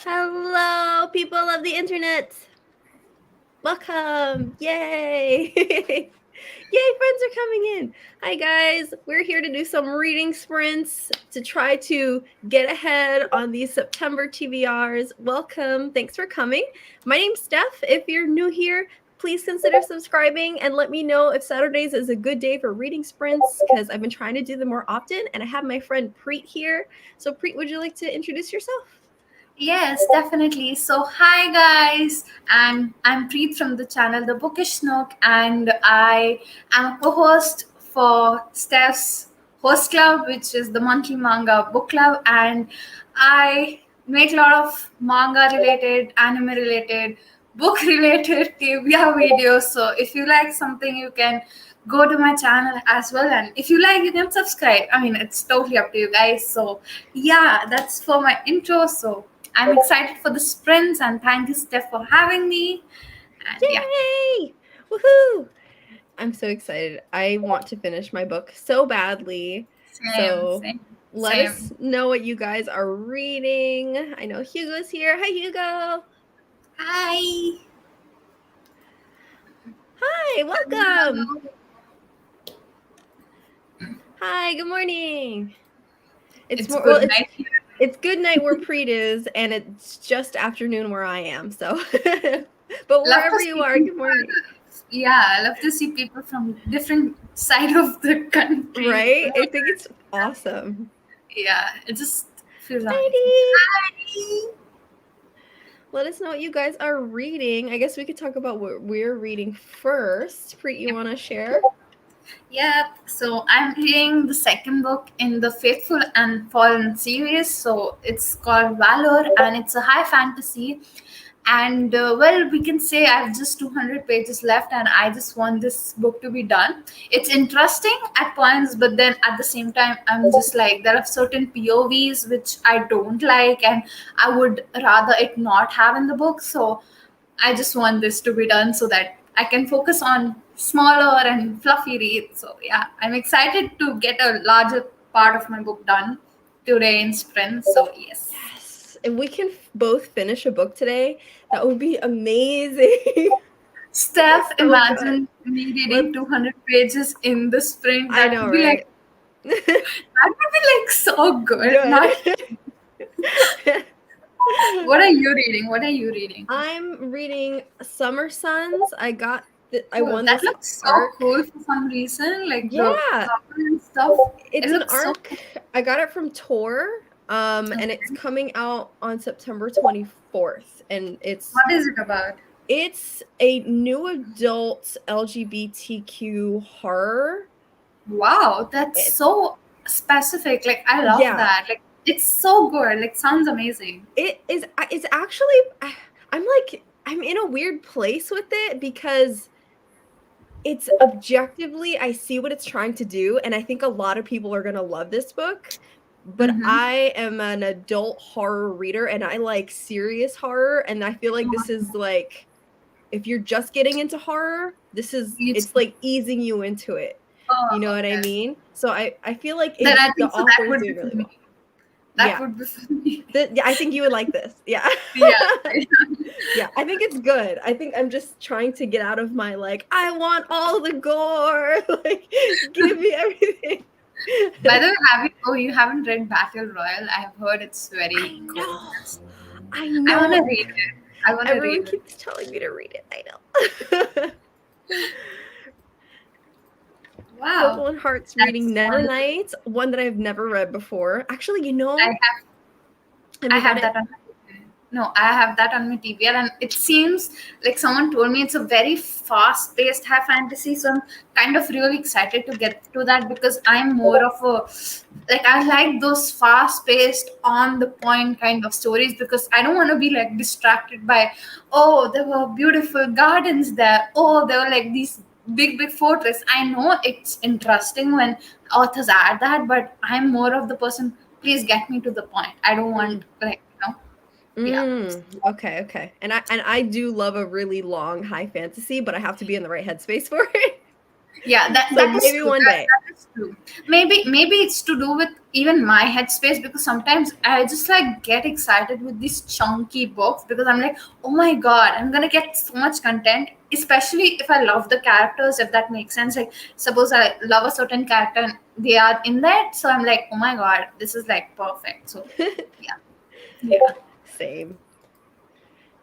Hello, people of the internet. Welcome. Yay. Yay, friends are coming in. Hi, guys. We're here to do some reading sprints to try to get ahead on these September TBRs. Welcome. Thanks for coming. My name's Steph. If you're new here, please consider subscribing and let me know if Saturdays is a good day for reading sprints because I've been trying to do them more often. And I have my friend Preet here. So, Preet, would you like to introduce yourself? Yes, definitely. So, hi guys, and I'm Preet from the channel The Bookish Nook, and I am a co-host for Steph's Host Club, which is the monthly manga book club, and I make a lot of manga related, anime related, book related TBR videos. So, if you like something, you can go to my channel as well, and if you like, you can subscribe. I mean, it's totally up to you guys. So, yeah, that's for my intro. So I'm excited for the sprints and thank you, Steph, for having me. And yeah. Yay! Woohoo! I'm so excited. I want to finish my book so badly. Same, So same, let us same. know what you guys are reading. I know Hugo's here. Hi, Hugo. Hi. Hi, welcome. Hi, good morning. It's good It's night here. it's good night where Preet is, and it's just afternoon where I am. So, but Love to wherever you see are, good people. morning. Yeah, I love to see people from different side of the country. Right? I think it's awesome. Yeah, it just feels amazing. Heidi, Hi. let us know what you guys are reading. I guess we could talk about what we're reading first. Preet, you want to share? Yeah, so I'm reading the second book in the Faithful and Fallen series. So it's called Valor and it's a high fantasy. And well, we can say I have just 200 pages left and I just want this book to be done. It's interesting at points, but then at the same time, I'm just like, there are certain POVs which I don't like and I would rather it not have in the book. So I just want this to be done so that I can focus on smaller and fluffy reads. So yeah, I'm excited to get a larger part of my book done today in sprint. So yes. Yes. If we can both finish a book today, that would be amazing. Steph, So good. imagine me reading Let's 200 pages in the sprint. I That know, would be like right? so good. Good. Not what are you reading? What are you reading? I'm reading Summer Sons. I Oh, won that this looks so arc. cool for some reason. Like the Yeah, cover and stuff. It it's an looks so arc. cool. I got it from Tor. And it's Okay. coming out on September 24th. And What is it about? it's a new adult LGBTQ horror. Wow, that's It, so specific. Like I love yeah, that. Like it's so good. Like sounds amazing. it's actually I'm in a weird place with it because it's objectively I see what it's trying to do and I think a lot of people are going to love this book. But Mm-hmm. I am an adult horror reader and I like serious horror and I feel like this is like if you're just getting into horror, It's it's like easing you into it. You know what I okay. mean? So I feel like Then I the think so. author That is would be doing for really me. well. That Yeah. would be for me. Yeah, I think you would like this. Yeah. Yeah. Yeah, I think it's good. I think I'm just trying to get out of my like, I want all the gore. Like, give me everything. By the way, you haven't read Battle Royale? I have heard it's very I good. know. I I want to know. read it. I want to read Everyone it. keeps telling me to read it. I know. Wow. Purple and Heart's reading That's wonderful. Nights, one that I've never read before. Actually, I have have I you read have it? that on my TV. No, I have that on my TVR, and it seems like someone told me it's a very fast-paced high fantasy. So I'm kind of really excited to get to that because I'm more of a like I like those fast-paced, on-the-point kind of stories because I don't want to be like distracted by oh there were beautiful gardens there, oh there were like these big fortress. I know it's interesting when authors add that, but I'm more of the person please get me to the point. I don't Mm. want like yeah. Okay, okay. And I do love a really long high fantasy, but I have to be in the right headspace for it. Yeah, So that is maybe true. one day. That is true. Maybe it's to do with even my headspace, because sometimes I just like get excited with these chunky books because I'm like, oh my god, I'm gonna get so much content, especially if I love the characters, if that makes sense. Like suppose I love a certain character and they are in that, so I'm like, oh my god, this is like perfect. So yeah. Same.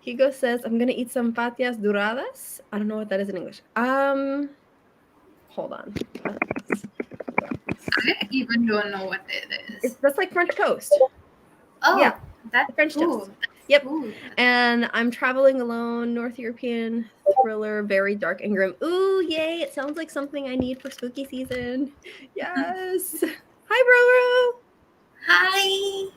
Hugo says, I'm gonna eat some patias doradas. I don't know what that is in English. Hold on. I even don't know what it is. That's like French toast. Oh, Yeah, that's French cool. toast. That's Yep. cool. And I'm traveling alone, North European thriller, very dark and grim. Ooh, yay! It sounds like something I need for spooky season. Yes. Hi, Bro. Hi.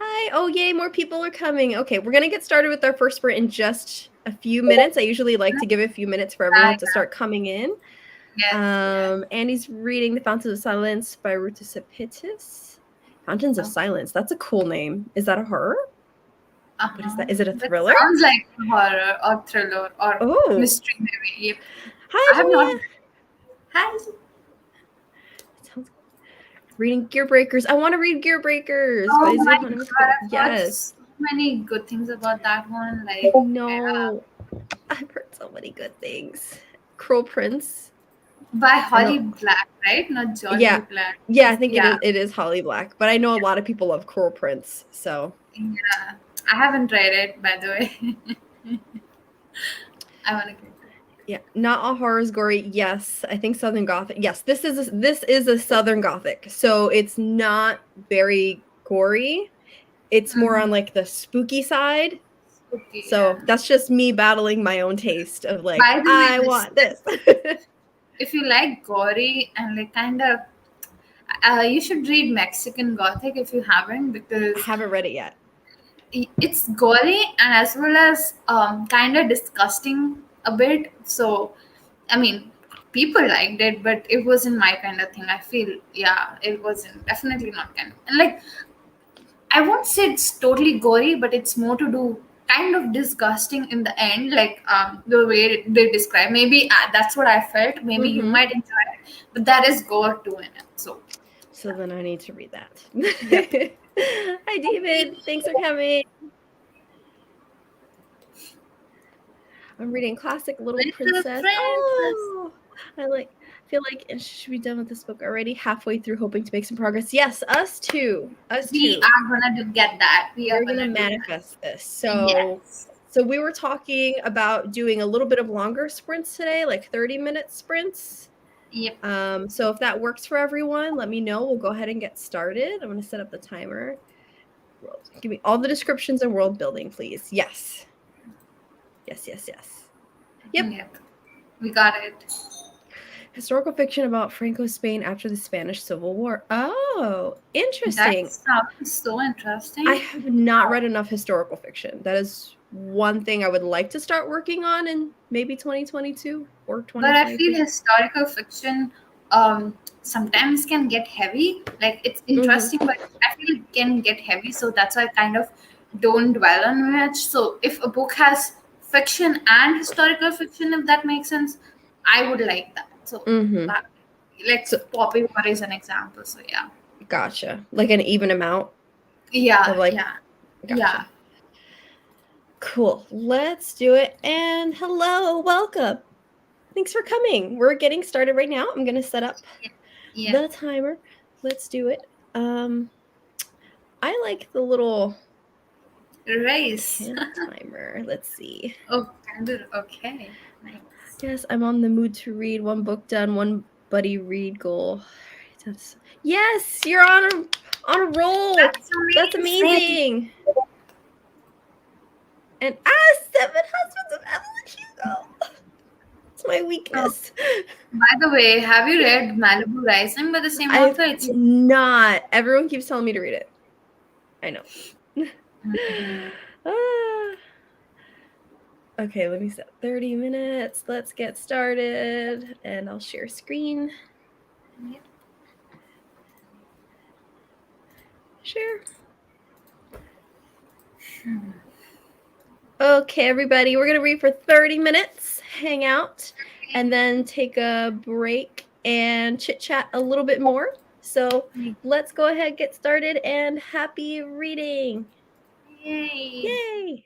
Hi. Oh, yay! More people are coming. Okay, we're gonna get started with our first sprint in just a few minutes. I usually like to give a few minutes for everyone to start coming in. Yes. Annie's reading The Fountains of Silence by Ruta Sepitis. Fountains of Silence. That's a cool name. Is that a horror? What is that? Is it a thriller? That sounds like horror or thriller or mystery maybe. Yep. Hi, I have Julia. not. Hi. Sounds reading Gear Breakers. I want to read Gear Breakers. Oh my god, I've heard Yes. so many good things about that one. Like no, I've heard so many good things. Cruel Prince by Holly Black, right? Not Jolly Black. Yeah, I think it is Holly Black, but I know a lot of people love Cruel Prince, so yeah. I haven't read it, by the way. I want to get it. Yeah, not all horrors gory. Yes, I think Southern Gothic. Yes, this is a Southern Gothic, so it's not very gory. It's more on like the spooky side. Okay, so that's just me battling my own taste of like, by the way, I want this. If you like gory and like kind of, you should read Mexican Gothic if you haven't, because I haven't read it yet. It's gory and as well as kind of disgusting a bit. So, I mean, people liked it, but it wasn't my kind of thing. I feel, yeah, it wasn't definitely not kind of, and like, I won't say it's totally gory, but it's more to do kind of disgusting in the end, like the way they describe. Maybe that's what I felt. Maybe you might enjoy it, but there is gore too in it. So then I need to read that. Yep. Hi, David. Thanks for coming. I'm reading classic Little Princess. Oh, I feel like I should be done with this book already. Halfway through, hoping to make some progress. Yes, us too. We are gonna get that. We're gonna manifest this. So we were talking about doing a little bit of longer sprints today, like 30-minute sprints. Yep. So if that works for everyone, let me know. We'll go ahead and get started. I'm going to set up the timer. Give me all the descriptions and world building, please. Yes. Yep. We got it. Historical fiction about Franco's Spain after the Spanish Civil War. Oh, interesting. That sounds so interesting. I have not read enough historical fiction. That is one thing I would like to start working on in maybe 2022 or 2023. But I feel historical fiction sometimes can get heavy. Like it's interesting, but I feel it can get heavy. So that's why I kind of don't dwell on much. So if a book has fiction and historical fiction, if that makes sense, I would like that. So Poppy War is an example. So yeah. Gotcha. Like an even amount? Yeah. Gotcha. Cool. Let's do it. And hello, welcome. Thanks for coming. We're getting started right now. I'm going to set up the timer. Let's do it. I like the little race timer. Let's see. Oh, okay. Nice. Yes, I'm on the mood to read. One book done, one buddy read goal. Yes, you're on a roll. That's amazing. And 7 Husbands of Evelyn Hugo. It's my weakness. By the way, have you read Malibu Rising by the same author? It's not. Everyone keeps telling me to read it. I know. Okay, let me set 30 minutes. Let's get started. And I'll share screen. Yep. Share. Okay, everybody, we're going to read for 30 minutes. Hang out. and then take a break and chit chat a little bit more. So let's go ahead, get started, and happy reading. Yay. Yay!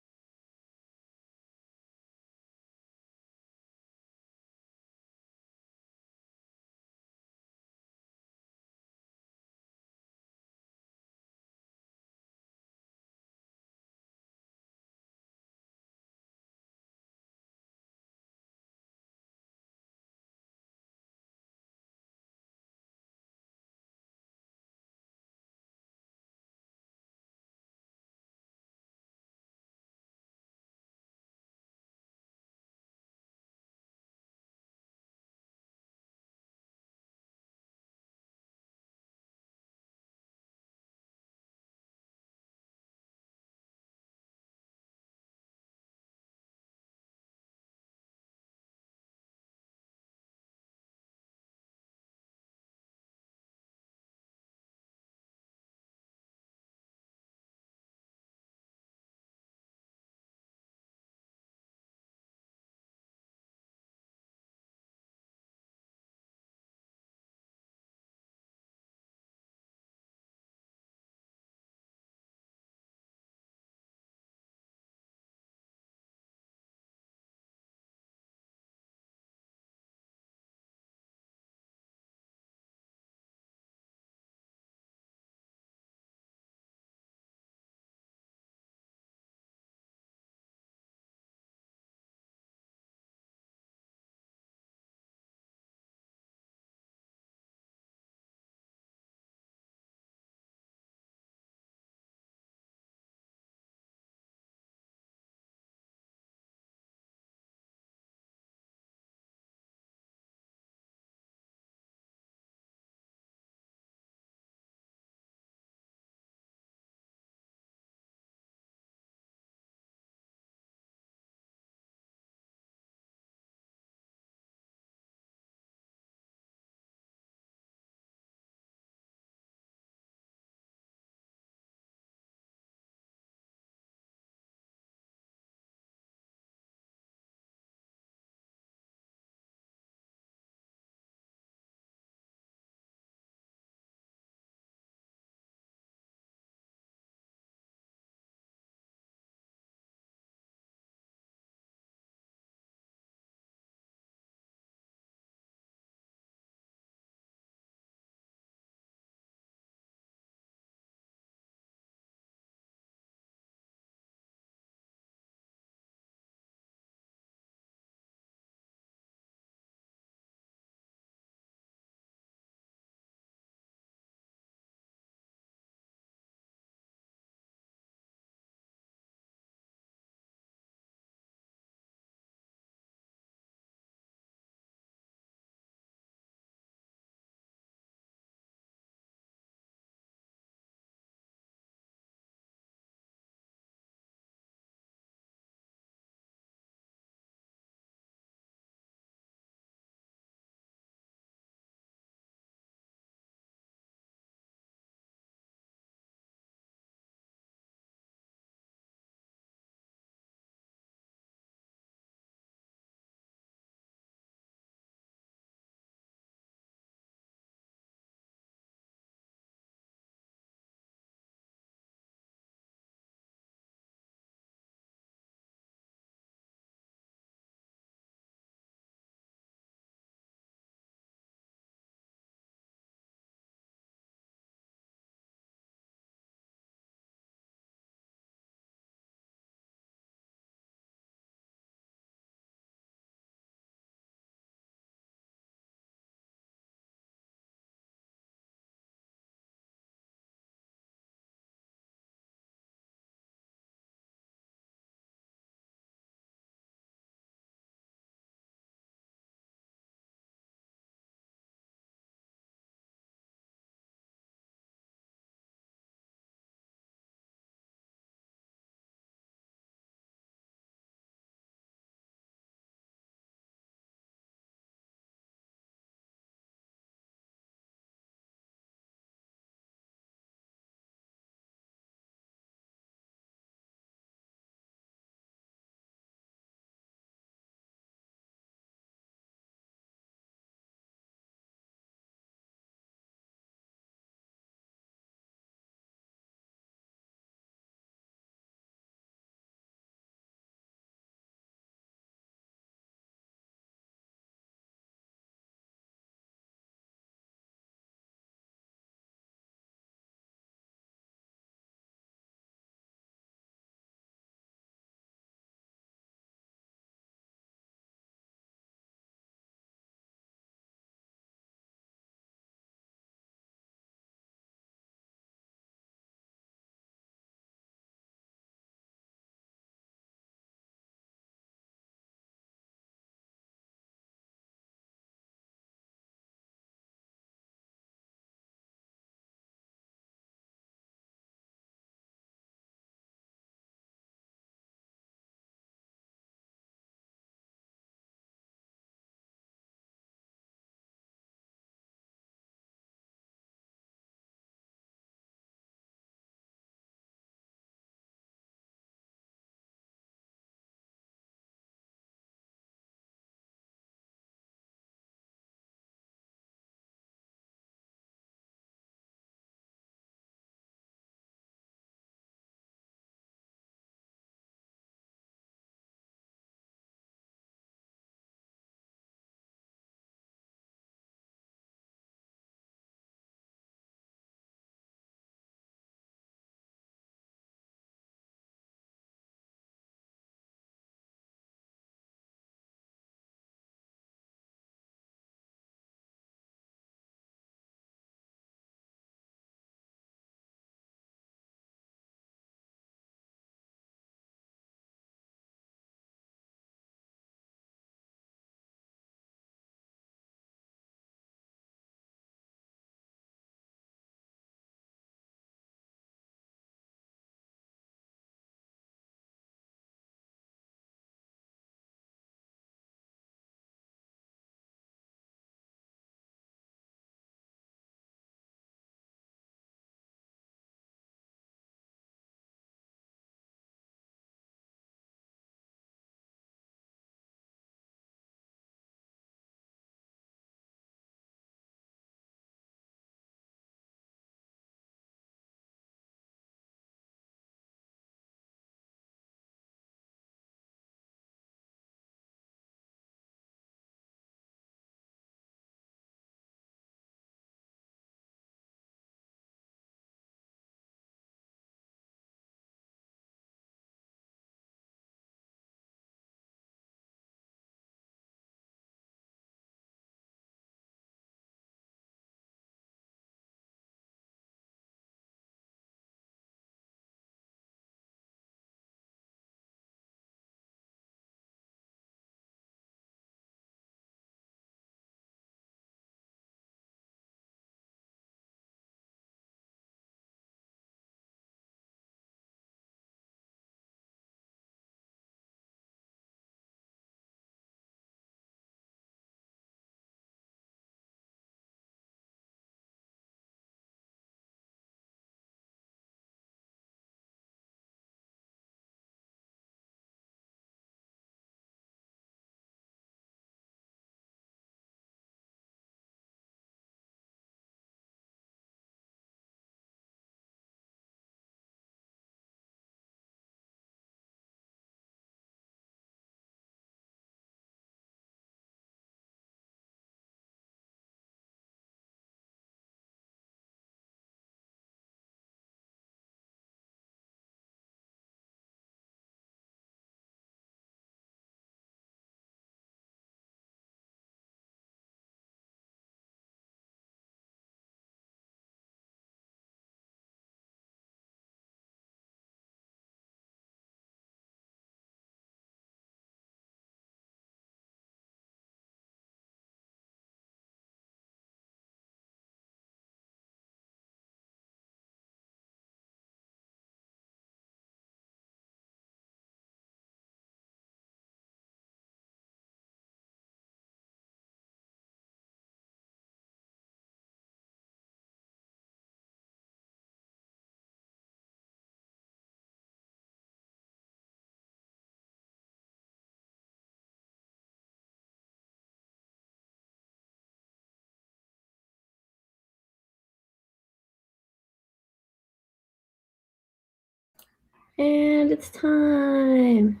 And it's time.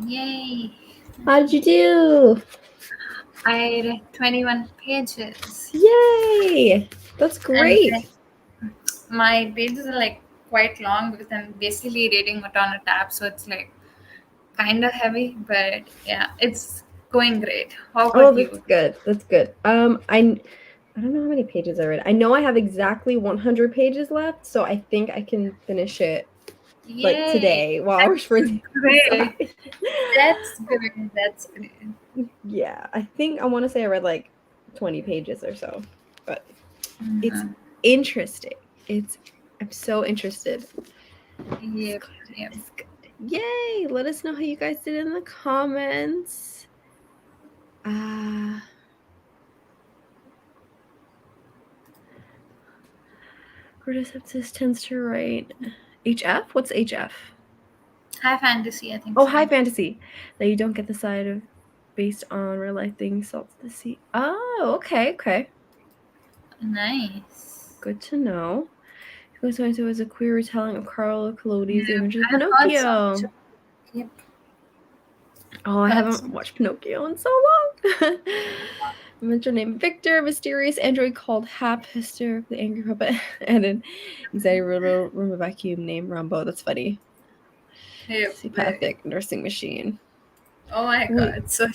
Yay! How did you do? I read 21 pages. Yay! That's great. And my pages are like quite long because I'm basically reading it on a tab, so it's like kind of heavy, but yeah, it's going great. How Oh, about that's you? good. That's good. I don't know how many pages I read. I know I have exactly 100 pages left, so I think I can finish it like Yay! today while our That's spring. great. That's great. That's great. Yeah, I think I want to say I read like 20 pages or so, but it's Mhm. interesting. I'm so interested. Yep. Yep. It's good. Yay! Let us know how you guys did in the comments. Cordyceps tends to write HF? What's HF? High fantasy, I think. Oh, so. high fantasy. That you don't get the side of based on real life things, salts the sea. Oh, okay. Nice. Good to know. It was a queer retelling of Carlo Collodi's Yeah, Image of I've heard so Pinocchio. much. Yep. Oh, I That's haven't watched Pinocchio in so long. A mentor named Victor, a mysterious android called Hap, hysterically angry puppet, and an anxiety room vacuum named Rumbo. That's funny. yep. Psychopathic nursing machine. Oh my We, god, so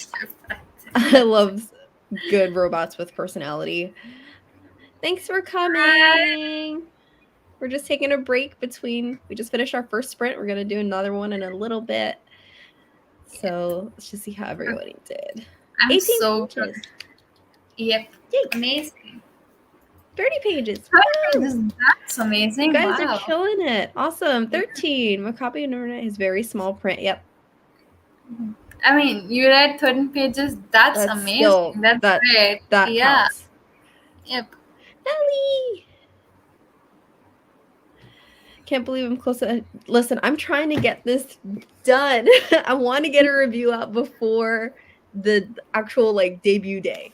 I love good robots with personality. Thanks for coming. We're just taking a break between, we just finished our first sprint. We're going to do another one in a little bit. So let's just see how everybody did. I'm 18 so pages. good. Yep. Yay. Amazing. 30 pages. 30 pages. That's amazing. You guys wow. are killing it. Awesome. 13. My copy of internet is very small print. Yep. I mean, you read 13 pages. That's amazing. Still, That's great. That yeah. counts. Yep. Nelly. Can't believe I'm close to. Listen, I'm trying to get this done. I want to get a review out before the actual like debut day.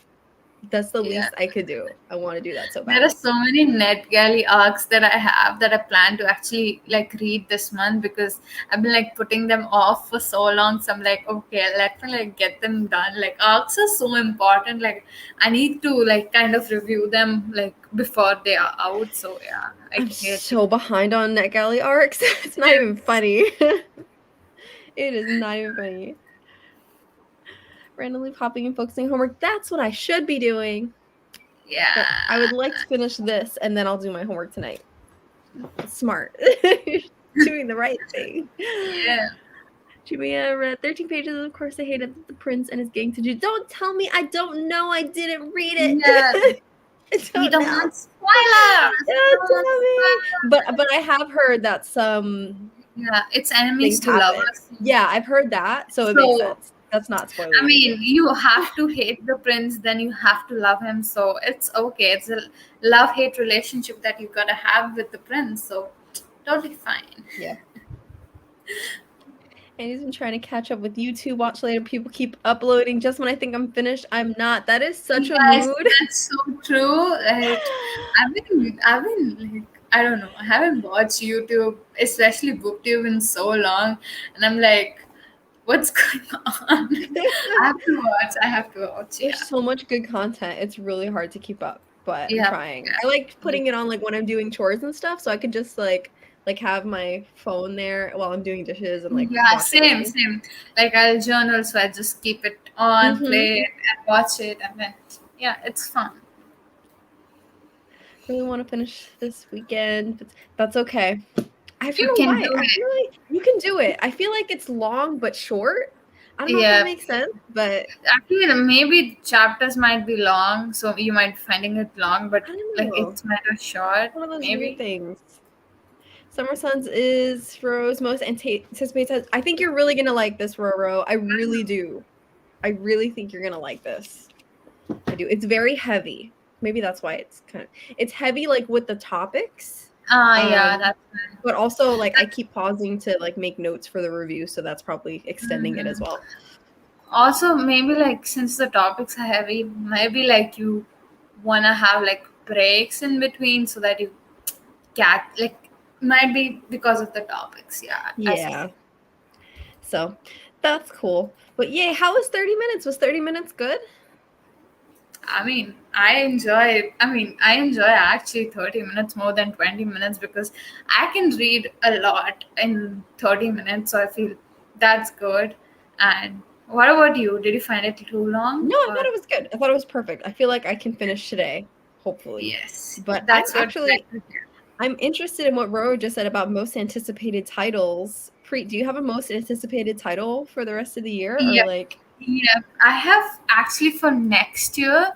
That's the least I could do. I want to do that so bad. There are so many NetGalley arcs that I have that I plan to actually like read this month because I've been like putting them off for so long. So I'm like, okay, let me like get them done. Like arcs are so important. Like I need to like kind of review them like before they are out. So yeah, I'm so behind on NetGalley arcs. It's not even funny. It is not even funny. Randomly popping and focusing homework. That's what I should be doing. Yeah. But I would like to finish this and then I'll do my homework tonight. Smart. Doing the right thing. Yeah. Jumia read 13 pages. Of course, I hated the prince and his gang to do. Don't tell me I don't know. I didn't read it. Yeah. We don't want spoilers. But I have heard that some it's enemies to lovers. Yeah, I've heard that, so it makes sense. That's not spoiling. I mean, you have to hate the prince, then you have to love him. So it's okay. It's a love-hate relationship that you gotta have with the prince. So totally fine. Yeah. And he's been trying to catch up with YouTube. Watch later. People keep uploading. Just when I think I'm finished, I'm not. That is such a mood. That's so true. Like, I've been like, I don't know. I haven't watched YouTube, especially BookTube, in so long, and I'm like, what's going on? I have to watch. There's so much good content. It's really hard to keep up, but I'm trying. Yeah. I like putting it on like when I'm doing chores and stuff, so I could just like have my phone there while I'm doing dishes and like watch same. Like I'll journal, so I just keep it on, play it, and watch it, and then it's fun. Really want to finish this weekend, but that's okay. I feel like you can do it. I feel like it's long but short. I don't know if that makes sense, but actually maybe chapters might be long, so you might be finding it long, but like it's matter short. One of those maybe things. Summer Suns is Roro's most anticipated. I think you're really gonna like this, Roro. I really do. I really think you're gonna like this. I do. It's very heavy. Maybe that's why it's heavy, like with the topics. That's fine. But also like I keep pausing to like make notes for the review, so that's probably extending it as well. Also, maybe like since the topics are heavy, maybe like you wanna have like breaks in between so that you might be because of the topics. Yeah. Yeah. So that's cool. But yay, how was 30 minutes? Was 30 minutes good? I mean, I enjoy actually 30 minutes more than 20 minutes because I can read a lot in 30 minutes. So I feel that's good. And what about you? Did you find it too long? No, I thought Or it was good. I thought it was perfect. I feel like I can finish today, hopefully. yes, But that's what I like to hear. I'm interested in what Roro just said about most anticipated titles. Do you have a most anticipated title for the rest of the year, or Yeah, like? yeah. I have actually for next year.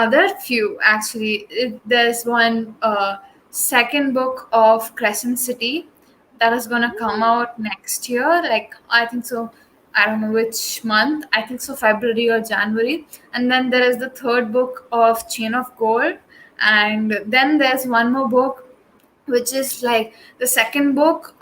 There are few actually. There's one second book of Crescent City that is gonna come out next year. Like I think so. I don't know which month. I think so February or January. And then there is the third book of Chain of Gold. And then there's one more book which is like the second book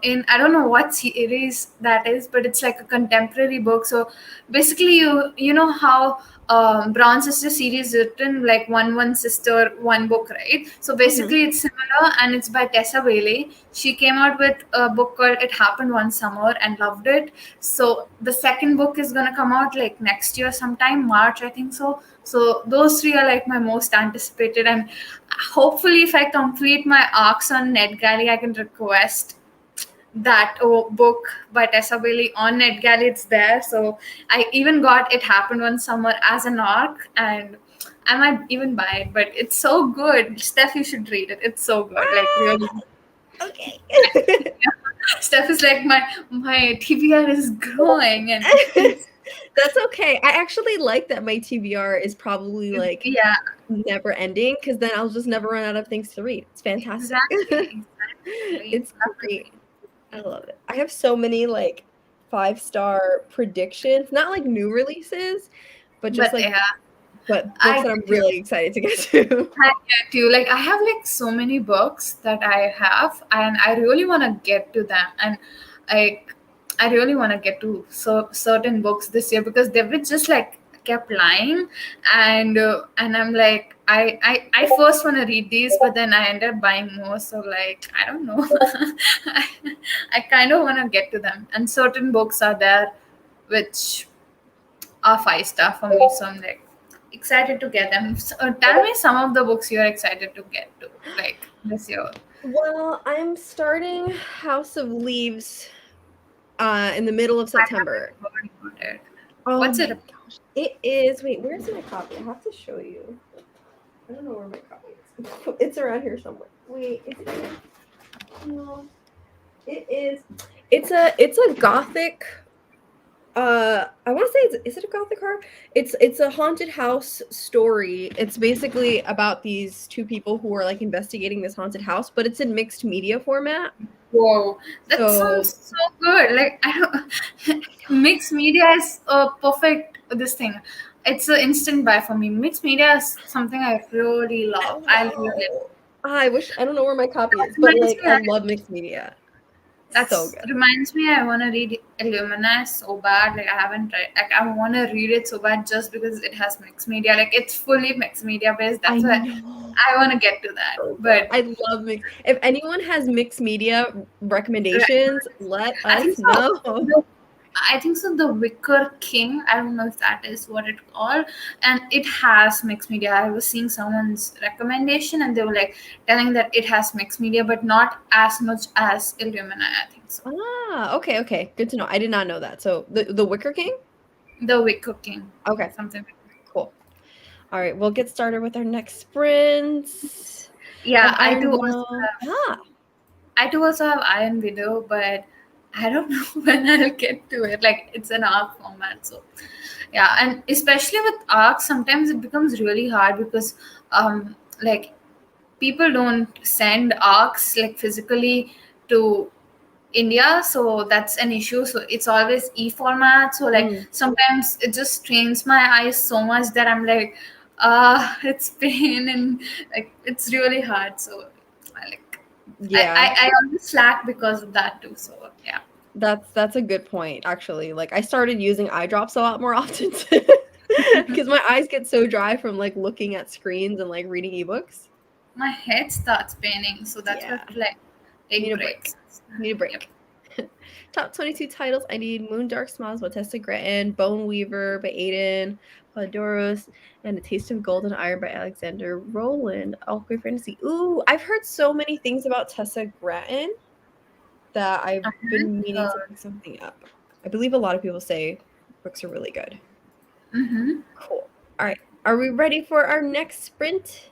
in I don't know what series that is, but it's like a contemporary book. So basically, you know how Brown Sister series written like one sister one book, right? So Mhm. basically, it's similar, and it's by Tessa Bailey. She came out with a book called "It Happened One Summer" and loved it. So the second book is gonna come out like next year, sometime March, I think so. So those three are like my most anticipated, and hopefully if I complete my arcs on NetGalley, I can request that book by Tessa Bailey on NetGalley. It's there. So I even got It Happened One Summer as an arc, and I might even buy it, but it's so good. Steph, you should read it. It's so good. Like really. Okay. Steph is like my TBR is growing, and it's That's okay. I actually like that my TBR is probably like yeah, never ending because then I'll just never run out of things to read. It's fantastic. exactly. It's Love to great. read. I love it. I have so many like 5-star predictions, not like new releases, but just But like yeah, books I that I'm really excited to get to. I get you. Like I have like so many books that I have, and I really want to get to them. And like I really want to get to certain books this year because they were just like kept lying, and I'm like I first want to read these, but then I ended up buying more. So like I don't know. I, I kind of want to get to them, and certain books are there, which are 5 star for me. So I'm like excited to get them. So, tell me some of the books you're excited to get to, like this year. Well, I'm starting House of Leaves in the middle of I haven't September. heard about it. Oh What's my it about? gosh. It is. Wait, where's my copy? I have to show you. I don't know where my copy is. It's around here somewhere. Wait, is it here? No. It is. It's a gothic. I want to say is it a gothic horror? It's a haunted house story. It's basically about these two people who are like investigating this haunted house, but it's in mixed media format. Whoa, that So sounds so good. Like I don't, mixed media is a perfect this thing. It's an instant buy for me. Mixed media is something I really I love. I really know. I wish I don't know where my copy that is, but reminds like me. I love mixed media. So That's good. reminds me. I want to read Illumina so bad. Like I haven't read. Like I want to read it so bad just because it has mixed media. Like it's fully mixed media based. I That's why know. I want to get to that. So good. But I love mixed. If anyone has mixed media recommendations, let I think us so. know. I think so. The Wicker King. I don't know if that is what it's called, and it has mixed media. I was seeing someone's recommendation, and they were like telling that it has mixed media, but not as much as Illumina. I think so. Okay, okay. Good to know. I did not know that. So the Wicker King? The Wicker King. Okay, Something. cool. All right, we'll get started with our next sprints of Yeah, Iron Widow. I do also have Iron Widow, but I don't know when I'll get to it. Like it's an arc format, so yeah, and especially with arcs, sometimes it becomes really hard because like people don't send arcs like physically to India, so that's an issue. So it's always e-format. So like Mm, sometimes it just strains my eyes so much that I'm like, it's pain and like it's really hard. So I like yeah, I always slack because of that too. So yeah. that's a good point, actually. Like I started using eye drops a lot more often because my eyes get so dry from like looking at screens and like reading ebooks. My head starts paining, so that's what Yeah. like Need a break. break. Need a break. Top 22 titles. I need Moon Dark Smiles by Tessa Gretton, Bone Weaver by Aiden Podoros, and A Taste of Gold and Iron by Alexander Rowland. Alchemy Fantasy. Ooh, I've heard so many things about Tessa Gretton that I've been meaning to pick something up. I believe a lot of people say books are really good. Mm-hmm. Cool. All right. Are we ready for our next sprint?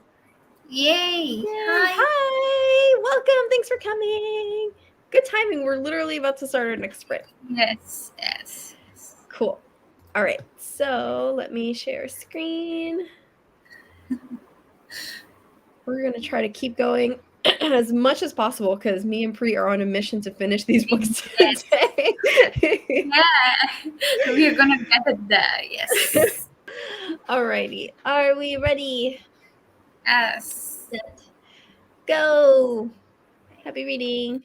Yay! Hi. Welcome. Thanks for coming. Good timing. We're literally about to start our next sprint. Yes. Cool. All right. So let me share screen. We're going to try to keep going as much as possible because me and Pri are on a mission to finish these books today. Yeah, we're gonna get it there. Yes. Alrighty. Are we ready? Yes. Set. Go. Happy reading.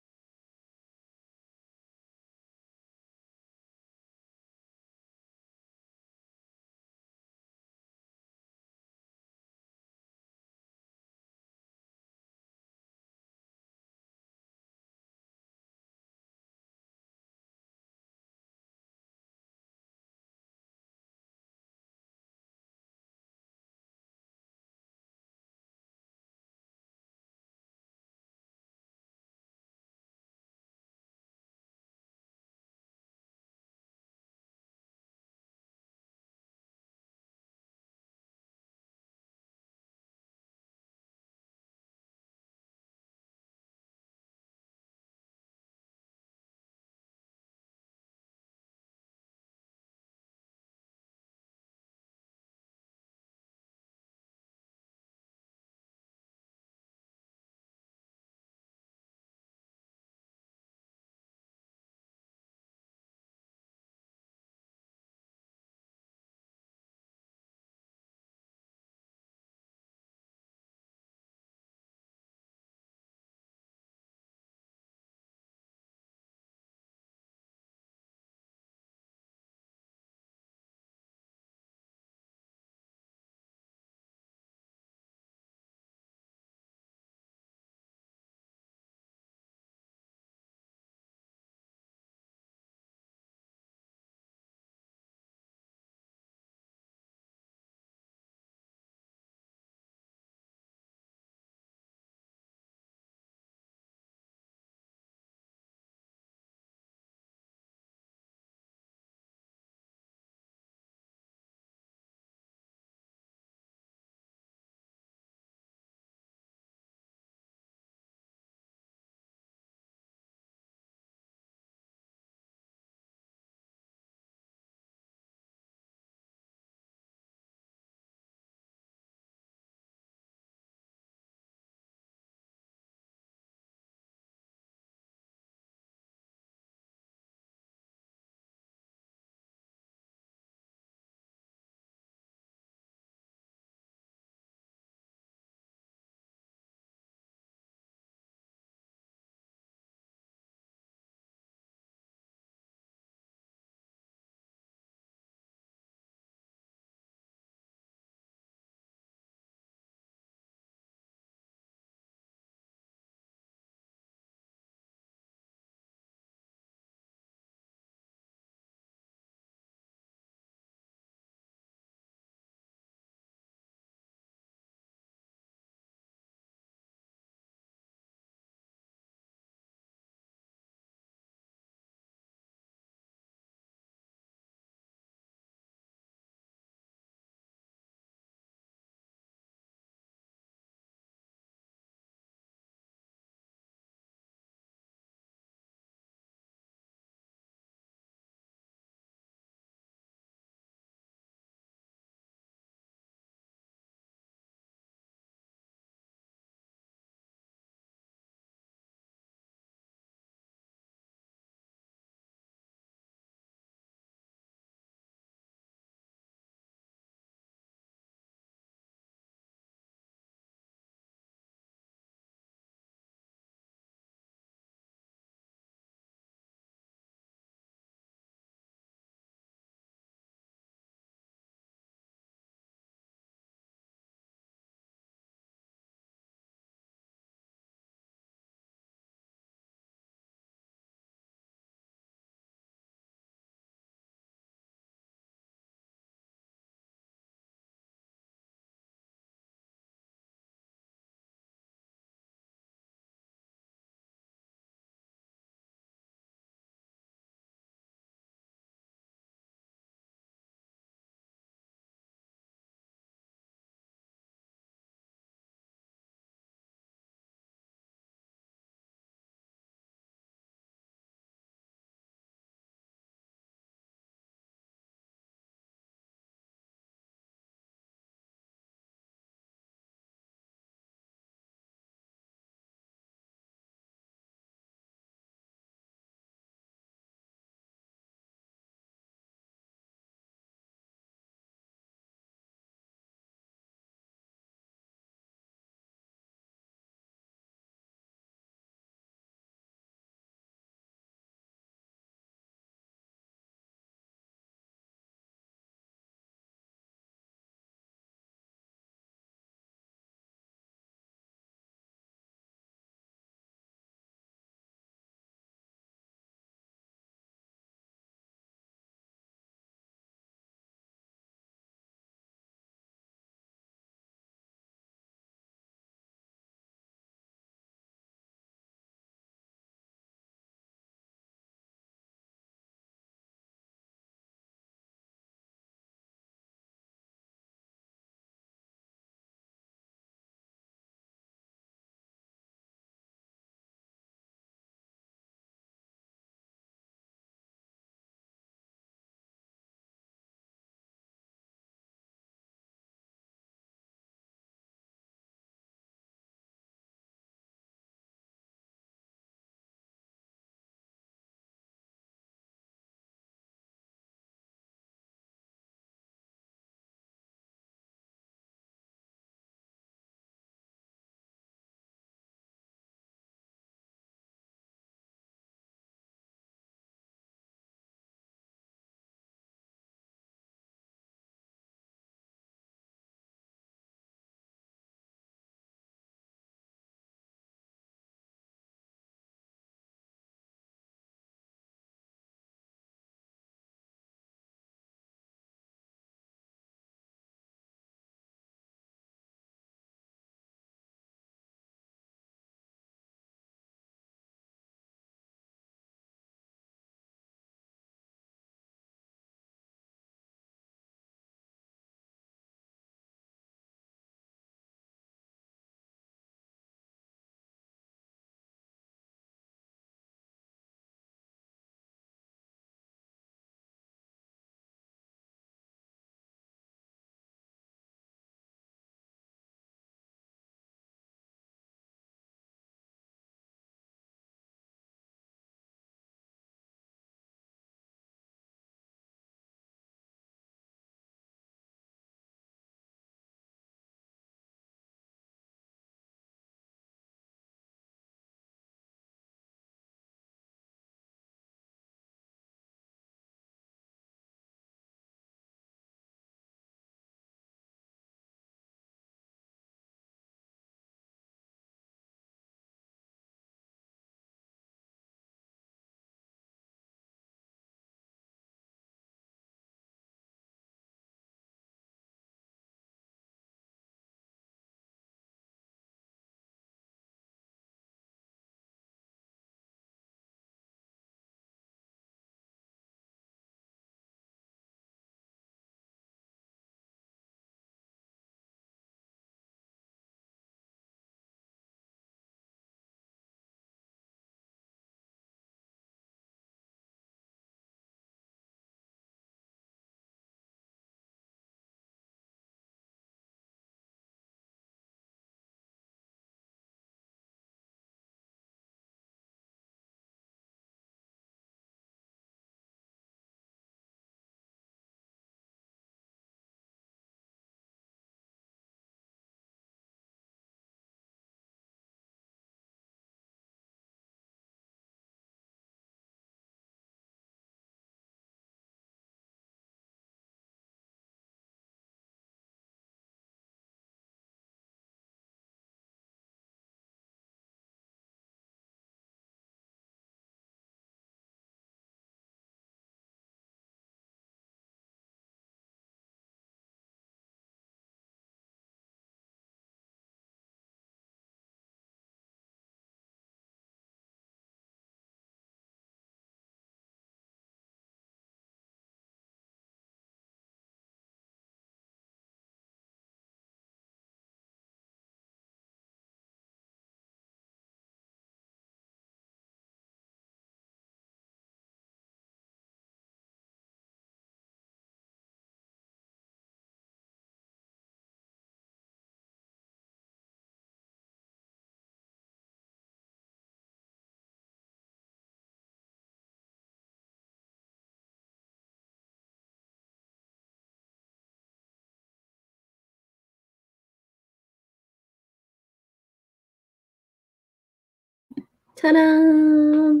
Ta-da!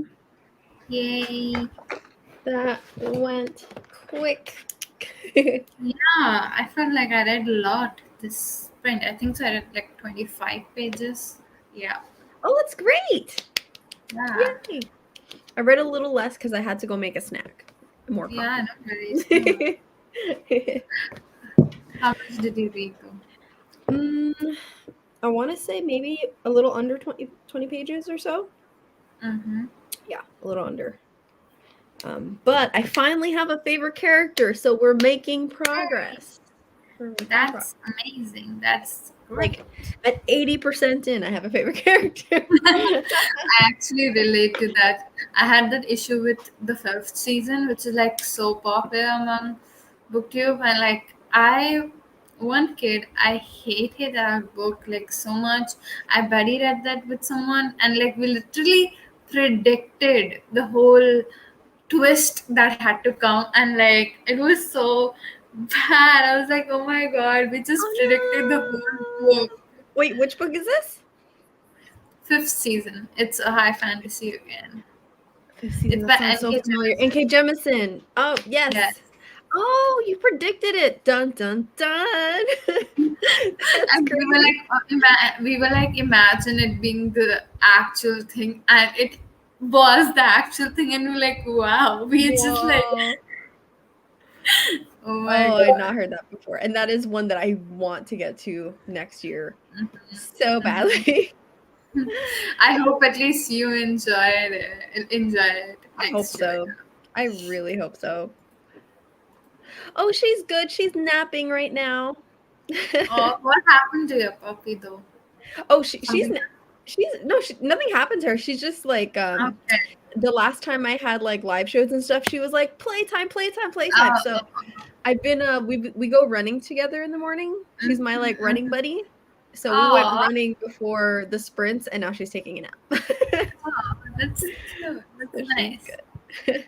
Yay. That went quick. Yeah, I felt like I read a lot this sprint. I think so I read like 25 pages. Yeah. Oh, that's great! Yeah. Yay! I read a little less because I had to go make a snack. More Yeah, coffee. no worries. No worries. How much did you read though? I want to say maybe a little under 20 pages or so. Mm-hmm. Yeah, a little under. But I finally have a favorite character, so we're making progress. That's amazing. That's great. Like at 80% in, I have a favorite character. I actually relate to that. I had that issue with the fifth season, which is like so popular among booktube, and like one kid, I hated that book like so much. I buddy read that with someone, and like we literally predicted the whole twist that had to come, and like it was so bad. I was like, oh my god, we just predicted the whole Oh, book. no. Wait, which book is this? Fifth season. It's a high fantasy again. Fifth season. It's That by sounds so N.K. familiar. Jemisin. N.K. Jemisin. Oh, Yes. yes. Oh, you predicted it. Dun dun dun. That's And we were great. like, we were like, imagine it being the actual thing, and it was the actual thing, and we're like, wow, we just like, Whoa. oh my Oh, I'd god. not heard that before. And that is one that I want to get to next year so Mhm. badly. I hope at least you enjoyed it. Enjoy it I hope next year. so. I really hope so. Oh, she's good. She's napping right now. Oh, what happened to your puppy though? Oh, she's Something. no, nothing happened to her. She's just like Okay. the last time I had like live shows and stuff, she was like playtime, playtime, playtime. So Oh, I've been we go running together in the morning. She's my like running mhm. buddy. So we went Oh, running before the sprints and now she's taking a nap. oh, that's cute. That's So she's nice. good.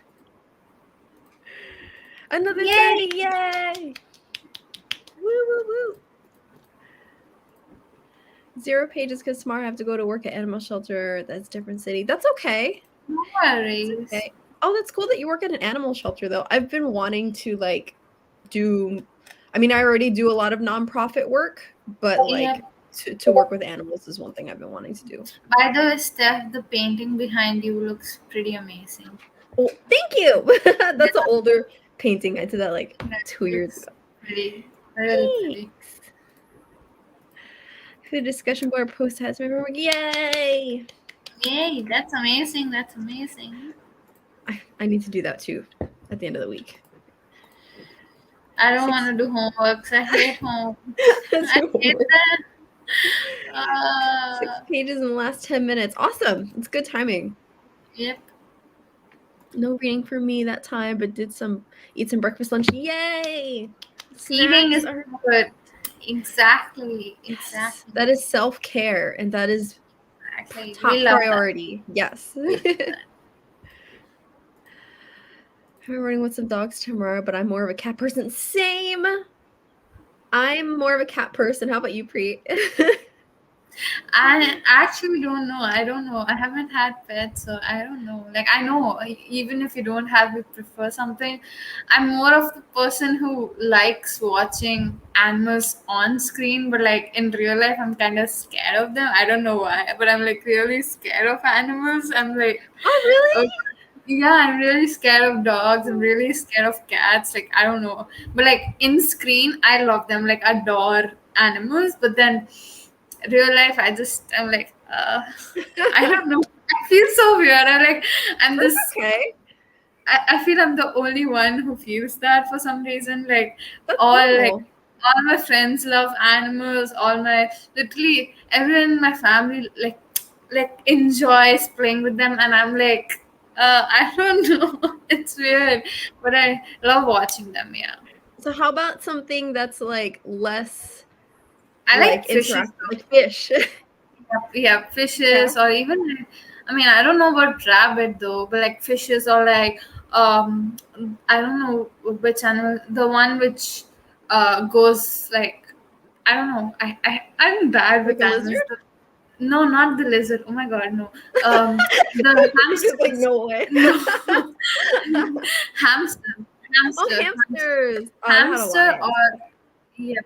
Another Yay! 30, yay! Woo woo woo. 0 pages because tomorrow I have to go to work at animal shelter. That's different city. That's okay. No It's worries. okay. Oh, that's cool that you work at an animal shelter though. I've been wanting to like do I mean, I already do a lot of nonprofit work, but Yeah. like to work with animals is one thing I've been wanting to do. By the way, Steph, the painting behind you looks pretty amazing. Oh, thank you. That's an Yeah, older painting. I did that like that 2 years looks ago. pretty, really pretty. Thanks. Food discussion board post has my homework. Yay! Yay, that's amazing. That's amazing. I need to do that too at the end of the week. I don't 6 want to do homeworks. I hate home. That's I your hate homework. that. 6 pages in the last 10 minutes. Awesome. It's good timing. Yep. No reading for me that time, but did eat some breakfast lunch. Yay! Eating Snacks is are good. Exactly. yes. Exactly. That is self-care and that is Exactly. top We love priority. Yes. that. I'm running with some dogs tomorrow, but I'm more of a cat person. Same. I'm more of a cat person. How about you, Preet? I actually don't know. I don't know. I haven't had pets, so I don't know. Like, I know, even if you don't have, you prefer something. I'm more of the person who likes watching animals on screen, but like in real life, I'm kind of scared of them. I don't know why, but I'm like really scared of animals. I'm like, Oh, really? yeah, I'm really scared of dogs. I'm really scared of cats. Like, I don't know. But like in screen, I love them, like adore animals. But then real life, I'm like, I don't know. I feel so weird. I'm That's this, okay. I feel I'm the only one who feels that for some reason. That's All like, normal. all my friends love animals. Literally everyone in my family enjoys playing with them, and I'm like, I don't know. It's weird, but I love watching them. Yeah, So how about something that's like less I like like fishes interactive, though. like fish? Yeah, Yeah. fishes, or even, I mean, I don't know about rabbit though, but like fishes, or like I don't know which animal, the one which goes like, I don't know. I'm bad Like with a animals. lizard? No, not the lizard. Oh my god, no. The Just like hamsters. no way. No, hamster, Oh, hamster, hamsters. Oh, I've had a lot hamster, of or yeah,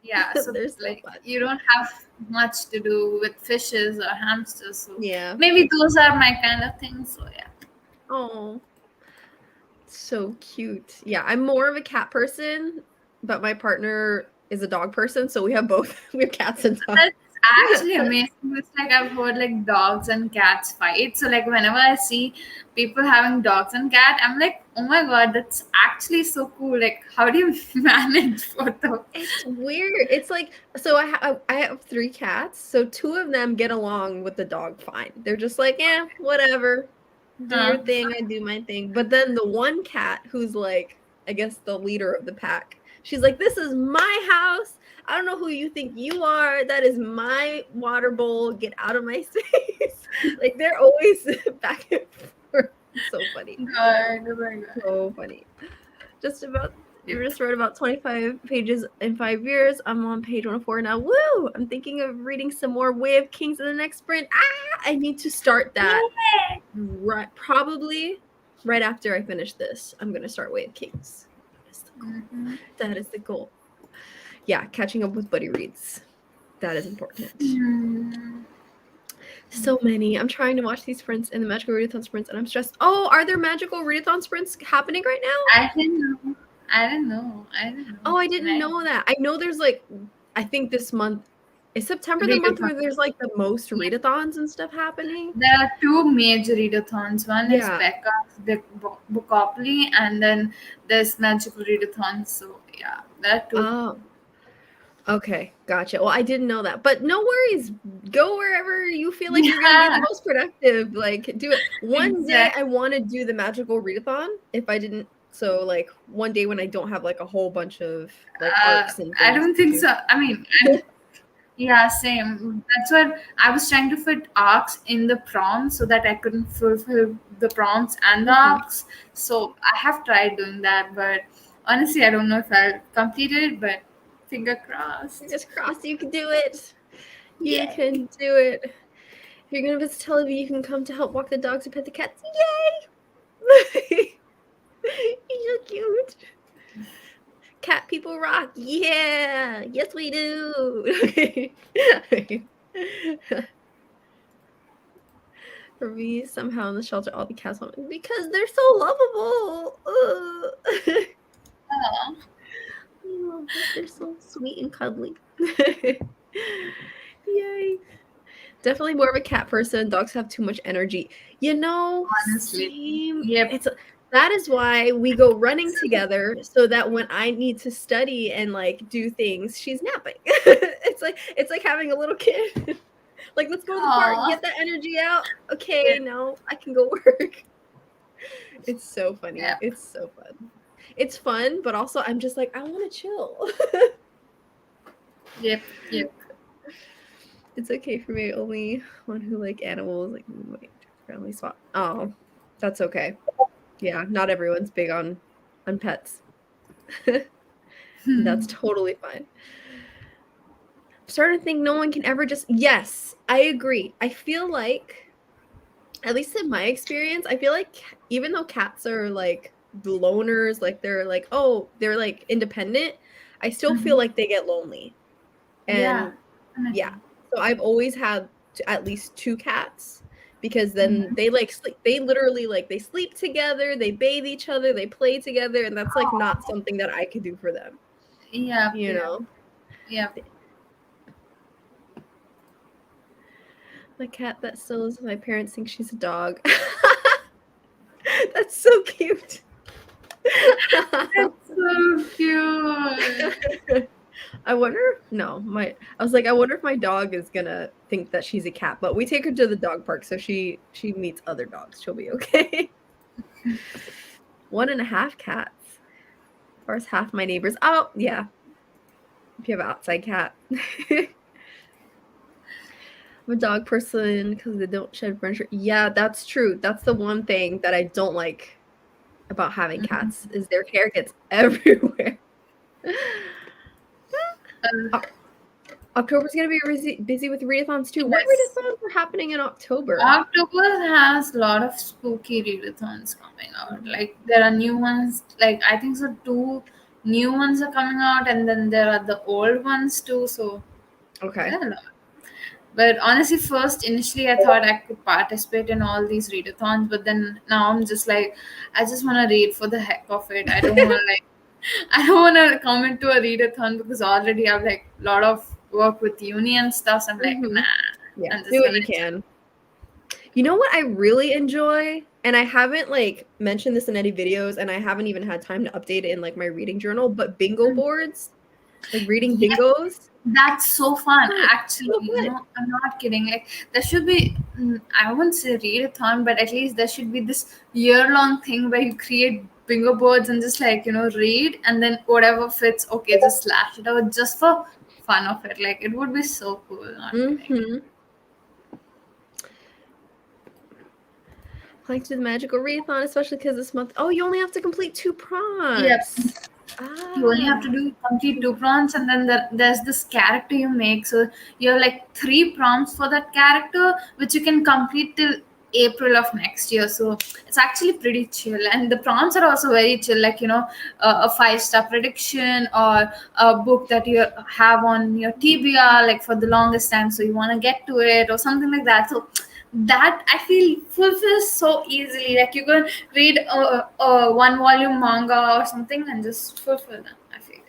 yeah. So They're so like fun. you don't have much to do with fishes or hamsters. So Yeah. maybe those are my kind of things. So yeah. Oh, so cute. Yeah, I'm more of a cat person, but my partner is a dog person, so we have both. We have cats and dogs. That's actually amazing. It's like I've heard like dogs and cats fight. So like whenever I see people having dogs and cat, I'm like, oh my god, that's actually so cool. Like, how do you manage both of? It's weird. It's like so I have 3 cats, so 2 of them get along with the dog fine. They're just like, yeah, whatever. Do your thing, I do my thing. But then the one cat who's like, I guess the leader of the pack, she's like, this is my house. I don't know who you think you are. That is my water bowl. Get out of my space. Like they're always back and forth. It's so funny. God, oh my god. So funny. You just wrote about 25 pages in 5 years. I'm on page 104 now. Woo! I'm thinking of reading some more Way of Kings in the next sprint. I need to start that probably right after I finish this. I'm going to start Way of Kings. That is the goal. Yeah, catching up with buddy reads. That is important. So many. I'm trying to watch these sprints in the magical readathon sprints, and I'm stressed. Oh, are there magical readathon sprints happening right now? I didn't know. Oh, I didn't know that. I know there's like, I think this month is September the month where there's like the most readathons and stuff happening. There are 2 major readathons. One is Becca's Bookopoly, and then there's magical readathons. So yeah, there are 2. Oh. Okay, gotcha. Well, I didn't know that, but no worries. Go wherever you feel like you're gonna be the most productive. Like, do it. One day I want to do the magical readathon. If I didn't, so like one day when I don't have like a whole bunch of like arcs and things. I don't think so. I mean, yeah, same. That's what I was trying to fit arcs in the prompts so that I couldn't fulfill the prompts and the arcs. So I have tried doing that, but honestly, I don't know if I'll complete it. But finger crossed. Fingers crossed you can do it. You can do it. If you're gonna visit Tel Aviv, you can come to help walk the dogs or pet the cats. Yay! You're so cute. Cat people rock. Yeah. Yes, we do. For me, somehow in the shelter, all the cats want me because they're so lovable. Oh, they're so sweet and cuddly. Yay. Definitely more of a cat person. Dogs have too much energy. You know, honestly. Yep. That is why we go running together so that when I need to study and like do things, she's napping. It's like having a little kid. Like, let's go to the park, get that energy out. Okay, now I can go work. It's so funny. Yep. It's so fun. It's fun, but also I'm just like, I want to chill. Yep. It's okay for me. Only one who like animals, like my family swap. Oh, that's okay. Yeah, not everyone's big on pets. That's totally fine. I'm starting to think no one can ever just. Yes, I agree. I feel like, at least in my experience, I feel like even though cats are like the loners, like they're like, oh, they're like independent, I still feel like they get lonely. And yeah. So I've always had at least 2 cats because then they like sleep, they literally like they sleep together, they bathe each other, they play together, and that's like not something that I could do for them. Yeah. You know? Yeah. My cat that still is my parents think she's a dog. That's so cute. That's so cute. I wonder I wonder if my dog is gonna think that she's a cat, but we take her to the dog park so she meets other dogs. She'll be okay. 1.5 cats. Of course, half my neighbors. Oh yeah. If you have an outside cat. I'm a dog person because they don't shed furniture. Yeah, that's true. That's the one thing that I don't like about having cats is their hair gets everywhere. October's gonna be busy with readathons too. What Yes. readathons are happening in October? October has a lot of spooky readathons coming out. Like there are new ones. Like I think so, 2 new ones are coming out, and then there are the old ones too. So Okay. there are a lot. But honestly, first initially I thought I could participate in all these readathons, but then now I'm just like, I just want to read for the heck of it. I don't want to like, I don't want to come into a readathon because already I've like a lot of work with uni and stuff. So I'm like, nah, Yeah, I'm do just what gonna. you can. You know what I really enjoy, and I haven't like mentioned this in any videos, and I haven't even had time to update it in like my reading journal, but bingo boards, like reading Yeah, bingos. that's so fun. Fun. Actually, So fun. I'm not kidding. Like there should be, I wouldn't say readathon, but at least there should be this year-long thing where you create bingo boards and just like read, and then whatever fits, okay, just slash it out just for fun of it. Like it would be so cool. Not kidding. Mm-hmm. Like to do the magical readathon, especially because this month. Oh, you only have to complete 2 Yep. prompts. You only have to do complete 2 prompts, and then there's this character you make. So you have like 3 prompts for that character, which you can complete till April of next year. So it's actually pretty chill, and the prompts are also very chill. Like a 5-star prediction or a book that you have on your TBR like for the longest time, so you want to get to it or something like that. So that I feel fulfills so easily. Like you can read a 1 volume manga or something and just fulfill them. I feel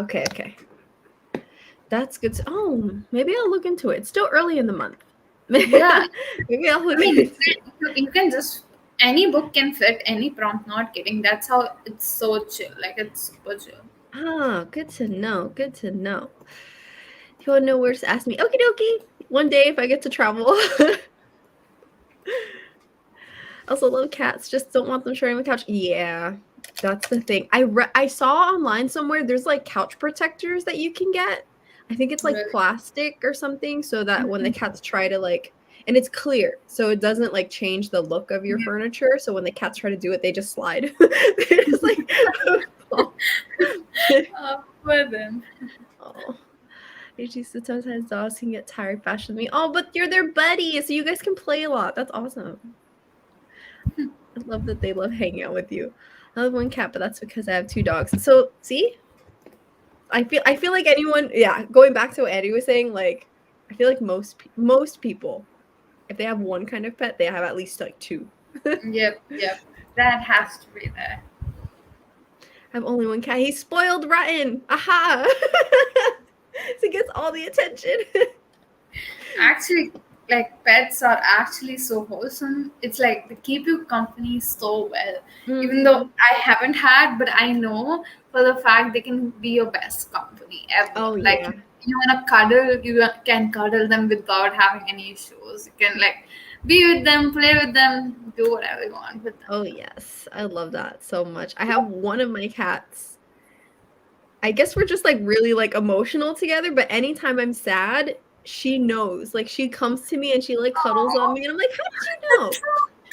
Okay. That's good. Oh, maybe I'll look into it. It's still early in the month. Yeah. Maybe I'll I look mean, into it. you can just any book can fit any prompt. Not kidding. That's how it's so chill. Like it's super chill. Good to know. Good to know. If you want to know where to ask me, okie dokie. One day if I get to travel. Also love cats, just don't want them sharing the couch. Yeah, that's the thing. I saw online somewhere there's like couch protectors that you can get. I think it's like Really. plastic or something, so that when the cats try to like, and it's clear, so it doesn't like change the look of your furniture. So when the cats try to do it, they just slide. They're just like, Well then. oh. Sometimes dogs can get tired faster than me. Oh, but you're their buddy, so you guys can play a lot. That's awesome. I love that they love hanging out with you. I have 1 cat, but that's because I have 2 dogs. So see, I feel like anyone, yeah. Going back to what Andy was saying, like I feel like most people, if they have 1 kind of pet, they have at least like 2. Yep. That has to be there. I have only 1 cat. He's spoiled rotten. Aha! So he gets all the attention. Actually, like pets are actually so wholesome. It's like they keep you company so well. Even though I haven't had, but I know for the fact they can be your best company ever. Oh, like yeah. you want to cuddle, you can cuddle them without having any issues. You can like be with them, play with them, do whatever you want with them. Oh yes, I love that so much. I have one of my cats. I guess we're just like really like emotional together, but anytime I'm sad, she knows. Like she comes to me and she like cuddles on me, and I'm like, "How did you know? That's so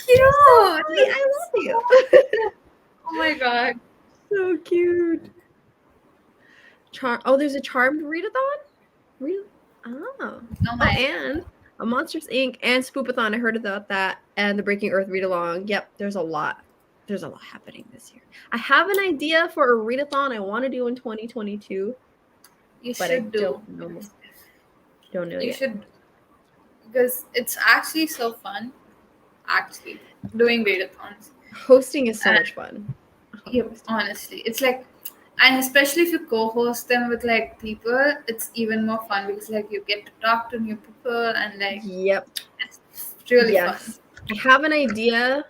cute. So sweet. I love you." Oh my god. So cute. Oh, there's a Charmed readathon? Really? Oh, and a Monsters Inc. and Spoopathon. I heard about that, and the Breaking Earth read along. Yep, there's a lot. There's a lot happening this year. I have an idea for a readathon I want to do in 2022. But I don't know. Don't know yet. You should, because it's actually so fun. Actually, doing readathons. Hosting is so much fun. Yep, honestly, it's like, and especially if you co-host them with like people, it's even more fun because like you get to talk to new people and like. Yep. It's really fun. I have an idea.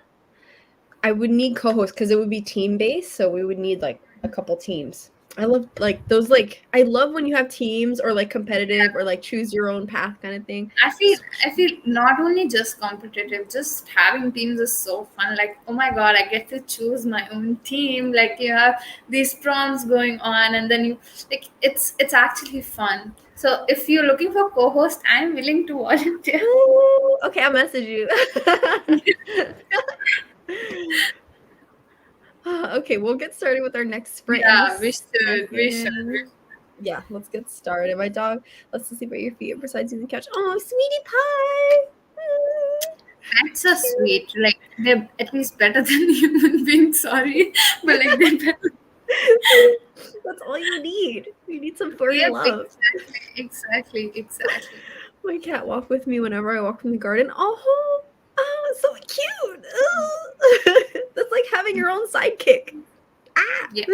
I would need co-hosts because it would be team-based, so we would need like a couple teams. I love like those I love when you have teams or like competitive or like choose your own path kind of thing. I feel not only just competitive, just having teams is so fun. Like, oh my god, I get to choose my own team. Like you have these prompts going on, and then you like it's actually fun. So if you're looking for co-host, I'm willing to volunteer. Ooh, okay, I'll message you. Okay, we'll get started with our next sprint. Yeah, we should. Yeah, let's get started. My dog loves to sleep at your feet and besides using the couch. Oh, sweetie pie. Pets are sweet. Like they're at least better than human beings. Sorry, but like they're better. That's all you need. You need some furry Yep, love. exactly. My cat walked with me whenever I walk from the garden. Oh, so cute. Oh. That's like having your own sidekick. Ah. Yeah.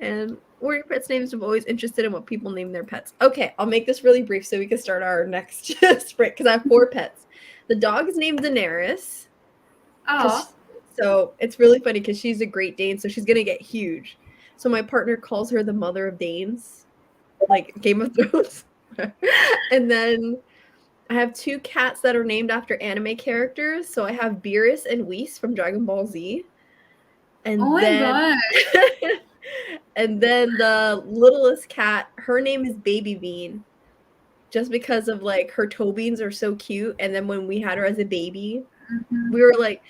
And what are your pets' names? I'm always interested in what people name their pets. Okay, I'll make this really brief so we can start our next sprint because I have 4 pets. The dog is named Daenerys. Oh, So it's really funny because she's a Great Dane, so she's gonna get huge. So my partner calls her the mother of Danes, like Game of Thrones. And then I have 2 cats that are named after anime characters. So I have Beerus and Whis from Dragon Ball Z. oh And my then god. and then the littlest cat, her name is Baby Bean, just because of like her toe beans are so cute. And then when we had her as a baby, Mhm. we were like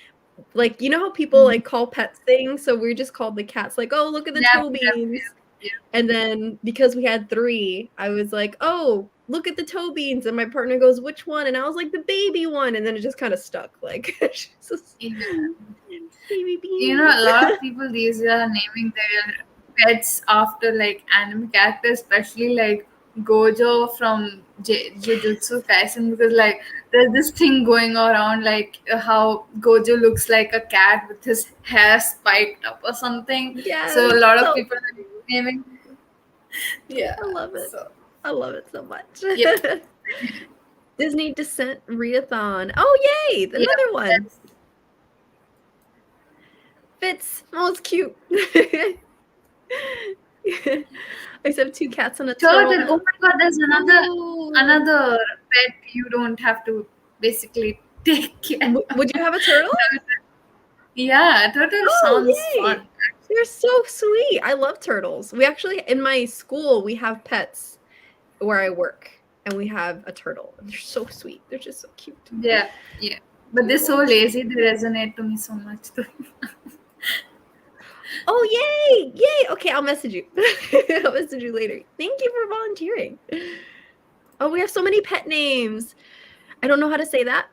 you know how people like call pets things, so we just called the cats like, oh, look at the toe beans. Yep. And then because we had 3, I was like, oh, look at the toe beans. And my partner goes, which one? And I was like, the baby one. And then it just kind of stuck. Like, Yeah. baby You know, beans. a lot of people these days are naming their pets after like anime characters, especially like Gojo from Jujutsu Kaisen, because like there's this thing going around like how Gojo looks like a cat with his hair spiked up or something. So Yes. a lot of So people are naming. Yeah. I love it. So I love it so much. yep. Disney Descent Readathon. Oh, yay! Yep. Another one. That's, Fitz. Oh, it's cute. I just have 2 cats and a turtle. turtle. Oh my god, there's Ooh. another pet you don't have to basically take care of. Would you have a turtle? Yeah, turtle Oh, sounds yay! fun. They're so sweet. I love turtles. We actually, in my school, we have pets where I work, and we have a turtle. And they're so sweet. They're just so cute. Yeah, yeah. But they're so lazy, they resonate to me so much. Oh, yay! Yay! Okay, I'll message you. I'll message you later. Thank you for volunteering. Oh, we have so many pet names. I don't know how to say that.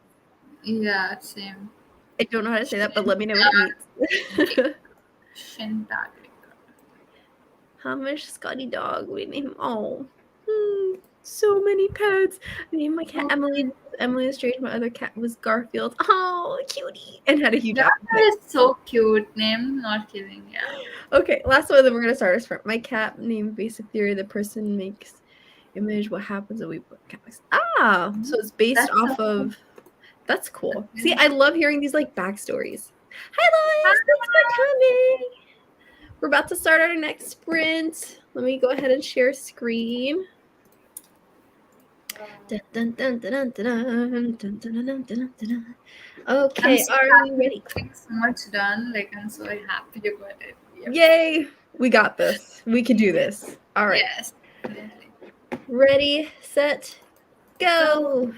Yeah, same. I don't know how to say that, but let me know what it means. Shintak. Hamish Scotty Dog. We name him. Oh, so many pets. I named my cat Emily. Emily is strange. My other cat was Garfield. Oh, cutie, and had a huge That appetite. is so cute. Name, not kidding. Yeah. Okay, last one. Then we're gonna start our sprint. My cat named Basic Theory. The person makes image. What happens when we put cat? So it's based That's off so of. That's cool. cool. See, I love hearing these like backstories. Hi, Lois. Thanks for coming. We're about to start our next sprint. Let me go ahead and share screen. Okay, are we ready? So much done. Like I'm so happy about it. Yep. Yay! We got this. We can do this. All right. Yes. Definitely. Ready, set, go.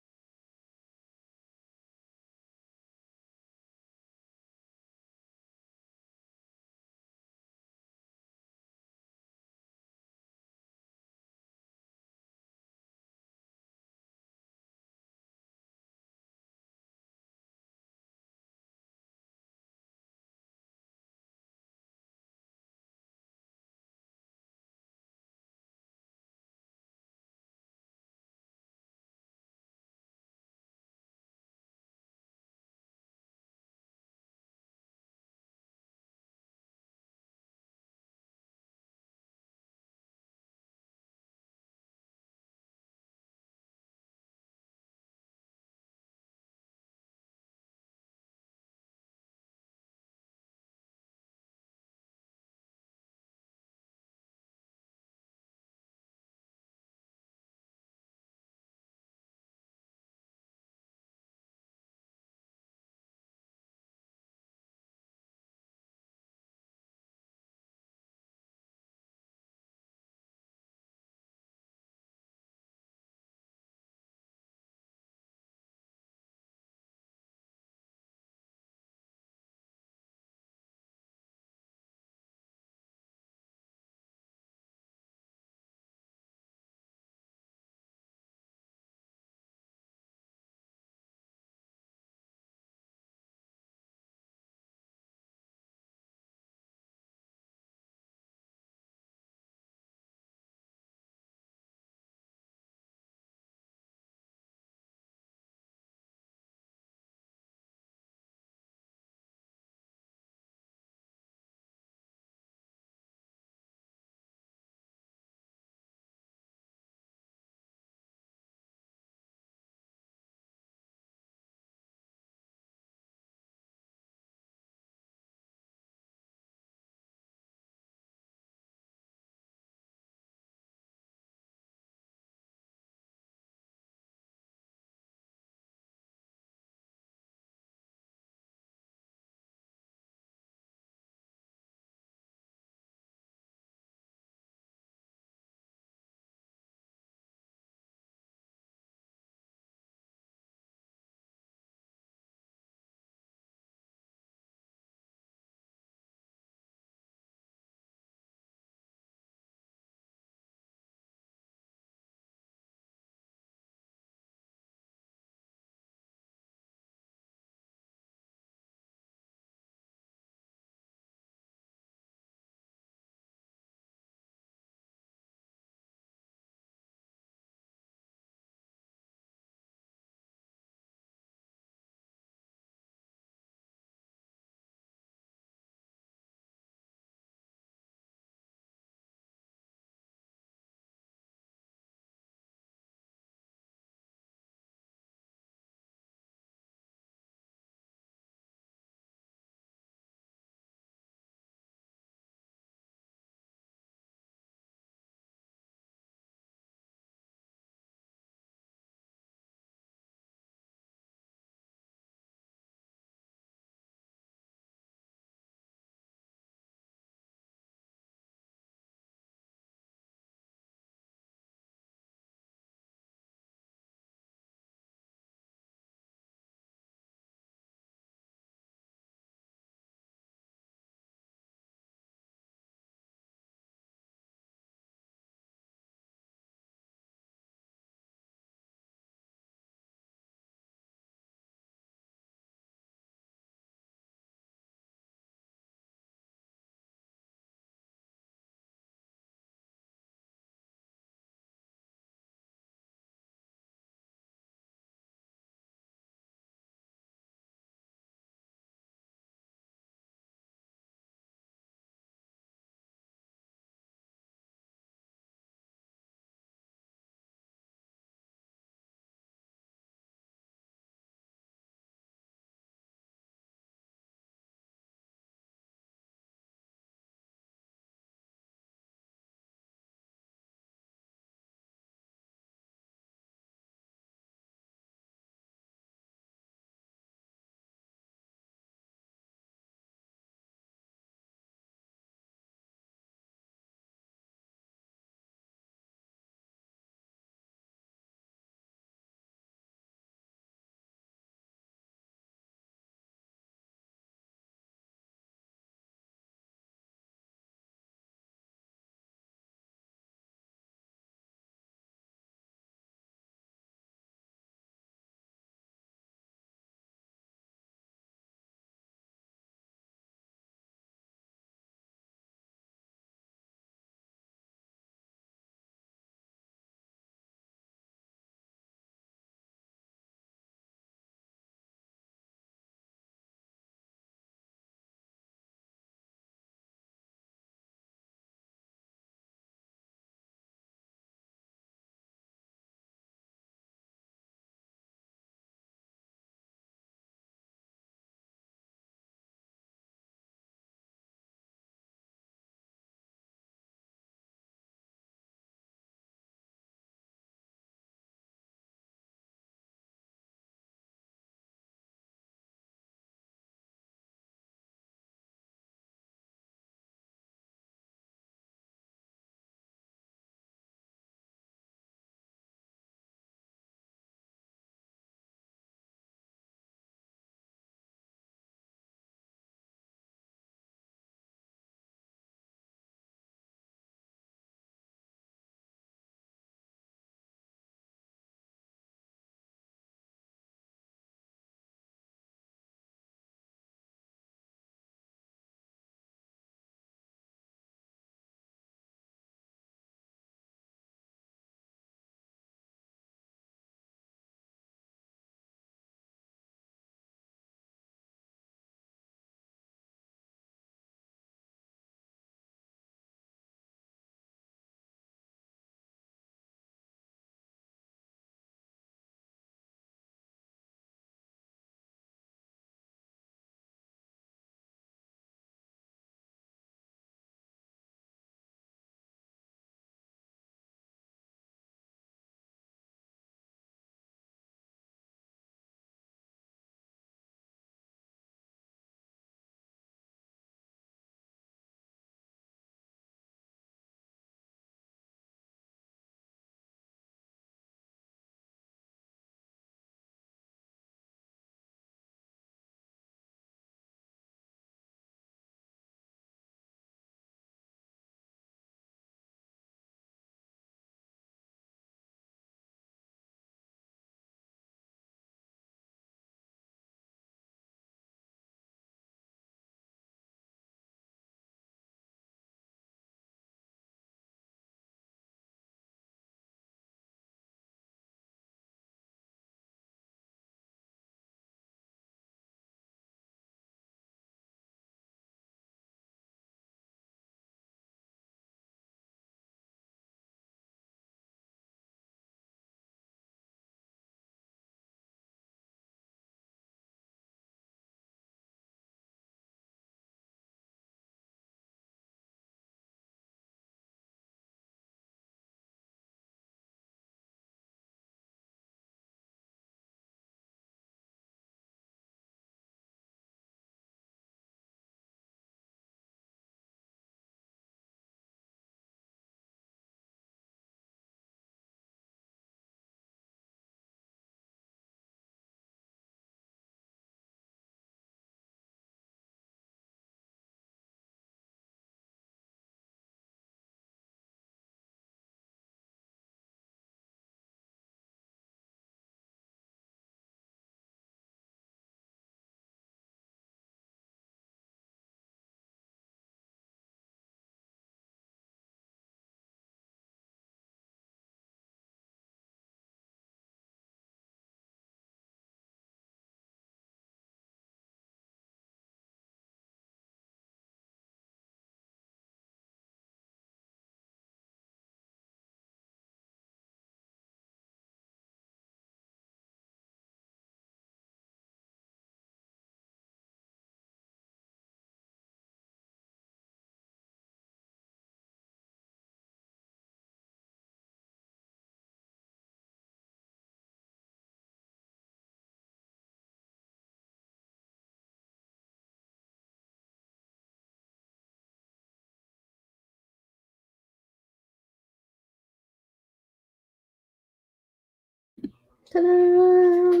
Ta-da!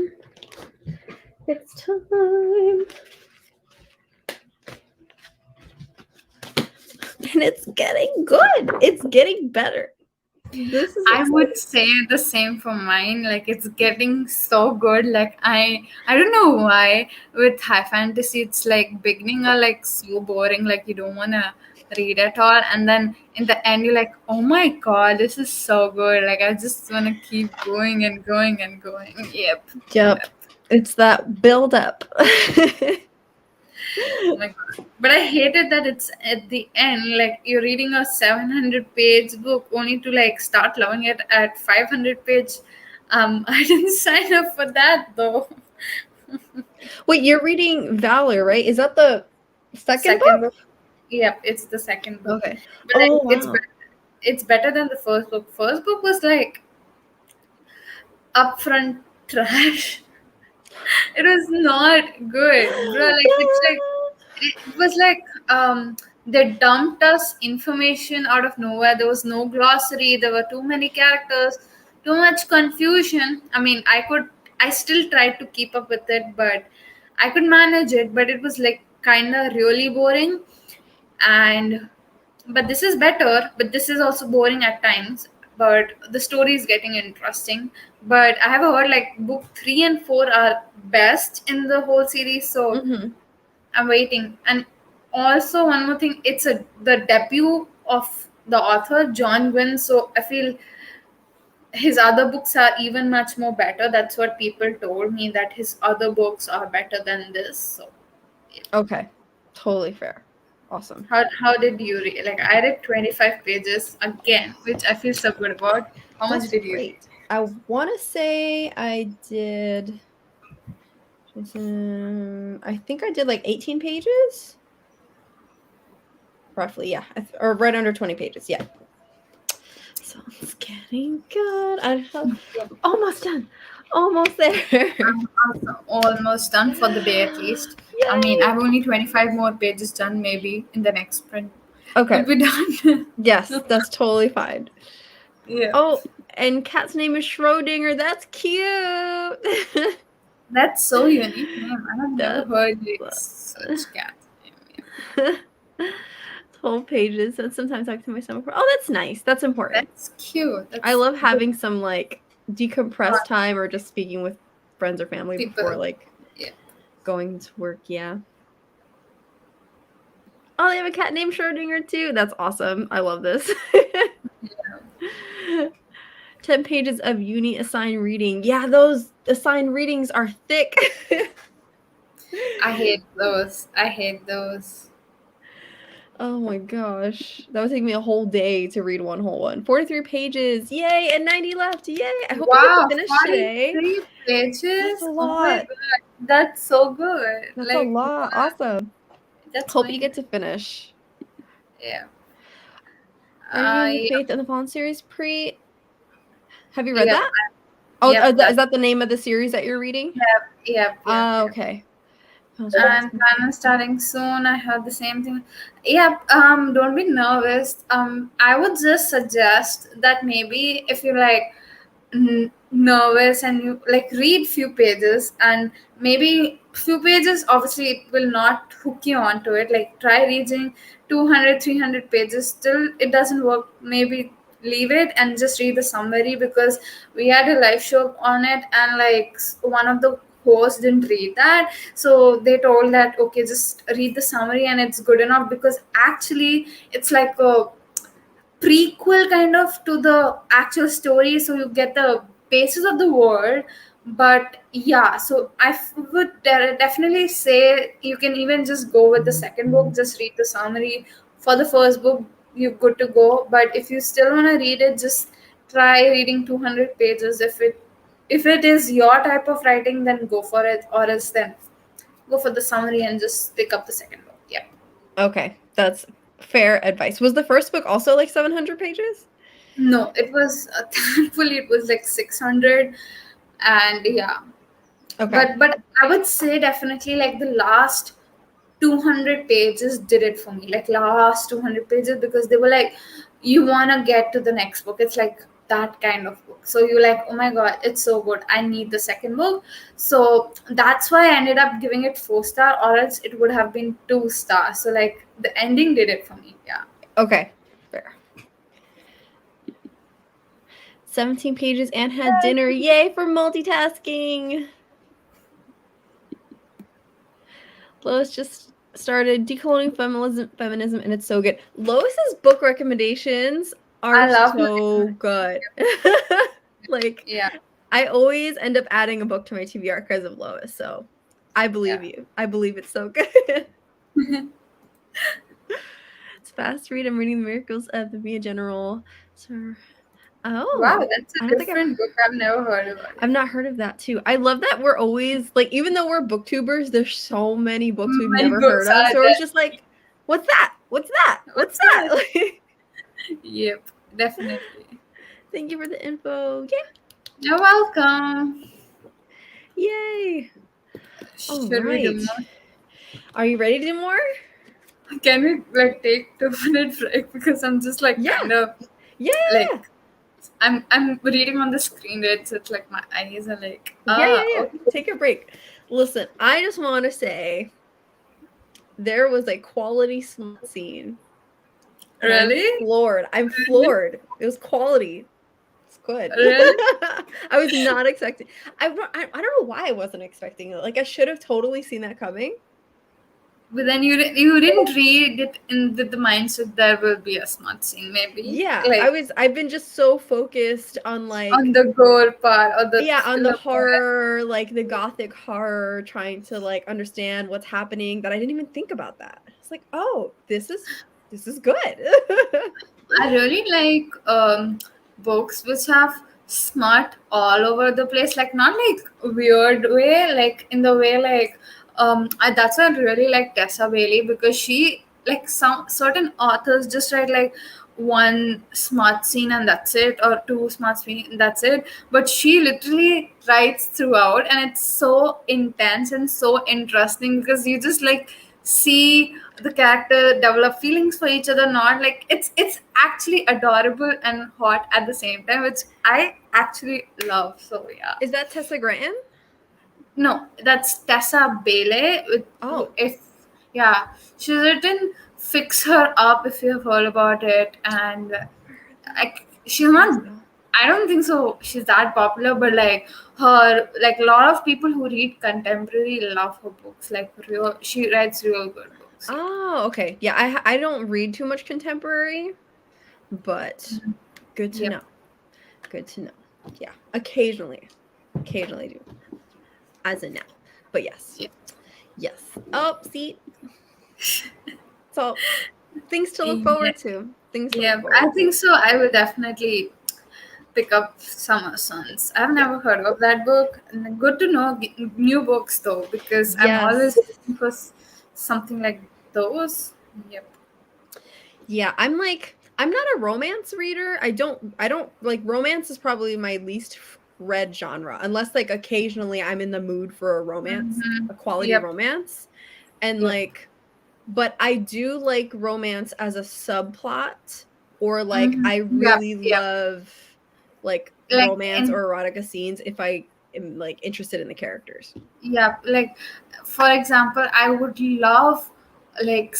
It's time. And it's getting good. It's getting better. This is I exciting. would say the same for mine. Like it's getting so good. Like I don't know why with high fantasy it's like beginning are like so boring. Like you don't wanna read at all, and then in the end you're like, oh my god, this is so good. Like I just wanna keep going and going and going. Yep. It's that build up. Oh my god. But I hated that it's at the end, like you're reading a 700-page book only to like start loving it at 500-page. I didn't sign up for that though. Wait, you're reading Valor, right? Is that the second book? Yep, it's the second book. Okay. But like, Oh, wow. it's better than the first book. First book was like upfront trash. It was not good, bro. Like it's like it was like they dumped us information out of nowhere. There was no glossary. There were too many characters, too much confusion. I mean, I still tried to keep up with it, but I could manage it. But it was like kind of really boring. And but this is better. But this is also boring at times. But the story is getting interesting. But I have heard like book 3 and 4 are best in the whole series. So Mhm. I'm waiting. And also one more thing, it's the debut of the author John Gwynne, so I feel his other books are even much more better. That's what people told me, that his other books are better than this. So Okay. Totally fair. Awesome. how did you read? Like I read 25 pages again, which I feel so good about. How much That's did you read? great. I want to say I did. I think I did like 18 pages. Roughly, yeah. Or right under 20 pages, yeah. So it's getting good. I'm almost done. Almost there. I'm also almost done for the day at least. I mean, Yay! I've only 25 more pages done. Maybe in the next sprint Okay. we'll be done. Yes, that's totally fine. Yeah. Oh, and cat's name is Schrodinger. That's cute. That's so unique name. I have never That's heard such cat name. 12 pages. And sometimes I talk to my stomach. Oh, that's nice. That's important. That's cute. That's I love good. having some like decompressed time or just speaking with friends or family before like going to work. Yeah. Oh, they have a cat named Schrodinger too. That's awesome. I love this. 10 pages of uni assigned reading. Yeah, those assigned readings are thick. I hate those. Oh my gosh. That would take me a whole day to read one whole one. 43 pages. Yay. And 90 left. Yay. I hope we get to finish today. 43 pages? That's a lot. Oh my god. That's so good. That's a lot. Awesome. That's hope you get to finish. Yeah. Are you in the Faith and the Fallen series, Pre? Have you read Yeah. that? Oh, Yeah, is that the name of the series that you're reading? Yeah. Okay. And Plan is starting soon. I heard the same thing. Yeah. Don't be nervous. I would just suggest that maybe if you're like nervous and you like read few pages, and maybe few pages obviously it will not hook you onto it. Like try reading 200, 300 pages. Still it doesn't work. Maybe leave it and just read the summary, because we had a live show on it, and like one of the hosts didn't read that, so they told that okay, just read the summary and it's good enough, because actually it's like a prequel kind of to the actual story, so you get the basis of the world. But yeah, so I would definitely say you can even just go with the second book, just read the summary. For the first book you're good to go, but if you still want to read it, just try reading 200 pages. If it is your type of writing, then go for it, or else then go for the summary and just pick up the second book. Yeah. Okay, that's fair advice. Was the first book also like 700 pages? No, it was thankfully it was like 600, and yeah. Okay. But I would say definitely like the last 200 pages did it for me. Like last 200 pages, because they were like, you want to get to the next book. It's like that kind of book. So you're like, oh my god, it's so good, I need the second book. So that's why I ended up giving it 4 star, or else it would have been 2 stars. So like the ending did it for me. Yeah. Okay, fair. 17 pages and had dinner. Yay for multitasking. Lois just started Decoding Feminism, and it's so good. Lois's book recommendations are so good. Like, yeah, I always end up adding a book to my TBR because of Lois. So I believe you. I believe it's so good. It's fast read. I'm reading The Miracles of the Via General. So, wow, that's a different book. I've never heard of it. I've not heard of that too. I love that we're always like, even though we're booktubers, there's so many books we've never heard of. So it's just like, what's that? What's that? What's that? Yep, definitely. Thank you for the info. Yeah. You're welcome. Yay. Should we do more? Are you ready to do more? Can we like take 2 minute break, because I'm just like kind of like I'm reading on the screen, right? So it's like my eyes are like Okay. Take a break. Listen, I just want to say there was a quality smut scene. Really? I'm floored. It was quality. It's good. Really? I was not expecting. I don't know why I wasn't expecting it. Like, I should have totally seen that coming. But then you didn't read it with the mindset there will be a smut scene, maybe. Yeah, like, I've been just so focused on like on the gore part, or on the horror, like the gothic horror, trying to like understand what's happening, that I didn't even think about that. It's like, oh, this is good. I really like books which have smut all over the place, like not like weird way, like in the way like that's why I really like Tessa Bailey, because she, like, some certain authors just write like one smart scene and that's it, or 2 smart scene and that's it, but she literally writes throughout, and it's so intense and so interesting, because you just like see the character develop feelings for each other, not like it's actually adorable and hot at the same time, which I actually love. So yeah. Is that Tessa Granton? No, that's Tessa Bailey. She's written Fix Her Up, if you've heard about it, and she's not. I don't think so. She's that popular, but like her, like a lot of people who read contemporary love her books. Like she writes real good books. Oh, okay. Yeah, I don't read too much contemporary, but good to know. Good to know. Yeah, occasionally do. As in now, but yes. Oh, see, so things to look forward to. I think so. I will definitely pick up Summer Sons. I've never heard of that book. Good to know new books though, because I'm always looking for something like those. Yep. Yeah, I'm not a romance reader. I don't like, romance is probably my least read genre, unless like occasionally I'm in the mood for a romance, a quality romance, and like, but I do like romance as a subplot, or like I really love like romance or erotica scenes if I am like interested in the characters. Yeah, like for example, I would love like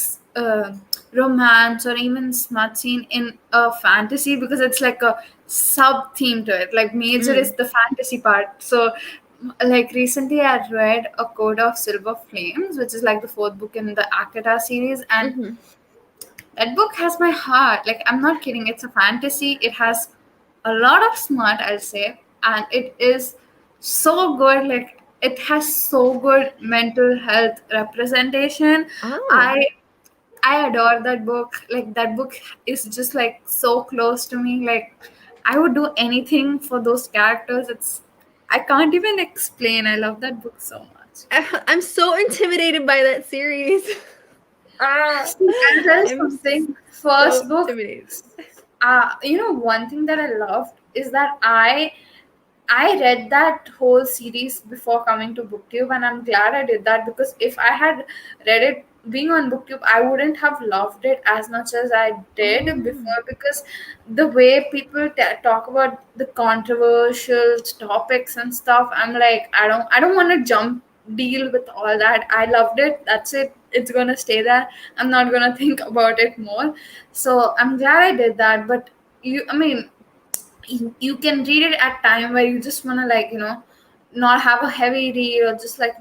romance or even smut scene in a fantasy, because it's like a sub theme to it. Like major is the fantasy part. So like recently I read A Code of Silver Flames, which is like the 4th book in the Akata series, and that book has my heart. Like, I'm not kidding, it's a fantasy. It has a lot of smut, I'll say, and it is so good. Like, it has so good mental health representation. I adore that book. Like, that book is just like so close to me. Like, I would do anything for those characters. I can't even explain. I love that book so much. I'm so intimidated by that series. I'll tell you something. First book. One thing that I loved is that I read that whole series before coming to BookTube, and I'm glad I did that, because if I had read it being on booktube, I wouldn't have loved it as much as I did Oh. before, because the way people talk about the controversial topics and stuff, I'm like, I don't want to jump deal with all that. I loved it, that's it, it's gonna stay there. I'm not gonna think about it more. So I'm glad I did that. But I mean, you can read it at time where you just want to, like, not have a heavy read, or just, like,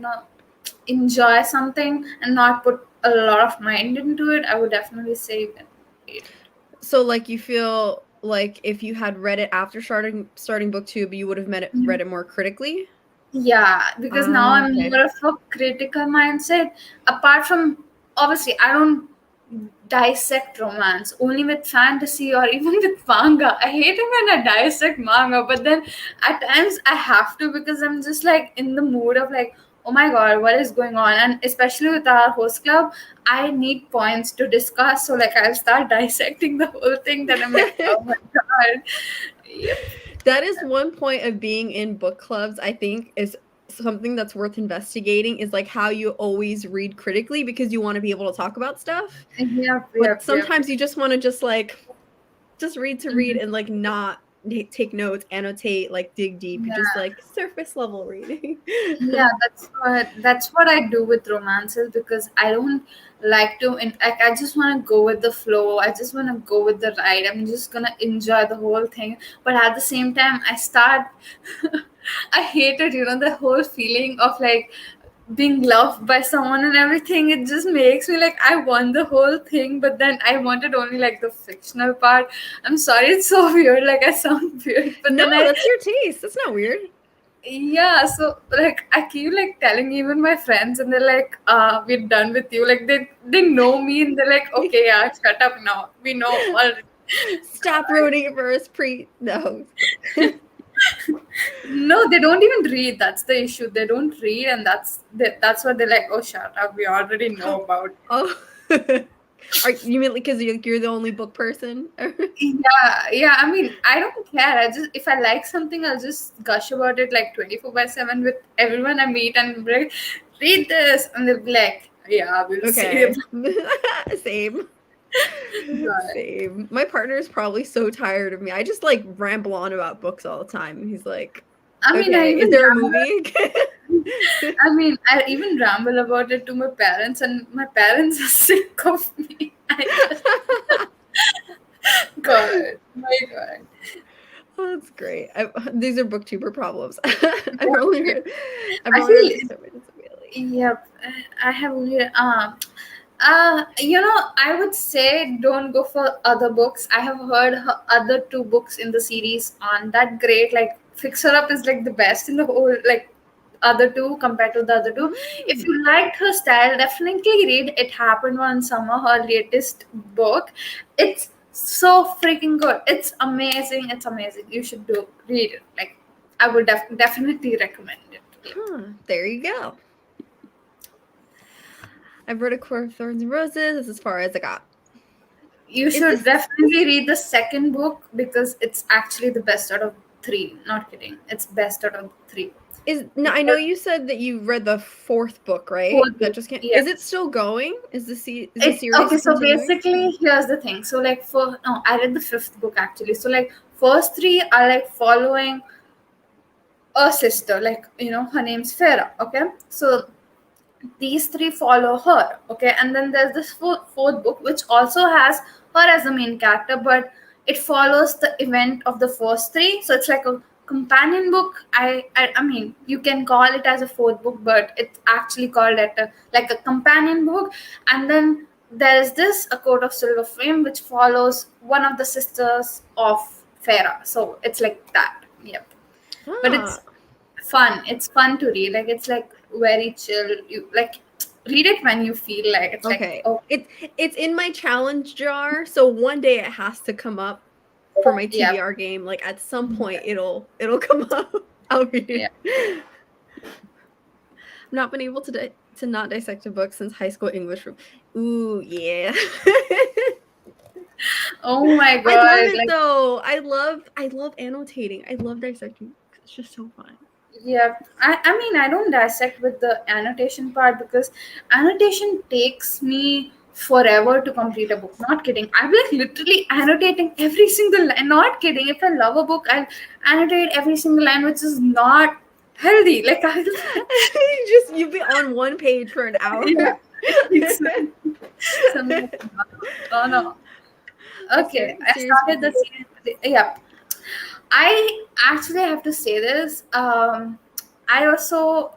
enjoy something and not put a lot of mind into it. I would definitely say you can read it. So like you feel like if you had read it after starting booktube, you would have read it more critically? Yeah, because now I'm Okay. more of a critical mindset. Apart from, obviously, I don't dissect romance, only with fantasy or even with manga. I hate it when I dissect manga, but then at times I have to, because I'm just like in the mood of, like, oh my god, what is going on? And especially with our host club, I need points to discuss. So, like, I'll start dissecting the whole thing, that I'm like, oh my god. Yep. That is one point of being in book clubs, I think, is something that's worth investigating, is like how you always read critically because you want to be able to talk about stuff. Yep, But yep, yep. sometimes you just want to just read to read Mhm. and like not take notes, annotate, like dig deep. You just Yeah. like surface level reading. Yeah, that's what I do with romances, because I don't like to like, I just want to go with the flow. I just want to go with the ride. I'm just gonna enjoy the whole thing. But at the same time, I start I hate it, the whole feeling of, like, being loved by someone and everything. It just makes me like, I want the whole thing, but then I wanted only, like, the fictional part. I'm sorry, it's so weird, like, I sound weird, but No, then I that's your taste. That's not weird. yeah, so, like, I keep, like, telling even my friends, and they're like, we're done with you. Like, they know me, and they're like, okay, yeah, shut up now. We know already. Stop ruining it for us. No. No, they don't even read. That's the issue. They don't read, and that's what they're like, oh, shut up. We already know about it. Oh. You mean because you're the only book person? Yeah, yeah. I mean, I don't care. I just, if I like something, I'll just gush about it, like, 24/7 with everyone I meet, and be like, read this, and they'll be like, yeah, we'll see. Okay. Same. But Same. My partner is probably so tired of me. I just like ramble on about books all the time. He's like, I mean, okay, is there a movie? I even ramble about it to my parents, and my parents are sick of me. God, my God. Oh, that's great. These are booktuber problems. I've only read, I've I only read feel, books that made it really. yep. I have only, I would say don't go for other books. I have heard her other two books in the series aren't that great. Like, Fixer Up is, like, the best in the whole, like, other two compared to the other two. If Mm. you liked her style, definitely read It Happened One Summer, her latest book. It's so freaking good. It's amazing. It's amazing. You should read it. Like, I would definitely recommend it. Yep. Huh, there you go. I've read A Court of Thorns and Roses. That's as far as I got. You Is should this definitely read the second book, because it's actually the best out of three. Not kidding. It's best out of three. no? I know you said that you read the fourth book, right? Fourth That book. just can't. Yeah. Is it still going? Is the It series okay. So continuing? basically, here's the thing. So, like, for no, I read the fifth book actually. So, like, first three are, like, following a sister. Like, her name's Farah. Okay. So these three follow her. Okay, and then there's this fourth book, which also has her as the main character, but it follows the event of the first three. So it's like a companion book. I mean, you can call it as a fourth book, but it's actually called like a companion book. And then there's this A Court of Silver Flame, which follows one of the sisters of Farah. So it's like that. Yep. But Ah, it's fun. It's fun to read. Like, it's, like, very chill. You, like, read it when you feel like it's like, okay. oh It's in my challenge jar, so one day it has to come up for my yeah, TBR game. Like at some point, it'll come up. I'll read yeah. it. I've not been able to not dissect a book since high school English room. Ooh, yeah. Oh my I love god, it like, though. I love annotating. I love dissecting books. It's just so fun. Yeah, I mean, I don't dissect with the annotation part because annotation takes me forever to complete a book. Not kidding. I'm like literally annotating every single line. Not kidding. If I love a book, I'll annotate every single line, which is not healthy. Like, I You'd be on one page for an hour. yeah, exactly. Something like that. Oh no. Okay, I Serious started the series. Yeah, I actually have to say this. I also,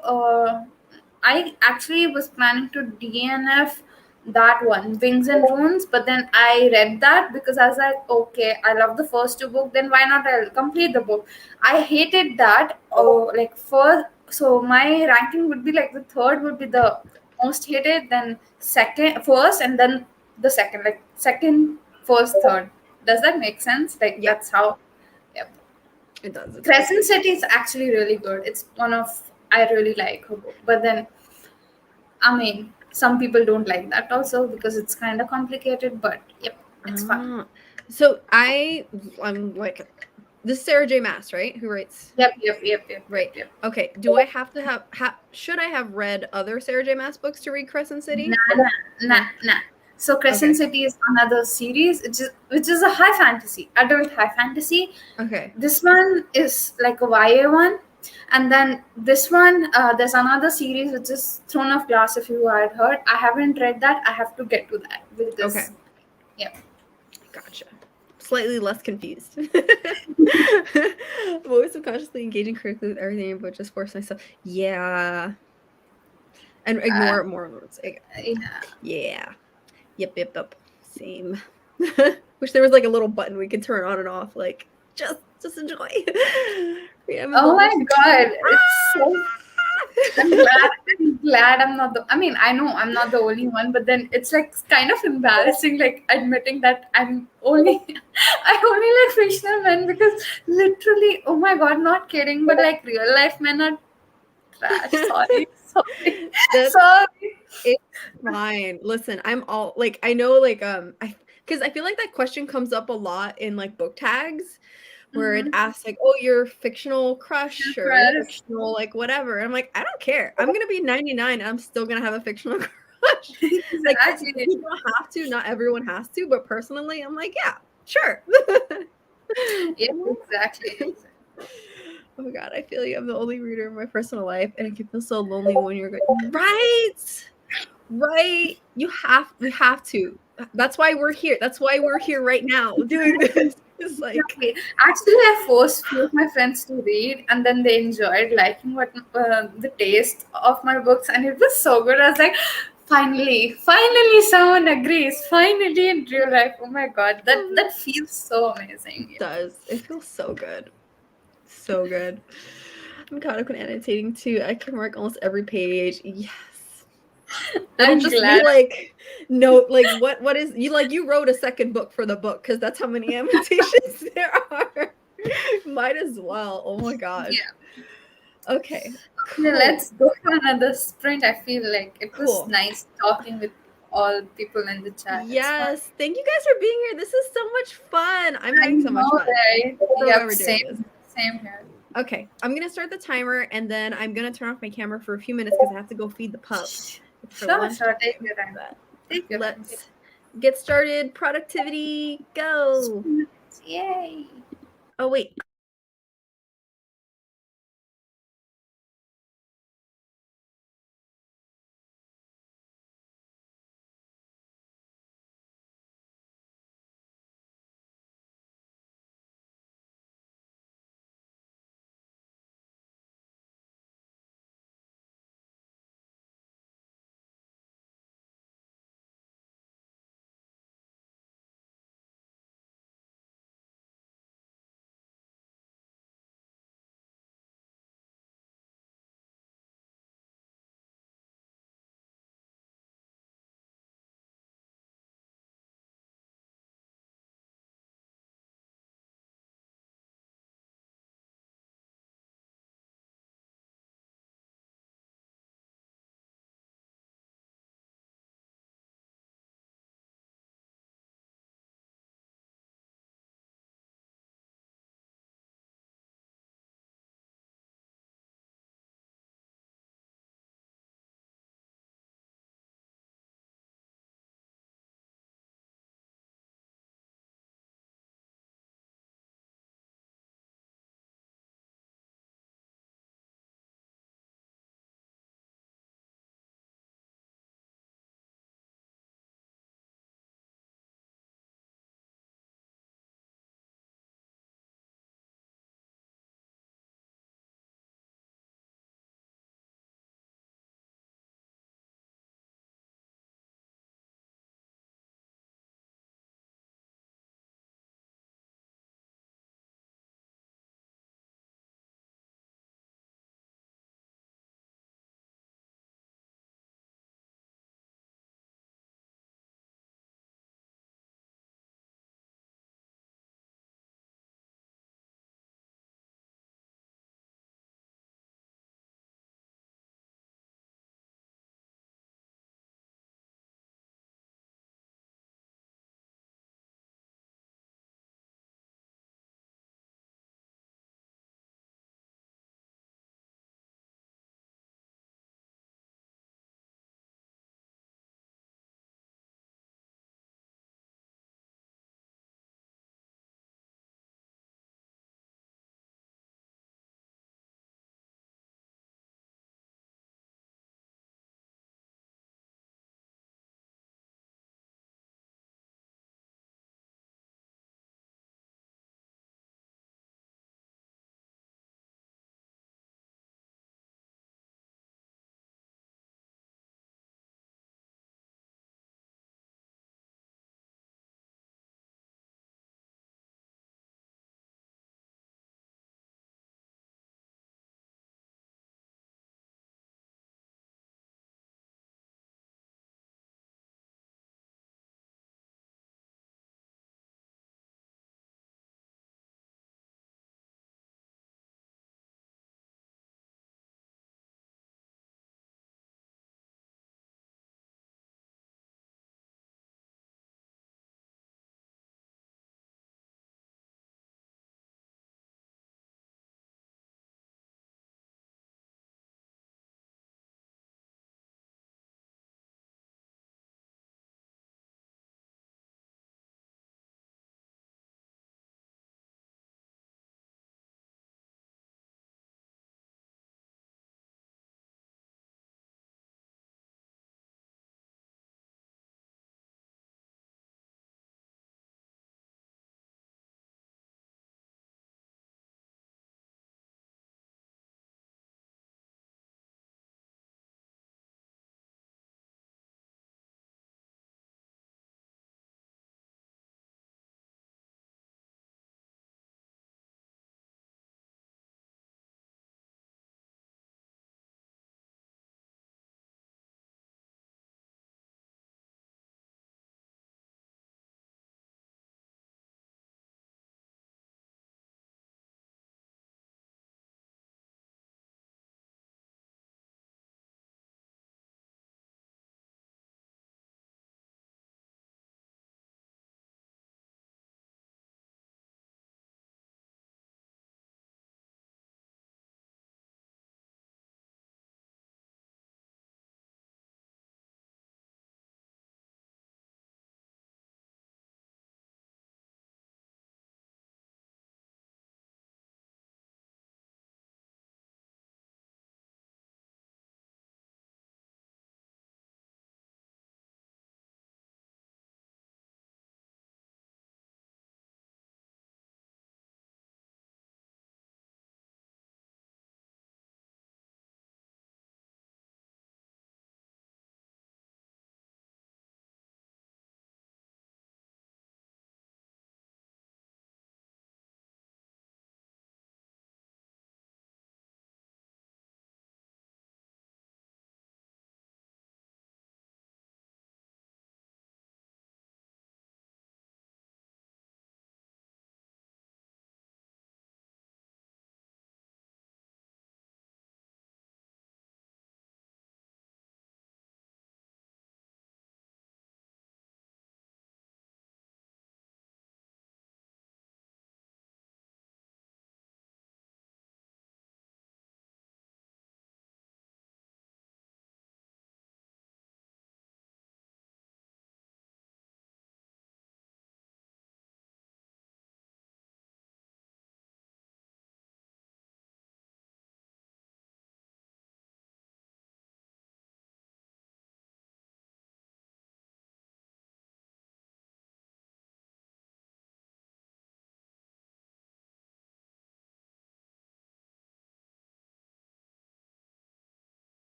I actually was planning to DNF that one, Wings and Runes, but then I read that because I was like, okay, I love the first two books, then why not I'll complete the book. I hated that. Oh, like first, so my ranking would be like the third would be the most hated, then second, first, and then the second, like second, first, third. Does that make sense? Like Yeah, that's how. Yep. it does. It does. Crescent City is actually really good. It's one of I really like her book. But then I mean some people don't like that also because it's kind of complicated, but yep, it's fun. Ah, so I'm like, this is Sarah J. Maas, right? Who writes? Yep. Right. Okay. Do I have to should I have read other Sarah J. Maas books to read Crescent City? Nah. So Crescent Okay. City is another series, which is a high fantasy, adult high fantasy. Okay. This one is like a YA one, and then this one, there's another series which is Throne of Glass. If you had heard, I haven't read that. I have to get to that with this. Okay. Yeah. Gotcha. Slightly less confused. I'm always subconsciously engaging critically with everything, but just force myself. Yeah. And ignore more words. Yeah. Yeah. Yep. Same. Wish there was like a little button we could turn on and off. Like, just enjoy. Yeah, Oh my god, it's so. I'm glad I'm not the. I mean, I know I'm not the only one, but then it's like kind of embarrassing, like admitting that I'm only, I only like fictional men because literally, oh my god, not kidding, but like real life men are trash. Sorry. That's Sorry. it's fine. Listen, I'm all like, I know, like, because I feel like that question comes up a lot in like book tags where it Mm-hmm. asks like, "Oh, your fictional crush or your Impressed. fictional like whatever." And I'm like, I don't care. I'm gonna be 99. And I'm still gonna have a fictional crush. Like, Exactly. you don't have to. Not everyone has to, but personally, I'm like, yeah, sure. Yep, exactly. Oh my god, I feel like I'm the only reader in my personal life, and it can feel so lonely when you're going, right. We have to. That's why we're here. That's why we're here right now doing this. It's like, Exactly. Actually, I forced few of my friends to read, and then they enjoyed liking what the taste of my books, and it was so good. I was like, finally, someone agrees. Finally, in real life. Oh my god, that feels so amazing. it does. It feels so good. So good. I'm caught up in annotating too. I can mark almost every page. Yes. It'll I'm just glad. be like, note, like what is you wrote a second book for the book because that's how many annotations there are. Might as well. Oh my gosh. Yeah. Okay. Yeah, Cool. let's go for another sprint. I feel like it was Cool. nice talking with all people in the chat. It's fun. Yes. Thank you guys for being here. This is so much fun. I'm I having so much know, fun right? for Yep, whoever doing this. same here. Okay. I'm gonna start the timer and then I'm gonna turn off my camera for a few minutes because I have to go feed the pup. It's her lunch Sure. Take time. your time. But Take your time. let's get started. Productivity, go. Yay. Oh, wait.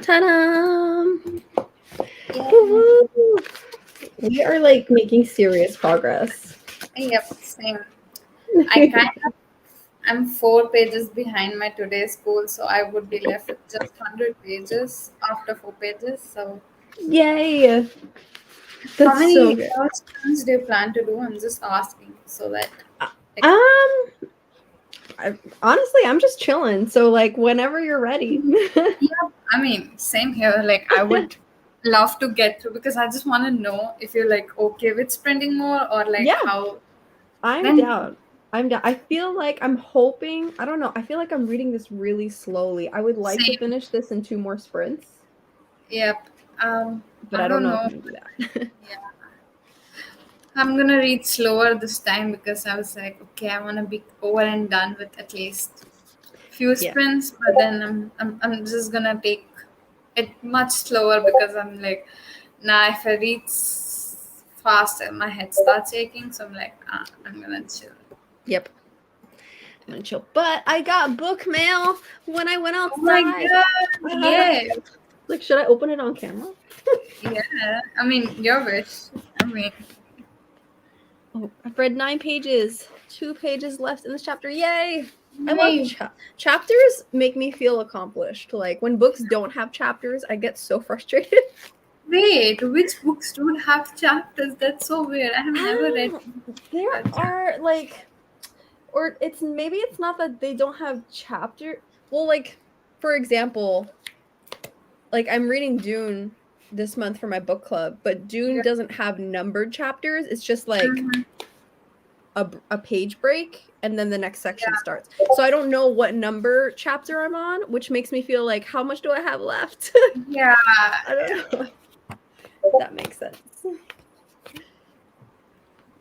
Ta-da! Yeah. Woo-hoo! We are like making serious progress. Yep, same. I kind of, I'm 4 pages behind my today's goal, so I would be left with just 100 pages after 4 pages. So, Yay! how That's so many good. sprints do you plan to do? I'm just asking so that, like, Um, honestly, I'm just chilling. So like, whenever you're ready. yeah, I mean, same here. Like, I would love to get through because I just want to know if you're like okay with sprinting more or like Yeah, how. I'm Then, down. I'm down. I feel like I'm hoping. I don't know. I feel like I'm reading this really slowly. I would like to same. finish this in 2 more sprints, Yep. but I I don't don't know if know. I can do that. Yeah. I'm gonna read slower this time because I was like, okay, I want to be over and done with at least few Yeah. sprints, but then I'm just gonna take it much slower because I'm like, nah, if I read faster, my head starts aching. So I'm like, I'm gonna chill. Yep. I'm gonna chill. But I got book mail when I went Oh my outside. god! Yeah, Like, should I open it on camera? yeah. I mean, your wish. I mean, Oh, I've read 9 pages. 2 pages left in this chapter. Yay! I love hey, chapters. Make me feel accomplished. Like when books don't have chapters, I get so frustrated. wait, which books don't have chapters? That's so weird. I have never read There a chapter. are like, or it's maybe it's not that they don't have chapter. Well, like for example, like I'm reading Dune this month for my book club, but Dune Yeah. doesn't have numbered chapters. It's just like Mhm. a page break and then the next section Yeah. starts. So I don't know what number chapter I'm on, which makes me feel like how much do I have left? Yeah. I don't know. If that makes sense.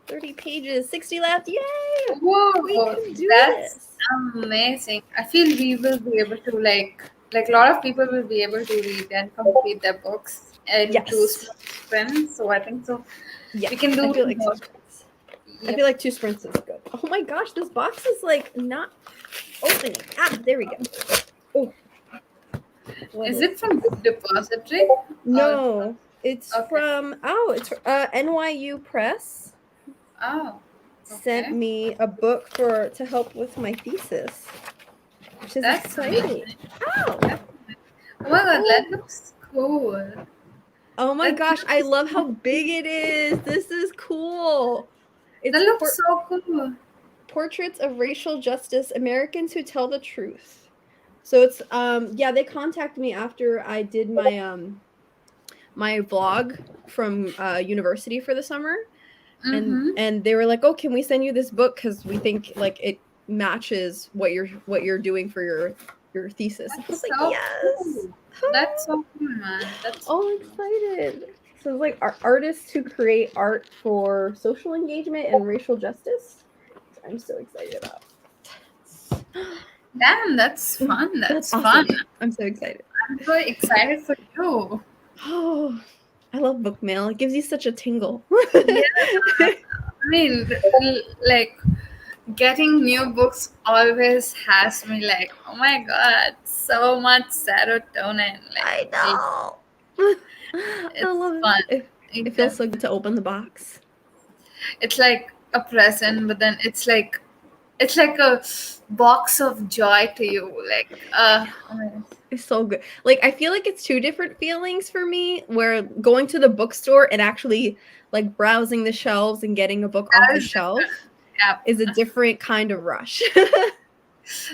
30 pages, 60 left. Yay! We Whoa, can do that's this. amazing. I feel we will be able to like a lot of people will be able to read and complete their books in two Yes. sprints. So I think so. Yeah. We can do I feel like 2 more. sprints. I Yep. feel like 2 sprints is good. Oh my gosh, this box is like not opening. Ah, there we go. Oh. Is it from Book Depository? Or No, it's okay. from it's NYU Press. Oh, Sent okay. me a book to help with my thesis, which is That's exciting. amazing. Ow! Oh my god, that looks cool. Oh my That gosh, I looks love so how big it is. This is cool. that It's looks so cool. Portraits of Racial Justice, Americans Who Tell the Truth. So it's yeah, they contacted me after I did my vlog from university for the summer. Mm-hmm. And they were like, "Oh, can we send you this book because we think like it matches what you're doing for your thesis?" I was That's like, so "Yes!" cool. That's so cool, man. That's so Oh, cool. excited! So it's like artists who create art for social engagement and racial justice. So I'm so excited about. Damn, that's fun. That's That's fun. awesome! I'm so excited. I'm so excited for you. Oh, I love book mail. It gives you such a tingle. Yeah, I mean, like getting new books always has me like, oh my god, so much serotonin. I Like, know. I it's love fun. it. It feels so good to open the box. It's like a present, but then it's like a box of joy to you. Like, I mean, It's so good. Like I feel like it's 2 different feelings for me where going to the bookstore and actually like browsing the shelves and getting a book off that the is shelf different. Yeah. is a different kind of rush.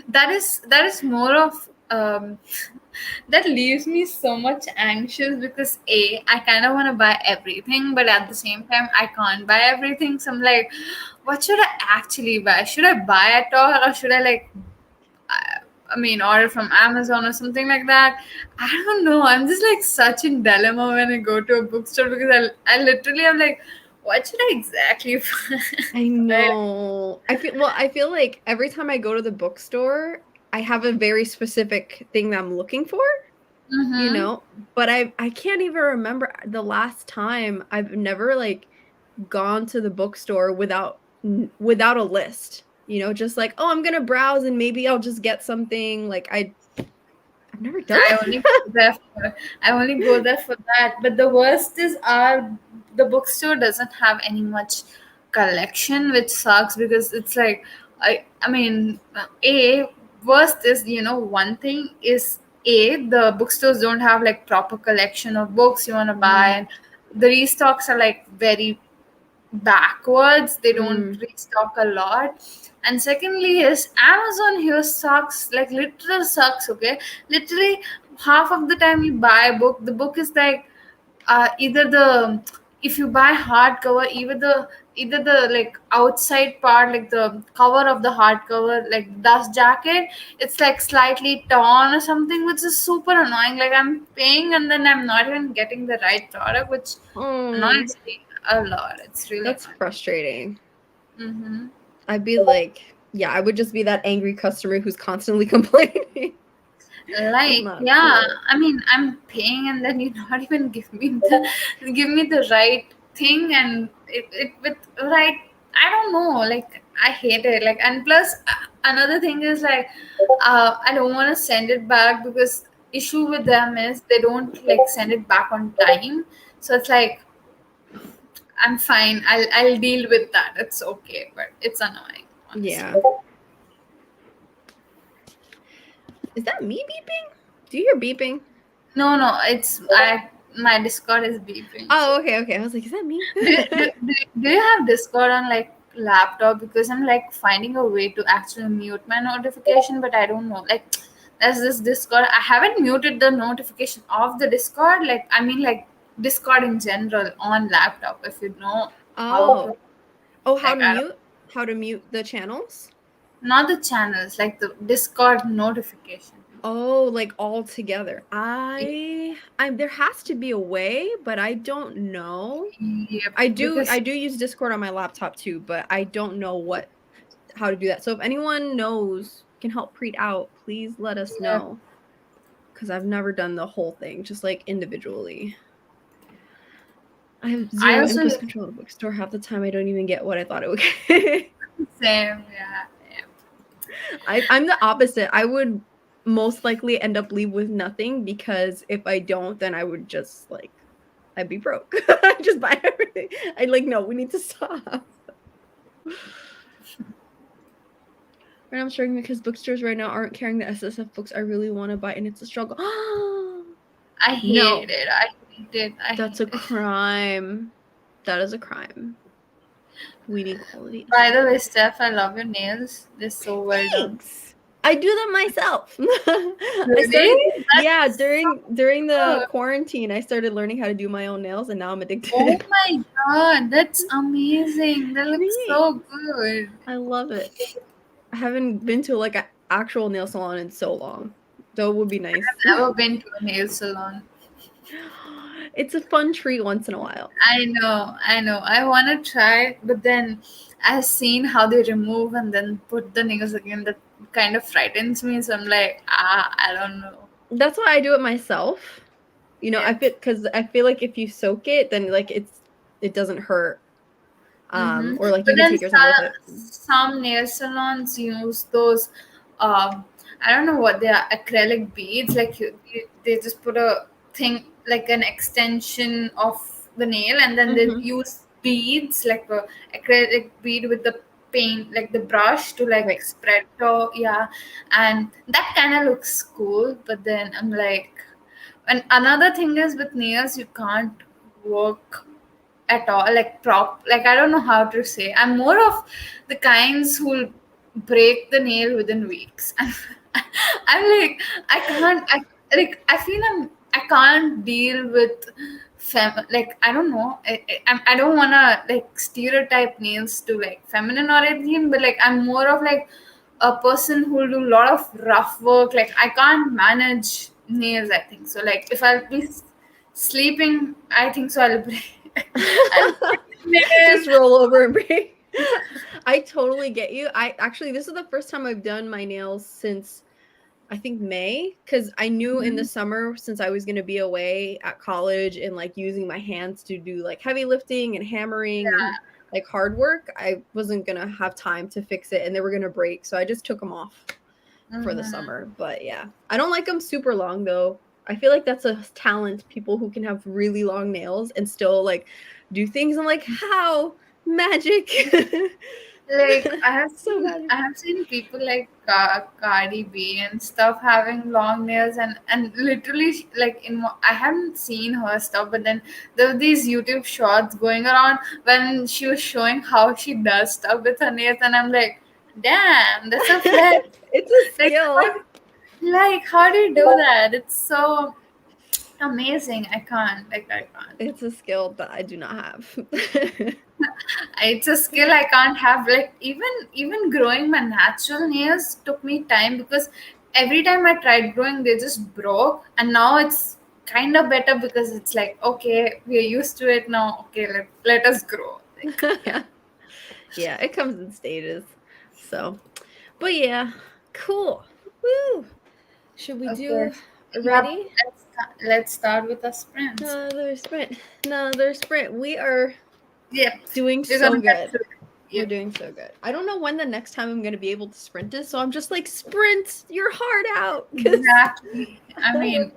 That is more of that leaves me so much anxious because I kind of want to buy everything, but at the same time I can't buy everything. So I'm like, what should I actually buy? Should I buy at all, or should I like I mean order from Amazon or something like that? I don't know. I'm just like such in dilemma when I go to a bookstore because I literally am like, what should I exactly I buy? know. I feel like every time I go to the bookstore, I have a very specific thing that I'm looking for, Mm-hmm. but I can't even remember the last time. I've never like gone to the bookstore without a list, just like, oh, I'm gonna browse and maybe I'll just get something. Like I've I've never done I that. only go there for I only go there for that. But the worst is the bookstore doesn't have any much collection, which sucks because it's like I mean a worst is one thing is the bookstores don't have like proper collection of books you want to buy, and the restocks are like very backwards. They don't Mm. restock a lot. And secondly is Amazon here sucks, like literal sucks. Okay, literally half of the time you buy a book, the book is like either the if you buy hardcover, either the like outside part, like the cover of the hardcover, like dust jacket, it's like slightly torn or something, which is super annoying. Like I'm paying and then I'm not even getting the right product, which Oh, annoys me a lot. It's really that's annoying. frustrating. Mm-hmm. I'd be like, yeah, I would just be that angry customer who's constantly complaining. That's Like, not yeah, cool. I mean, I'm paying and then you not even give me the right thing, and it with right. I don't know. Like, I hate it. Like, and plus another thing is like, I don't want to send it back because issue with them is they don't like send it back on time. So it's like I'm fine. I'll deal with that. It's okay, but it's annoying, honestly. Yeah. Is that me beeping? Do you hear beeping? No, no, it's my Discord is beeping. So. Oh, okay. I was like, is that me? Do you have Discord on like laptop? Because I'm like finding a way to actually mute my notification, but I don't know. Like, there's this Discord. I haven't muted the notification of the Discord. Like, I mean, like Discord in general on laptop. If you know how to, Oh, how like, to mute? How to mute the channels? not the channels, like the Discord notification. Oh, like all together. I'm there has to be a way, but I don't know. Yep, I do because use Discord on my laptop too, but I don't know how to do that. So if anyone knows can help Preet out, please let us yep. know. Because I've never done the whole thing, just like individually. I have I zero also impulse control of the bookstore. Half the time I don't even get what I thought it would get. same, yeah. I'm the opposite. I would most likely end up leave with nothing because if I don't, then I would just like I'd be broke. I'd just buy everything. I'd like, no, we need to stop. And I'm struggling because bookstores right now aren't carrying the SSF books I really want to buy, and it's a struggle. I No, hate it. I hate it. I that's hate a it. crime. That is a crime. We need quality. By the way, Steph, I love your nails. They're so well done. Thanks. I do them myself. I started, Really? yeah, That's so during the good. quarantine, I started learning how to do my own nails, and now I'm Oh addicted. my god, that's amazing. That looks so Thanks. good. I love it. I haven't been to like an actual nail salon in so long, though it would be nice. I've never been to a nail salon. It's a fun treat once in a while. I know, I know. I want to try, but then I've seen how they remove and then put the nails again. That kind of frightens me. So I'm like, I don't know. That's why I do it myself. You know, Yeah. I feel like if you soak it, then like it doesn't hurt. Mm-hmm. Or like you But can then take your time with it. some nail salons use those, I don't know what they are, acrylic beads. Like they just put a thing like an extension of the nail, and then they Mhm. use beads like a acrylic bead with the paint, like the brush to like Right. spread. So yeah, and that kind of looks cool. But then I'm like, and another thing is with nails, you can't work at all like I don't know how to say. I'm more of the kinds who'll break the nail within weeks. I'm like I feel I can't deal with like I don't know. I don't want to like stereotype nails to like feminine or anything, but like I'm more of like a person who'll do a lot of rough work. Like I can't manage nails, I think so. Like if I'll be sleeping, I think so I'll break. I'll break Just nails. roll over and break. I totally get you. I actually this is the first time I've done my nails since I think May, because I knew in the Mhm. summer since I was gonna be away at college and like using my hands to do like heavy lifting and hammering and Yeah. like hard work, I wasn't gonna have time to fix it and they were gonna break. So I just took them off. for the Mm-hmm. summer. But yeah, I don't like them super long though. I feel like that's a talent, people who can have really long nails and still like do things. I'm like, how magic. Like So magic. I have seen people like Cardi B and stuff having long nails, and literally like I haven't seen her stuff, but then there were these YouTube shorts going around when she was showing how she does stuff with her nails, and I'm like, damn, that's a flair. It's a Like skill. how do you do that? It's so amazing. I can't. It's a skill that I do not have. It's a skill I can't have. Like even growing my natural nails took me time because every time I tried growing, they just broke. And now it's kind of better because it's like, okay, we're used to it now. Okay, let us grow. Like, yeah. Yeah, it comes in stages. So, but yeah, cool. Woo! Should we Okay. do Yep. ready? Let's start with the sprints. Another sprint. Another sprint. We are Yep. doing We're so gonna get good. through it. We're Yep. doing so good. I don't know when the next time I'm going to be able to sprint is, so I'm just like, sprint your heart out. Exactly. I mean,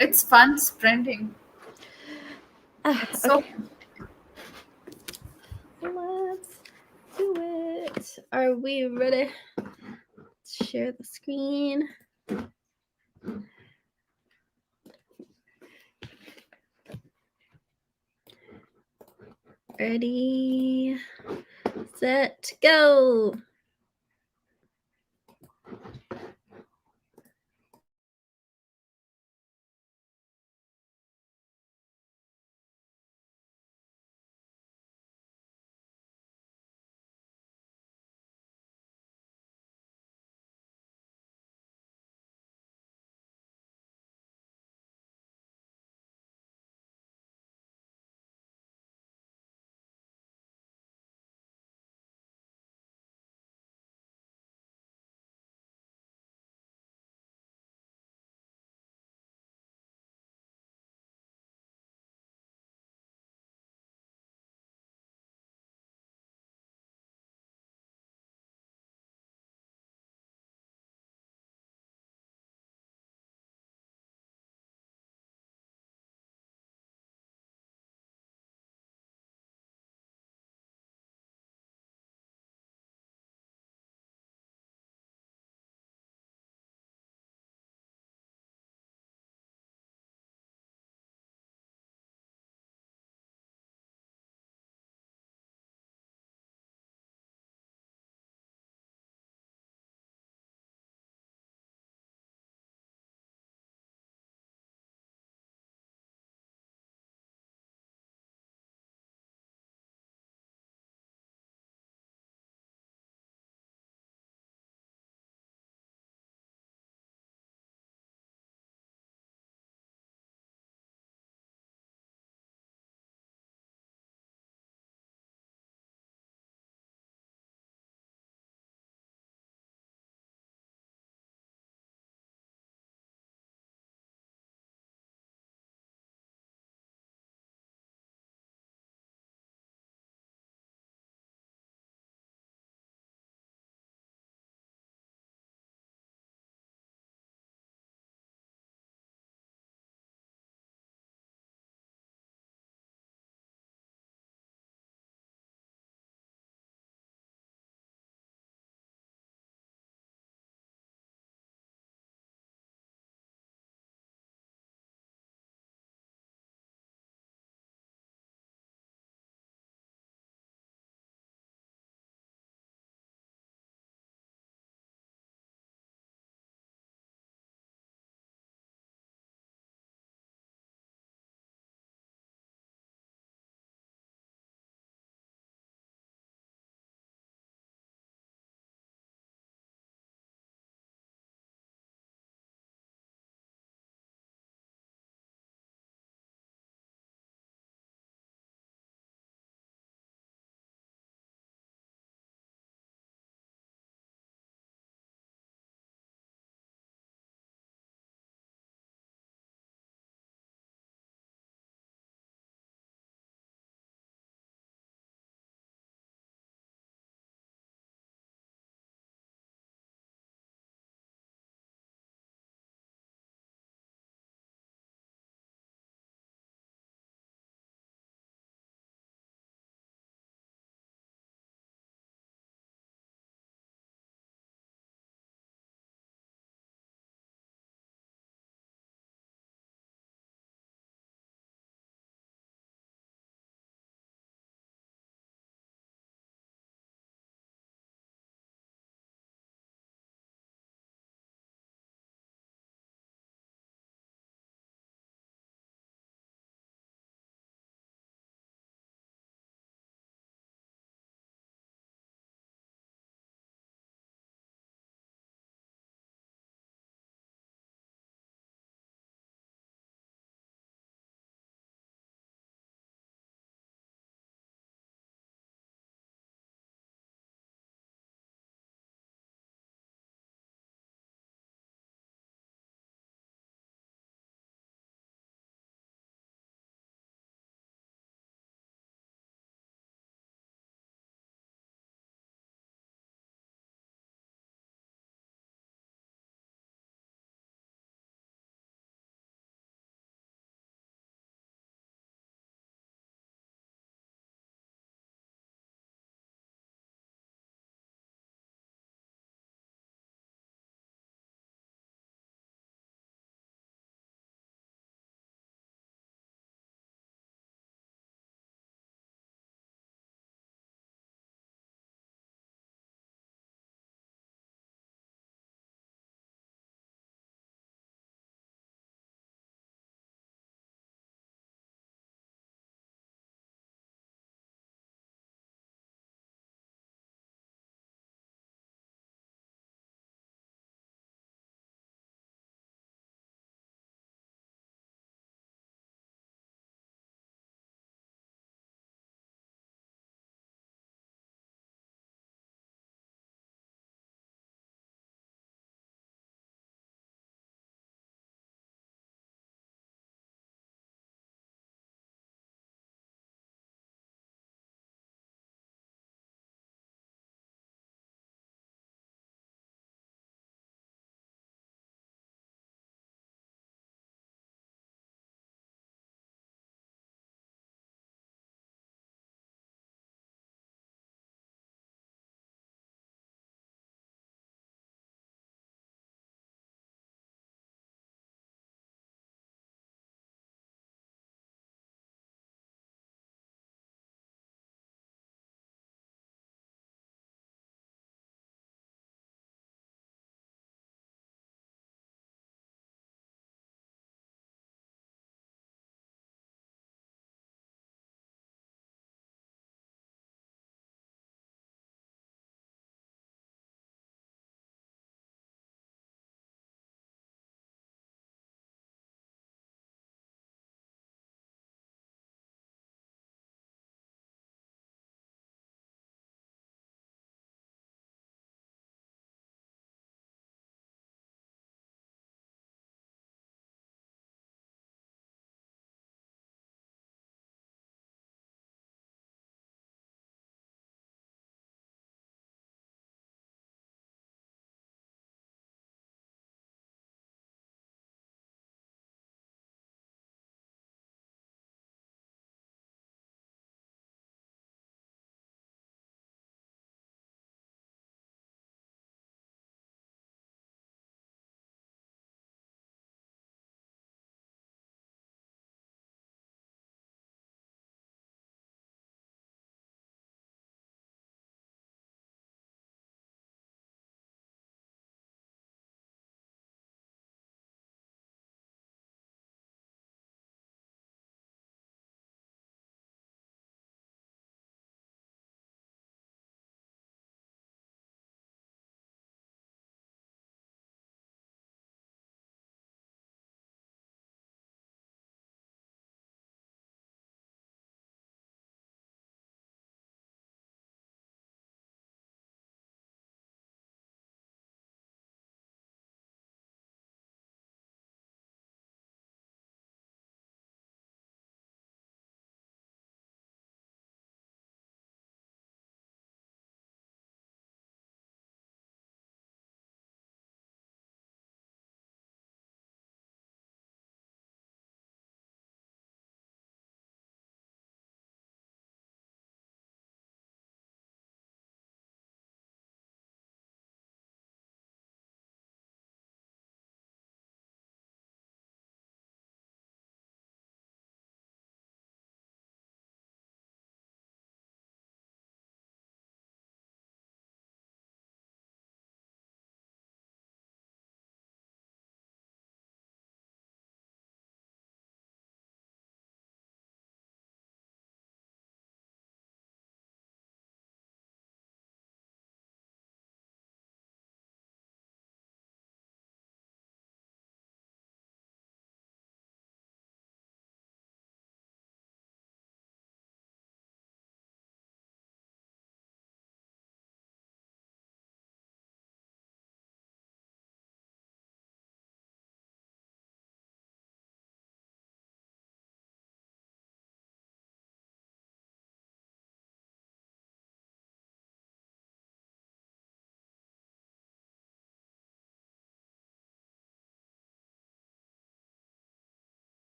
it's fun sprinting. It's so Okay, let's do it. Are we ready? Let's share the screen. Ready, set, go.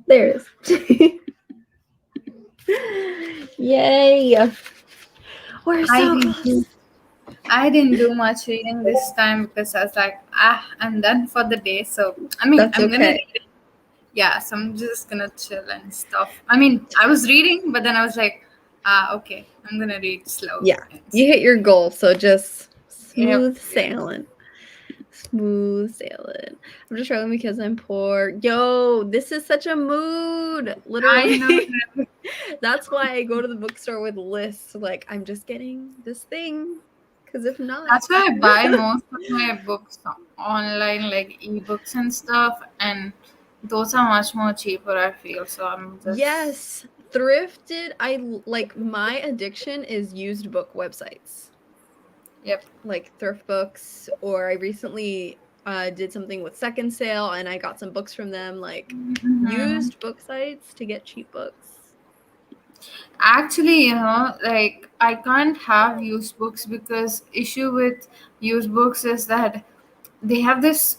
There it is. Yay! We're I so didn't close. do I didn't do much reading this time because I was like, I'm done for the day. So That's I'm gonna okay. read it. Yeah, so I'm just gonna chill and stuff. I mean, I was reading, but then I was like, okay, I'm gonna read slow. Yeah, And you hit your goal, so just yep, smooth sailing. Smooth sailing. I'm just struggling because I'm poor. Yo, this is such a mood. I know. Literally. That's why I go to the bookstore with lists. Like, I'm just getting this thing. Because if not. That's why I buy most of my books online, like ebooks and stuff, and those are much more cheaper. I feel so. I'm just Yes. Thrifted. Like, my addiction is used book websites. yep. Like thrift books, or I recently did something with Second Sale and I got some books from them, like Mhm. used book sites to get cheap books. Actually, like I can't have used books because issue with used books is that they have this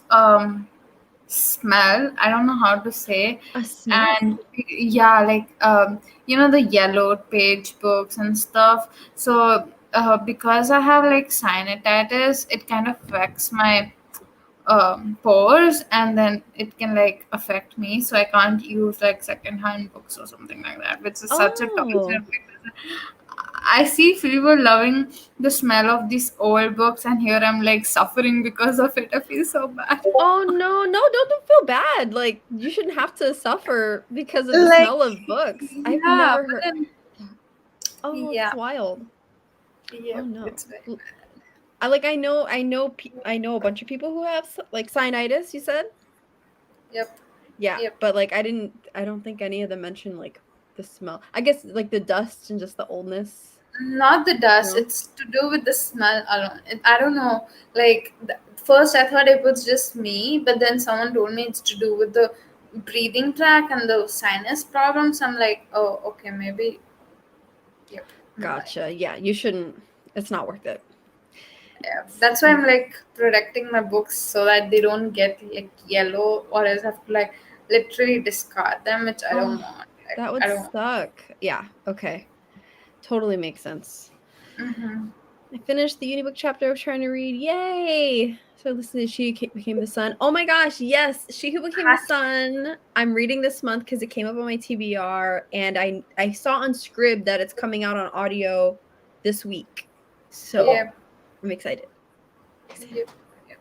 smell. I don't know how to say. A smell? And yeah, like the yellow page books and stuff. So because I have like sinusitis, it kind of affects my pores, and then it can like affect me, so I can't use like secondhand books or something like that, which is such a torture Oh. because I see people loving the smell of these old books, and here I'm like suffering because of it. I feel so bad. Oh no, no, don't feel bad. Like you shouldn't have to suffer because of the Like, smell of books. I've yeah, never but heard. then Oh, yeah, that's wild. yeah, Oh no. it's very I know a bunch of people who have like sinusitis, you said? yep, Yeah, yep. but like I don't think any of them mentioned like the smell. I guess like the dust and just the oldness. Not the dust. No. It's to do with the smell alone. I don't know. Like first, I thought it was just me, but then someone told me it's to do with the breathing tract and the sinus problems. I'm like, oh, okay, maybe. Yep. I'm like, Gotcha. Yeah, you shouldn't. It's not worth it. yeah. That's why I'm like protecting my books so that they don't get like yellow, or else I have to like literally discard them, which I don't Oh, want. Like, that I would don't want. suck. Yeah. Okay. Totally makes sense. Mm-hmm. I finished the Unibook chapter I was trying to read. Yay! So this is She Became the Sun. Oh my gosh, yes, She Who Became the Sun. I'm reading this month because it came up on my TBR, and I saw on Scrib that it's coming out on audio this week. So Yep. I'm excited. Yep. Yep.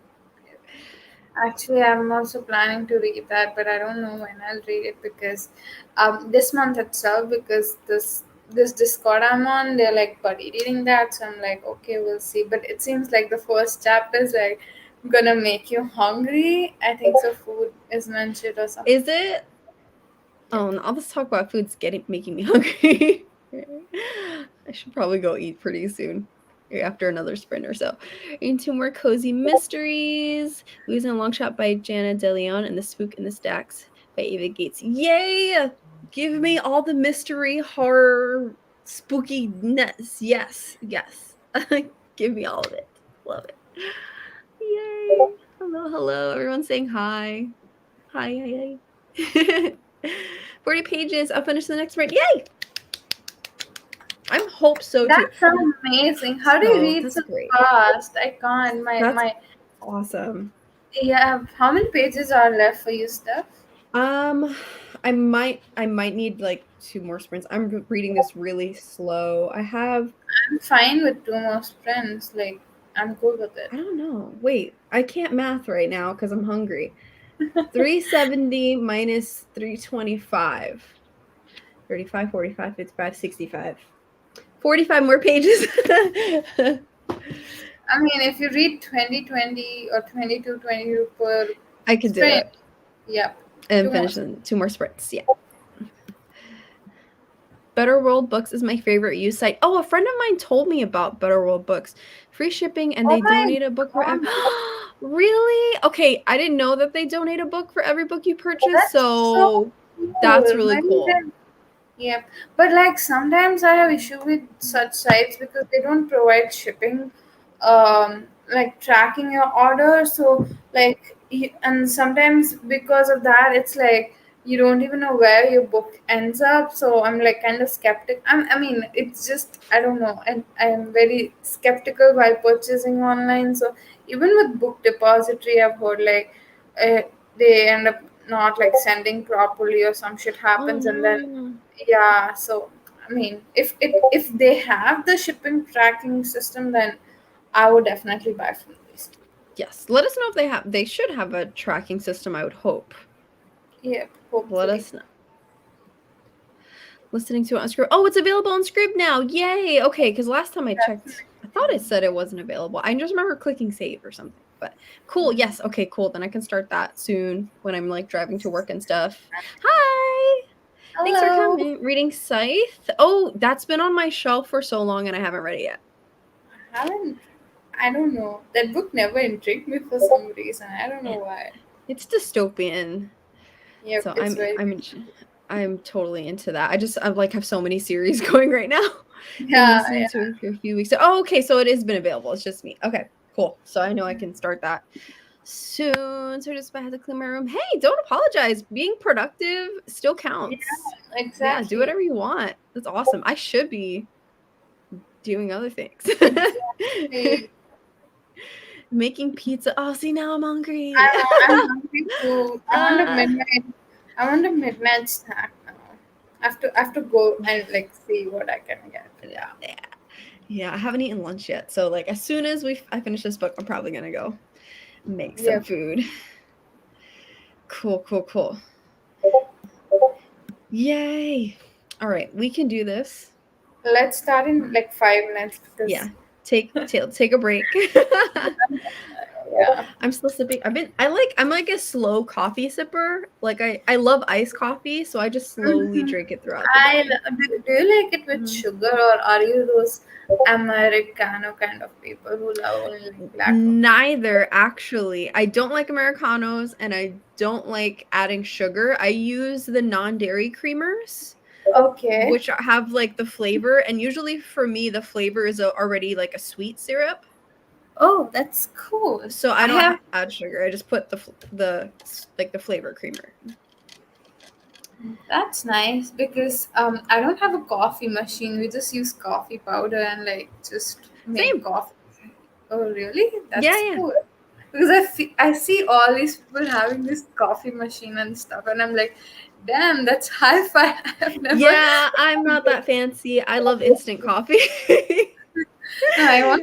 Actually, I'm also planning to read that, but I don't know when I'll read it because this month itself, because this Discord I'm on, they're like buddy reading that, so I'm like, okay, we'll see. But it seems like the first chapter is like gonna make you hungry. I think so. Food is mentioned or something. Is it? Yep. Oh, all this talk about food's making me hungry. I should probably go eat pretty soon after another sprint or so. Reading two more cozy mysteries. Losing a Long Shot by Jana DeLeon and The Spook in the Stacks by Ava Gates. Yay! Give me all the mystery, horror, spookiness. Yes, yes. Give me all of it. Love it. Yay! Hello, hello. Everyone's saying hi. Hi, hi, hi. 40 pages. I'll finish the next sprint. Yay! I hope so too. That's amazing. How do you So read that's so great. fast? I can't. That's My awesome. yeah. How many pages are left for you, Steph? Um, I might need like two more sprints. I'm reading this really slow. I'm fine with two more sprints. Like, I'm cool with it. I don't know. Wait, I can't math right now because I'm hungry. 370 minus 325. 35, 45, 55, 65. 45 more pages. I mean, if you read 2020 or 22 per I could do sprint, it. yeah, And two more. finish in two more sprints. Yeah. Better World Books is my favorite used site. Oh, a friend of mine told me about Better World Books. Free shipping, and Oh they my donate a book for god, Really? Okay, I didn't know that they donate a book for every book you purchase, that's so so that's cool. really Maybe cool. then, yeah. But like sometimes I have issue with such sites because they don't provide shipping, like tracking your order. So like, and sometimes because of that, it's like you don't even know where your book ends up. So I'm like kind of skeptic. I mean, it's just I don't know, and I'm very skeptical while purchasing online. So even with Book Depository, I've heard like uh, they end up not like sending properly or some shit Oh happens, and then no. yeah. So I mean, if they have the shipping tracking system, then I would definitely buy from these. Yes. Let us know if they should have a tracking system, I would hope. Yeah, Let hopefully. us know. Listening to it on Scribd. Oh, it's available on Scribd now. Yay. Okay, because last time I checked, I thought it said it wasn't available. I just remember clicking save or something. But cool. Yes. Okay, cool. Then I can start that soon when I'm like driving to work and stuff. Hi. Thanks for Hello. coming. Reading Scythe. Oh, that's been on my shelf for so long and I haven't read it yet. I haven't. I don't know. That book never intrigued me for some reason. I don't know Yeah. why. It's dystopian. Yep, So it's very. I'm totally into that. I like have so many series going right now. Been Yeah, listening yeah. to it for a few weeks. Oh, okay. So it has been available. It's just me. Okay, cool. So I know I can start that soon. So just I have to clean my room. Hey, don't apologize. Being productive still counts. Yeah, Yeah, do exactly. whatever you want. That's awesome. I should be doing other things. Exactly. Making pizza. Oh, see now I'm hungry. I'm hungry too. uh, I want a midnight snack now. I have to go and like see what I can get. Yeah. yeah. Yeah, I haven't eaten lunch yet. So like as soon as I finish this book, I'm probably gonna go make some Yep. food. Cool, cool, cool. Yay. All right, we can do this. Let's start in like 5 minutes because Yeah. Take a break. yeah. I'm still sipping. I'm like a slow coffee sipper. Like I love iced coffee, so I just slowly Mhm. drink it throughout the day. Do you like it with Mhm. sugar or are you those Americano kind of people who love only like black coffee? Neither, actually. I don't like Americanos and I don't like adding sugar. I use the non-dairy creamers, Okay. which have like the flavor. And usually for me, the flavor is already like a sweet syrup. Oh, that's cool. So I I don't have add sugar. I just put the like the flavor creamer. That's nice because I don't have a coffee machine. We just use coffee powder and like just make Same. coffee. Oh, really? Yeah, That's yeah. cool. Because I see all these people having this coffee machine and stuff, and I'm like, damn, that's hi-fi. I've never. Yeah, I'm not that fancy. I love instant coffee. No,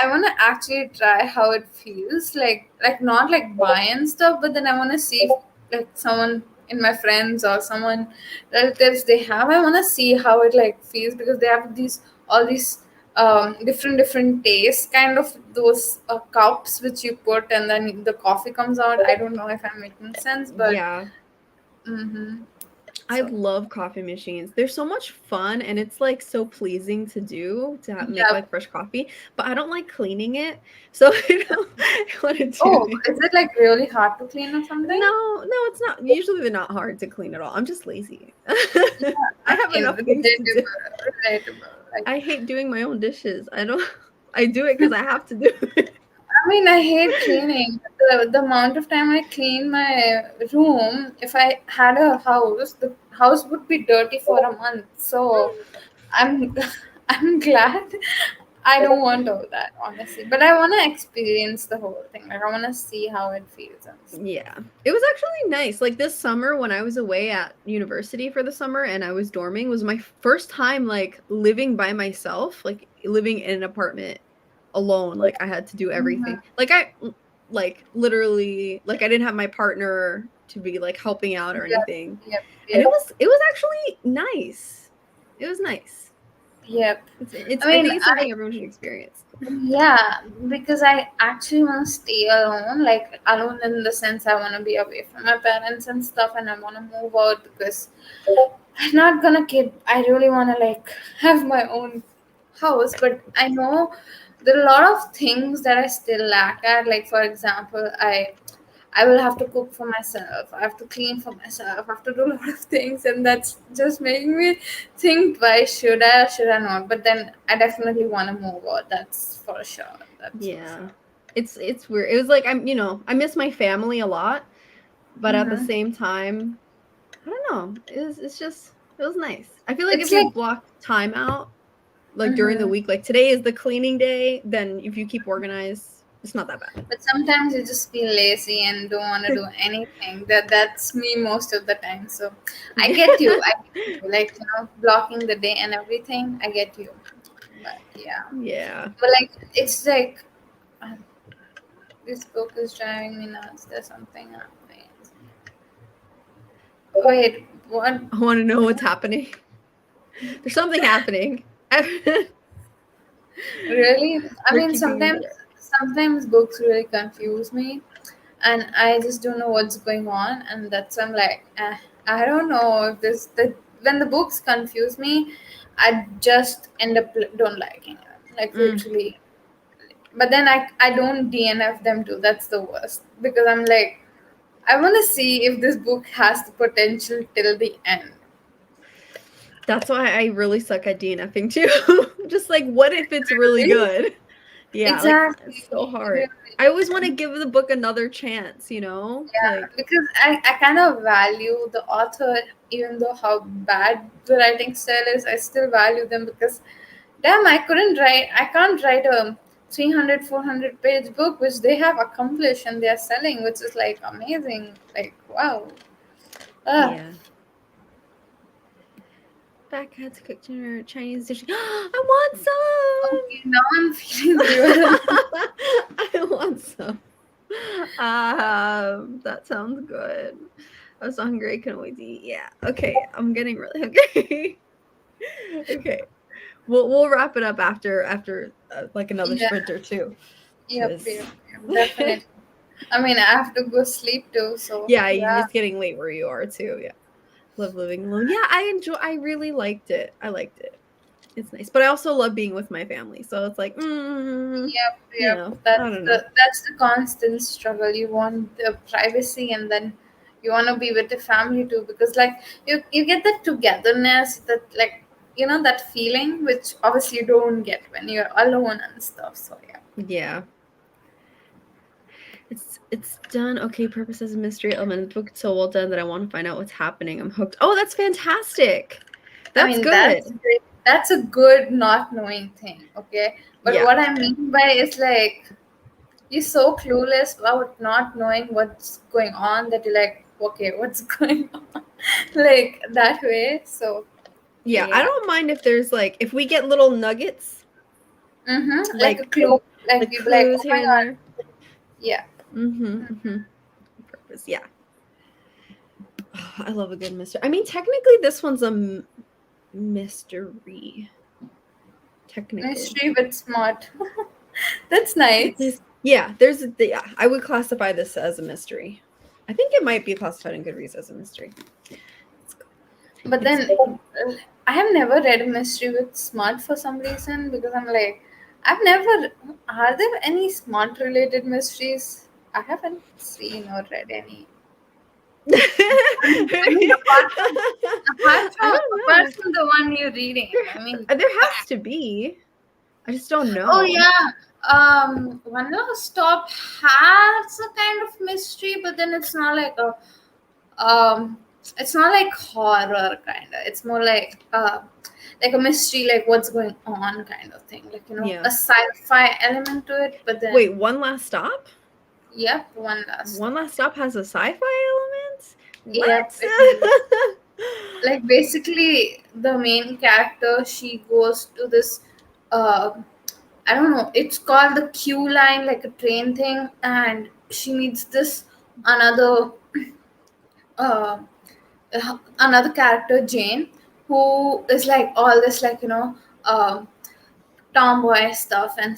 I want to actually try how it feels. Like not like buying stuff, but then I want to see if, like someone in my friends or someone relatives they have. I want to see how it like feels because they have these all these different tastes, kind of those cups which you put and then the coffee comes out. I don't know if I'm making sense, but Yeah. mm-hmm. I So love coffee machines. They're so much fun and it's like so pleasing to do to make yeah. like fresh coffee, but I don't like cleaning it. So I don't want to do Oh, it. is it like really hard to clean or something? No, it's not. Usually they're not hard to clean at all. I'm just lazy. Yeah, I have I mean, enough things to do. relatable. Like, I hate doing my own dishes. I don't I do it because I have to do it. I mean, I hate cleaning. The amount of time I clean my room, if I had a house, the house would be dirty for a month. So I'm, I'm glad I don't want all that, honestly. But I want to experience the whole thing. Like, I want to see how it feels and stuff. Yeah. It was actually nice. Like this summer when I was away at university for the summer and I was dorming was my first time like living by myself, like living in an apartment alone. Like I had to do Mhm. everything. Like literally like I didn't have my partner to be like helping out or Yep, anything. yep, And yep, it was actually nice. It was nice. yep. It's I I mean, think it's something everyone should experience. yeah, because I actually want to stay alone, like alone in the sense I want to be away from my parents and stuff, and I want to move out because I'm not gonna kid. I really want to like have my own house, but I know there are a lot of things that I still lack at. Like for example, I will have to cook for myself. I have to clean for myself. I have to do a lot of things, and that's just making me think: why should I or should I not? But then I definitely want to move out. That's for sure. That's for Yeah. sure. It's weird. It was like I miss my family a lot, but at the Mm-hmm. same time I don't know. It was nice. I feel like It's if you like block time out, like during the week, like today is the cleaning day, then if you keep organized, it's not that bad. but sometimes you just feel lazy and don't want to do anything. That's me most of the time. So I get you. I get you. Like, blocking the day and everything. I get you. But yeah. Yeah. But like, it's like uh, this book is driving me nuts. There's something happening. Wait, what? I want to know what's happening. There's something happening. Really? I We're mean, keeping you sometimes books really confuse me, and I just don't know what's going on, and that's I'm like, I don't know if when the books confuse me, I just end up don't liking it, like literally. But then I don't DNF them too. That's the worst because I'm like, I want to see if this book has the potential till the end. That's why I really suck at DNFing too. Just like, what if it's really good? Yeah, Exactly. like it's so hard. I always want to give the book another chance, you know? Yeah, Like, because I kind of value the author, even though how bad the writing style is, I still value them because, damn, I can't write a 300, 400 page book, which they have accomplished and they are selling, which is like amazing. Like, wow. Ugh. yeah. Back cats cooked dinner, Chinese dish. I want some. Okay, now I'm feeling you. I want some. That sounds good. I was so hungry, I couldn't wait to eat. Yeah. Okay, I'm getting really hungry. Okay, we'll wrap it up after like another Yeah. sprint or two. Yep, 'Cause- yep, definitely. I mean, I have to go sleep too, so yeah, yeah. it's getting late where you are too. Yeah, love living alone. Yeah, I really liked it. I liked it. It's nice, but I also love being with my family. So it's like, Yep, you yep. know, I That's don't know. the constant struggle. You want the privacy, and then you want to be with the family too, because like you get that togetherness, that like that feeling, which obviously you don't get when you're alone and stuff. So yeah. Yeah. It's done. Okay, purpose as a mystery element. The book is so well done that I want to find out what's happening. I'm hooked. Oh, that's fantastic. That's good. That's great. That's a good not knowing thing. Okay, but Yeah. what I mean by is like you're so clueless about not knowing what's going on that you're like, okay, what's going on, like that way. So Yeah, I don't mind if there's like if we get little nuggets, like a clue, like like you'd be like, clues oh here my and god, there. yeah. Purpose, yeah. Oh, I love a good mystery. I mean, technically, this one's a mystery. Technically, Mystery but smart. That's nice. Yeah, I would classify this as a mystery. I think it might be classified in Goodreads as a mystery. But then I have never read a mystery with smart for some reason because I'm like, I've never. Are there any smart related mysteries? I haven't seen or read any. I mean, apart from the one you're reading, I mean, there has to be. I just don't know. oh yeah. One Last Stop has a kind of mystery, but then it's not like it's not like horror kind of. It's more like a mystery, like what's going on kind of thing, like Yeah. a sci-fi element to it. But then Wait, One Last Stop? Yep, One Last. One Last Stop has a sci-fi element? Yep. What? Like basically the main character, she goes to this I don't know, it's called the Q line, like a train thing, and she meets this another uh, another character, Jane, who is like all this like tomboy stuff, and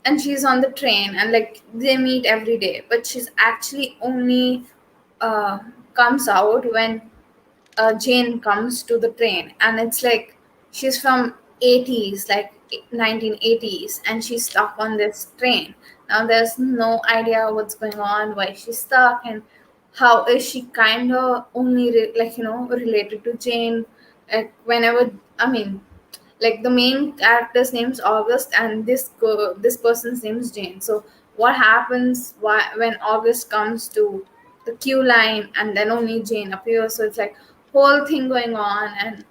and she's on the train, and like they meet every day, but she's actually only uh, comes out when Jane comes to the train, and it's like she's from 80s, like 1980s, and she's stuck on this train. Now there's no idea what's going on, why she's stuck, and how is she kind of only related to Jane. Like whenever, I mean, like the main character's name's August, and this person's name is Jane. So what happens when August comes to the queue line, and then only Jane appears. So it's like whole thing going on, and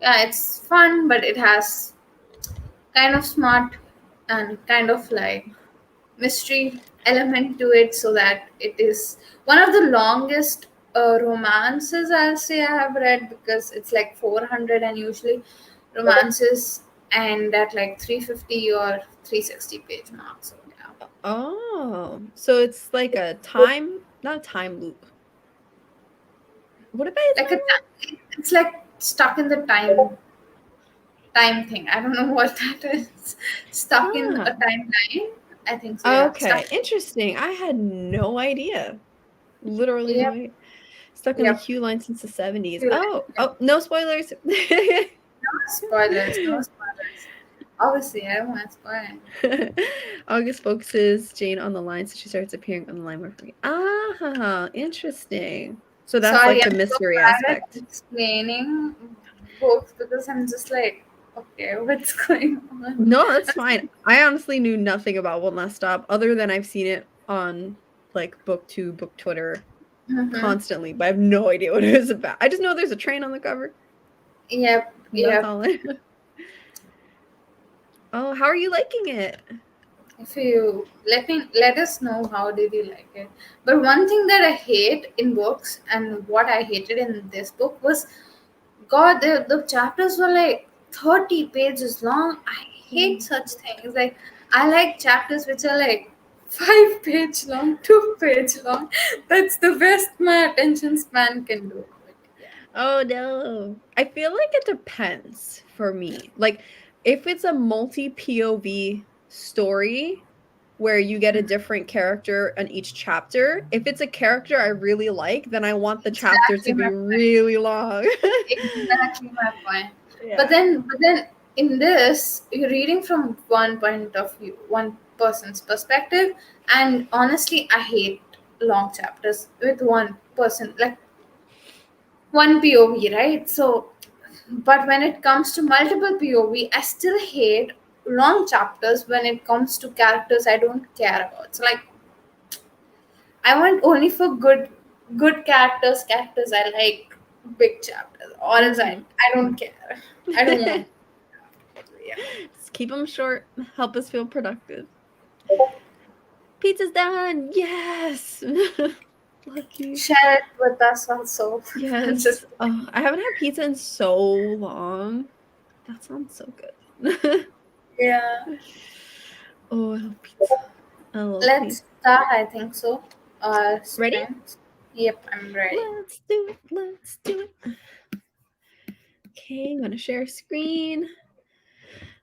yeah, it's fun, but it has kind of smart and kind of like mystery element to it, so that it is one of the longest romances I'll say I have read, because it's like 400, and usually romances end at like 350 or 360 page mark. So yeah, Oh, so it's like a time, not a time loop. What about a like time it's like stuck in the time thing. I don't know what that is. Stuck in a loop? timeline. I think so. Ah, Yeah, okay, stuck. interesting. I had no idea. Literally no Yep. idea. Stuck in the Yep. queue line since the 70s. Queue line. Oh, Yep. oh, no spoilers. No spoilers. No spoilers. Obviously, I don't want to spoil. August focuses Jane on the line, so she starts appearing on the line more frequently. Ah, interesting. So that's Sorry, like the I'm so mystery bad at aspect. explaining books, because I'm just like, okay, what's going on? No, that's fine. I honestly knew nothing about One Last Stop other than I've seen it on like booktube, book Twitter Mm-hmm. constantly, but I have no idea what it was about. I just know there's a train on the cover. Yep. That's Yep. all I know. Oh, how are you liking it? If you let us know how did you like it. But one thing that I hate in books, and what I hated in this book was, God, the chapters were like 30 pages long. I hate such things. Like, I like chapters which are like 5 page long, 2 page long. That's the best my attention span can do. But yeah. Oh no. I feel like it depends for me. Like if it's a multi POV story where you get a different character in each chapter, if it's a character I really like, then I want the chapter to Exactly be my point. really long. Exactly my point. But Yeah. then in this, you're reading from one point of view, one person's perspective, and honestly, I hate long chapters with one person, like one POV, right? So, but when it comes to multiple POV, I still hate long chapters when it comes to characters I don't care about. So, like, I want only for good characters I like big chapters. Or else I don't care. I don't want. Yeah. Just keep them short. Help us feel productive. Pizza's done. Yes. Lucky. Share it with us also. Yes. Just Oh, I haven't had pizza in so long. That sounds so good. yeah. Oh, I love pizza. I love Let's pizza. start, I think so. Ready? Sprint. Yep, I'm ready. Let's do it. Let's do it. Okay, I'm gonna share screen.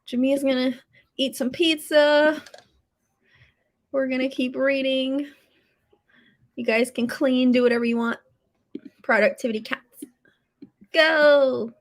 Jamia's gonna eat some pizza. We're gonna keep reading. You guys can clean, do whatever you want. Productivity cats. Go!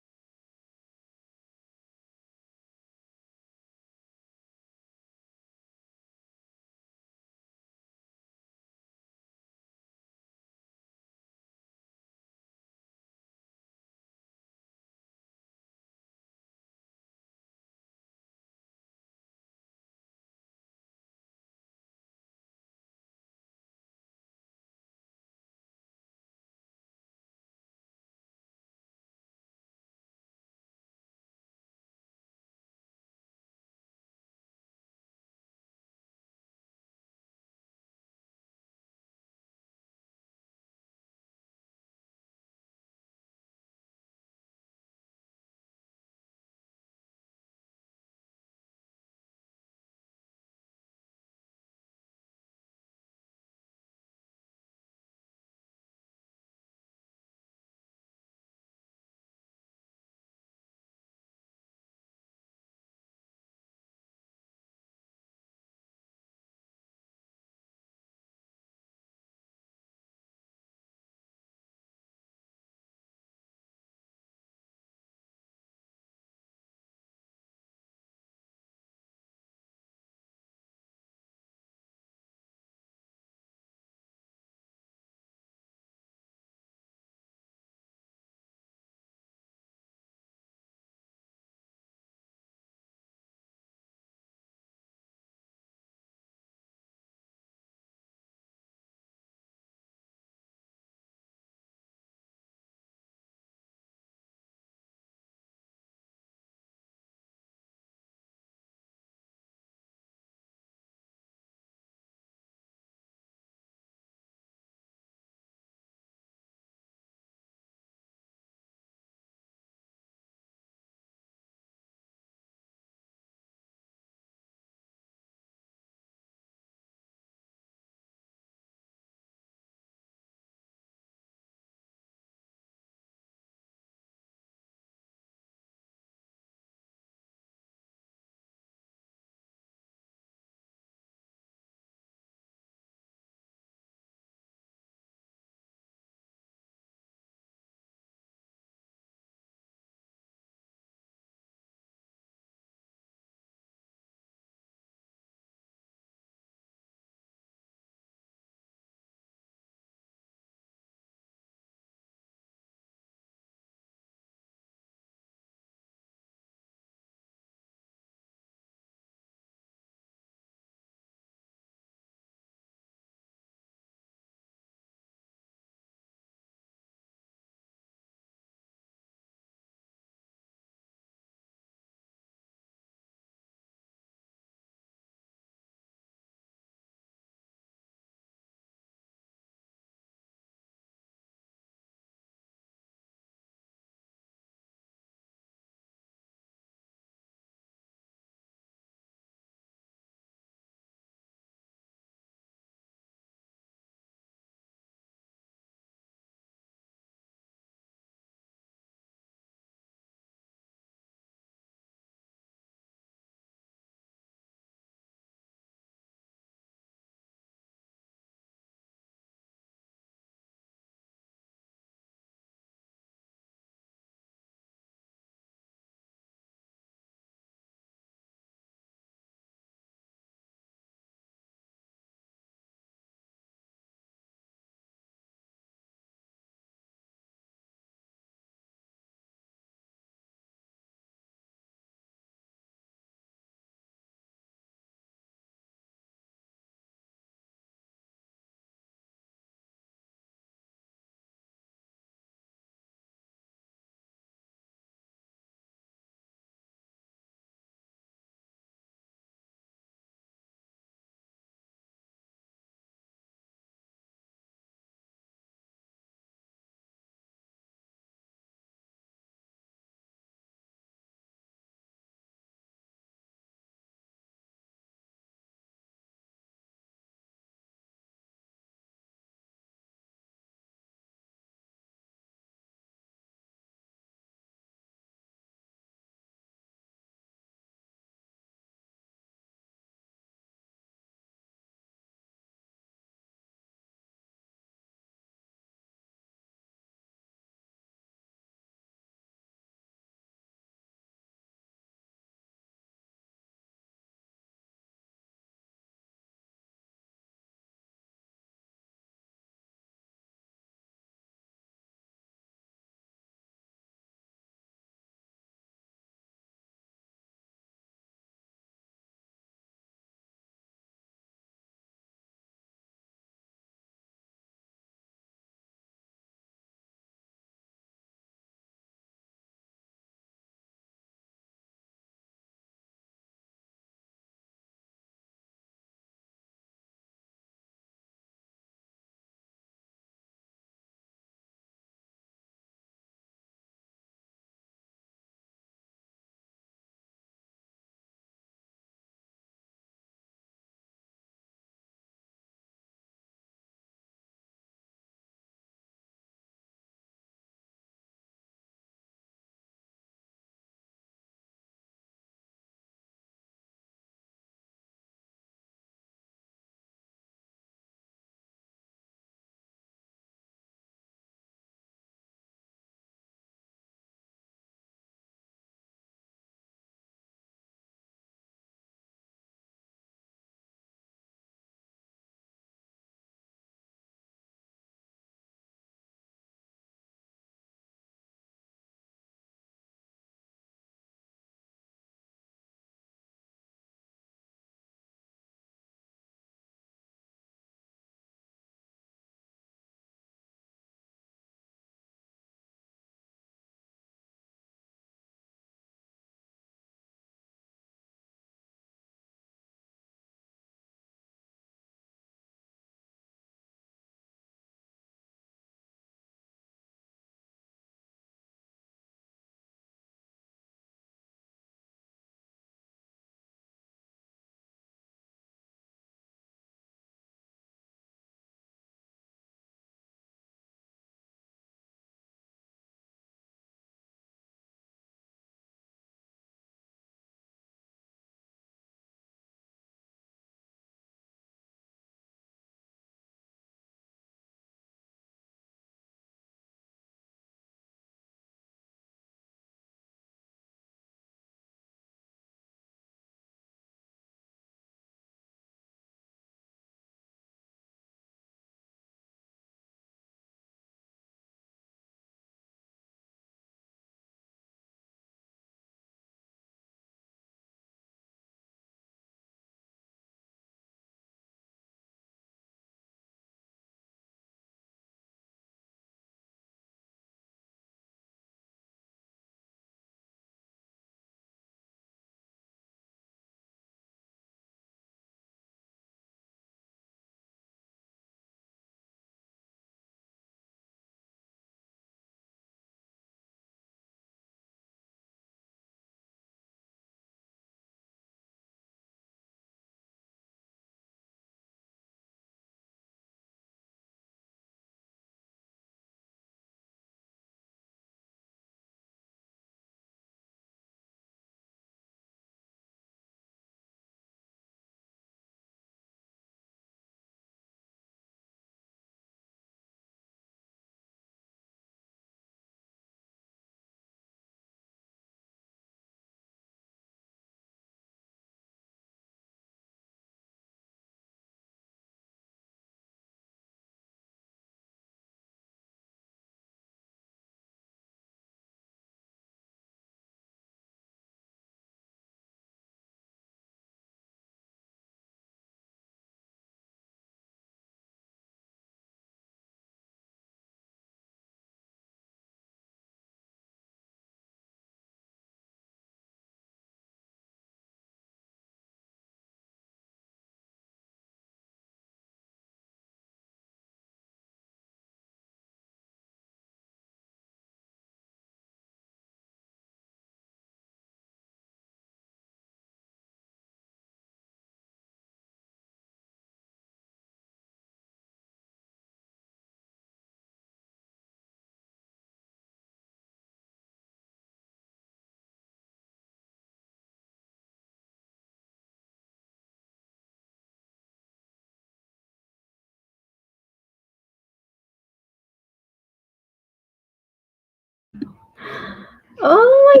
Oh my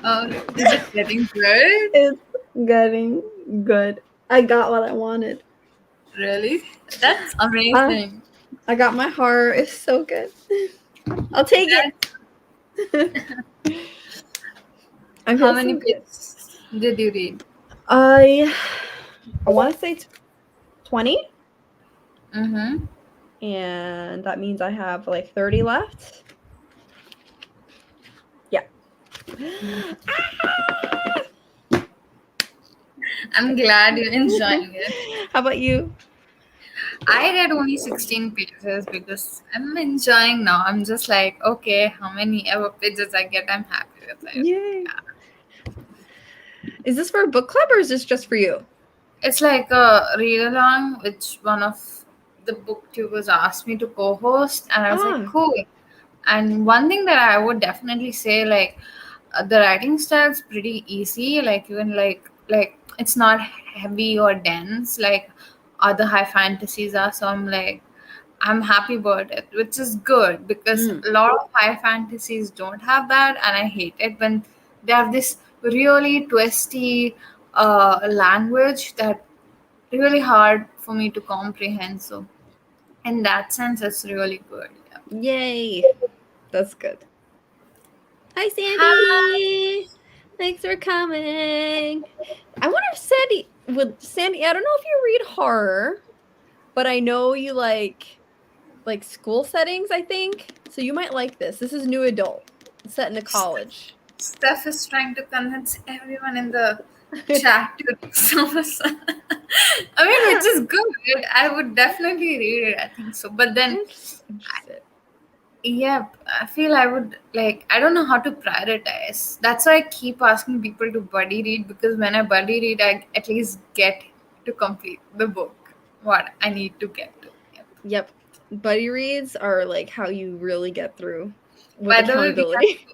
god! Is it getting good? It's getting good. I got what I wanted. Really? That's amazing. I got my heart. It's so good. I'll take it. I feel How many so good. pages did you read? I want to say 20, Mm-hmm. and that means I have like 30 left. Yeah. I'm glad you're enjoying it. How about you? I read only 16 pages because I'm enjoying now. I'm just like, okay, how many ever pages I get, I'm happy with it. Yay. Is this for a book club or is this just for you? It's like a read along, which one of the booktubers asked me to co-host, and I was like, cool. And one thing that I would definitely say, like, the writing style's pretty easy. Like, even like it's not heavy or dense like other high fantasies are. So I'm happy about it, which is good because a lot of high fantasies don't have that, and I hate it when they have this really twisty language that really hard for me to comprehend. So in that sense, it's really good. Yeah. Yay. That's good. Hi, Sandy. Hi. Thanks for coming. I wonder if Sandy, I don't know if you read horror, but I know you like school settings, I think. So you might like this. This is new adult. It's set in a college. Steph is trying to convince everyone in the chat to read some. I mean, which is good. I would definitely read it. I think so. But then, Interested. yeah, I feel I would like. I don't know how to prioritize. That's why I keep asking people to buddy read because when I buddy read, I at least get to complete the book. What I need to get to. Yep. Buddy reads are like how you really get through with By the way, accountability.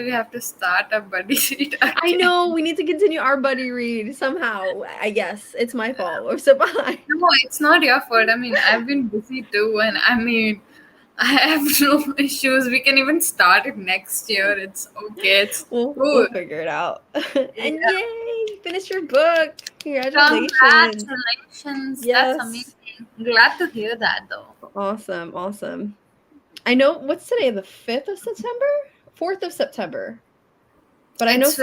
we have to start a buddy read. I know we need to continue our buddy read somehow. I guess it's my fault. We're so behind. No, it's not your fault. I mean, I've been busy too, and I mean, I have no issues. We can even start it next year. It's okay. It's We'll cool. figure it out. Yeah. And yay, finish your book. Congratulations. Congratulations. Yes. That's amazing. Glad to hear that though. Awesome. I know what's today, the 5th of September? 4th of September. But I know It's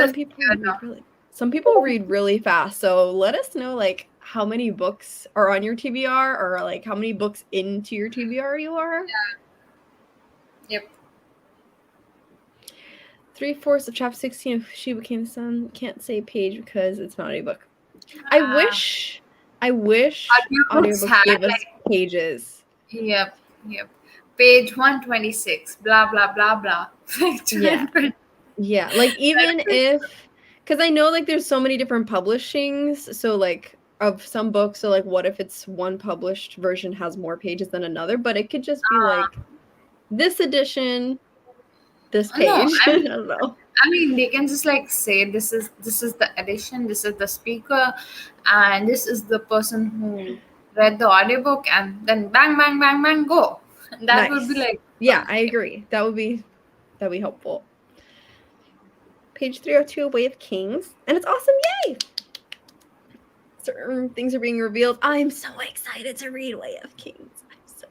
some people read really fast. So let us know like how many books are on your TBR or like how many books into your TBR you are. Yeah. Yep. 3/4 of chapter 16 of She Became the Sun. Can't say page because it's not a book. I wish audiobooks gave us pages. Yep. Page 126. Blah blah blah blah. Yeah. Like even if, because I know like there's so many different publishings. So like of some books. So like what if it's one published version has more pages than another? But it could just be like this edition, this page. No, I don't know. I mean, they can just like say this is the edition, this is the speaker, and this is the person who read the audiobook, and then bang bang bang bang go. That would be like I agree. That would be helpful. Page 302, Way of Kings, and it's awesome! Yay! Certain things are being revealed. I'm so excited to read Way of Kings. I'm so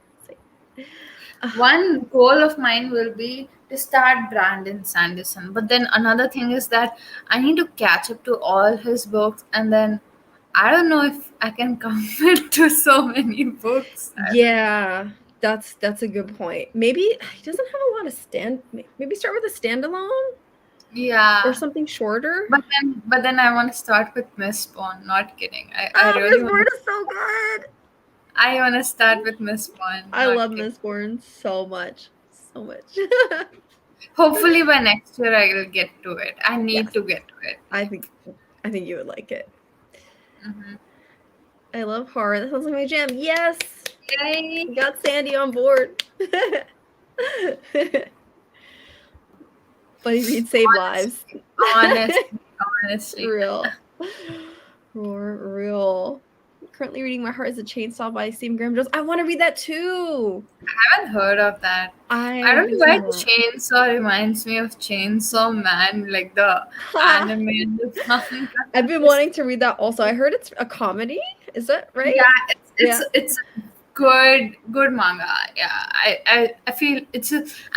excited. One goal of mine will be to start Brandon Sanderson, but then another thing is that I need to catch up to all his books, and then I don't know if I can commit to so many books. Yeah, that's a good point. Maybe he doesn't have a lot of maybe start with a standalone. Yeah. Or something shorter. But then I want to start with Mistborn. Not kidding. I really Mistborn is so good. I want to start with Mistborn. I love Mistborn so much. So much. Hopefully by next year I will get to it. I need to get to it. I think you would like it. Mm-hmm. I love horror. That sounds like my jam. Yes. Yay. Got Sandy on board. Buddy read save lives. Honestly. Real. currently reading My Heart is a Chainsaw by Stephen Graham Jones. I want to read that too. I haven't heard of that. I don't know why Chainsaw reminds me of Chainsaw Man, like the anime and the song. I've been wanting to read that also. I heard it's a comedy. Is that right? Yeah, it's good manga. Yeah, I feel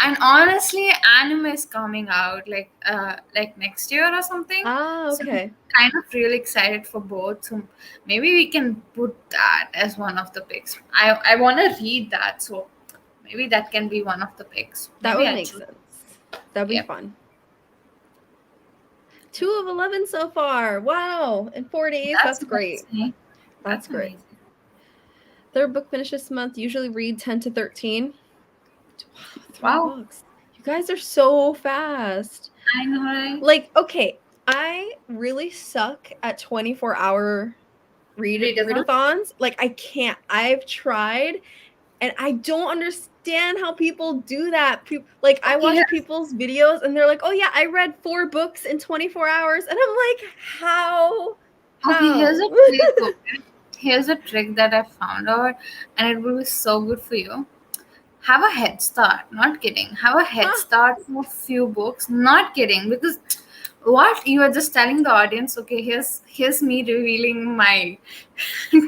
and honestly, anime is coming out like next year or something. Ah, okay. So I'm kind of really excited for both. So maybe we can put that as one of the picks. I want to read that, so maybe that can be one of the picks. That would make sense. That'd be fun. 2 of 11 so far. Wow, in 4 days. That's great. That's great. Amazing. Third book finished this month. Usually read 10 to 13. Wow. Books. You guys are so fast. I know, right? Like, okay, I really suck at 24-hour readathons. Like, I can't. I've tried, and I don't understand how people do that. Like, I watch people's videos, and they're like, oh, yeah, I read 4 books in 24 hours. And I'm like, how? Okay, here's a trick that I found out, and it will be so good for you. Have a head start. Not kidding. Have a head start for a few books. Not kidding. Because what you are just telling the audience, okay, here's me revealing my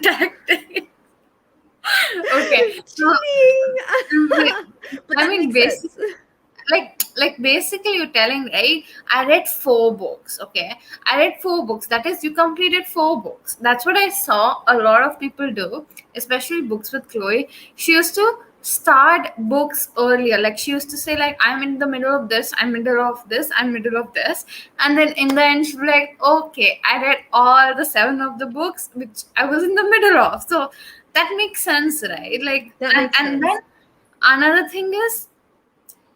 tactic. Okay. So, I mean, basically you're telling, right? I read 4 books. Okay, I read 4 books. That is, you completed 4 books. That's what I saw a lot of people do, especially Books with Chloe. She used to start books earlier. Like, she used to say, like, I'm in the middle of this, I'm middle of this, I'm middle of this, and then in the end she'd be like, okay, I read all the 7 of the books which I was in the middle of. So that makes sense, right? Like, and then another thing is,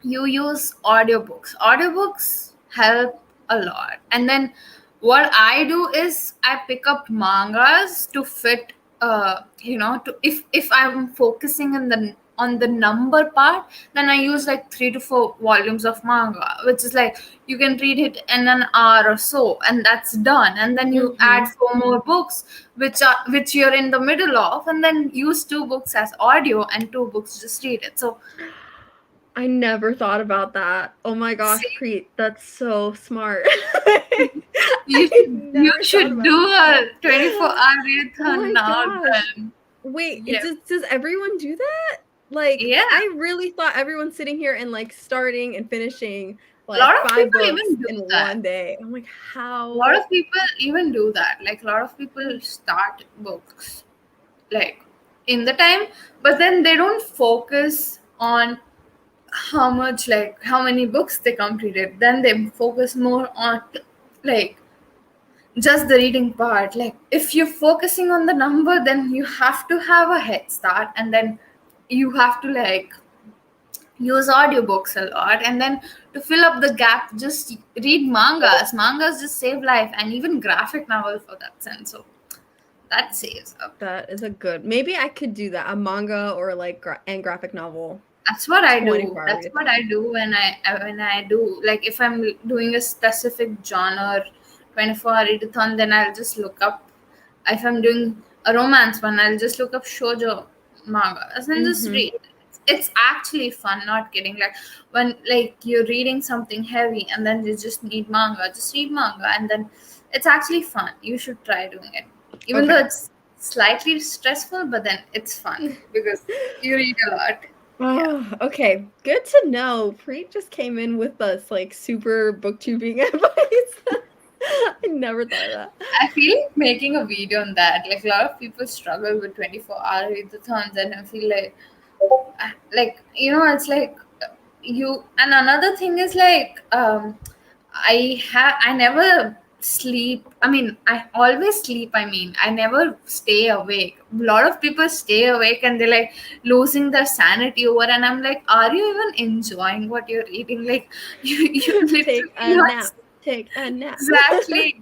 you use audiobooks. Audiobooks help a lot. And then what I do is I pick up mangas to fit, to if I'm focusing on the number part, then I use like 3 to 4 volumes of manga, which is like you can read it in an hour or so, and that's done. And then you add 4 more books, which you're in the middle of, and then use 2 books as audio and 2 books just read it. So I never thought about that. Oh my gosh, Preet, that's so smart. You should do a 24-hour readathon now. Then. Wait, does everyone do that? Like, I really thought everyone's sitting here and like starting and finishing like 5 books in one day. I'm like, how? A lot of people even do that. Like, a lot of people start books like in the time, but then they don't focus on how many books they completed. Then they focus more on like just the reading part. Like, if you're focusing on the number, then you have to have a head start, and then you have to like use audiobooks a lot, and then to fill up the gap, just read mangas. Mangas just save life, and even graphic novel for that sense. So that saves up. That is a good. Maybe I could do that, a manga or like and graphic novel. That's what I do. That's what I do when I do, like, if I'm doing a specific genre 24-hour readathon, then I'll just look up. If I'm doing a romance one, I'll just look up shoujo mangas and just read. It's actually fun, not kidding. Like, when like you're reading something heavy and then you just need manga, just read manga, and then it's actually fun. You should try doing it, even though it's slightly stressful, but then it's fun because you read a lot. Oh, okay. Good to know. Preet just came in with us like super booktubing advice. I never thought of that. I feel like making a video on that. Like, a lot of people struggle with 24-hour readathons, and I feel like it's like you. And another thing is like I never sleep. I mean, I always sleep. I mean, I never stay awake. A lot of people stay awake and they're like losing their sanity over, and I'm like, are you even enjoying what you're reading? Like, you take a nap. Take a nap. Exactly.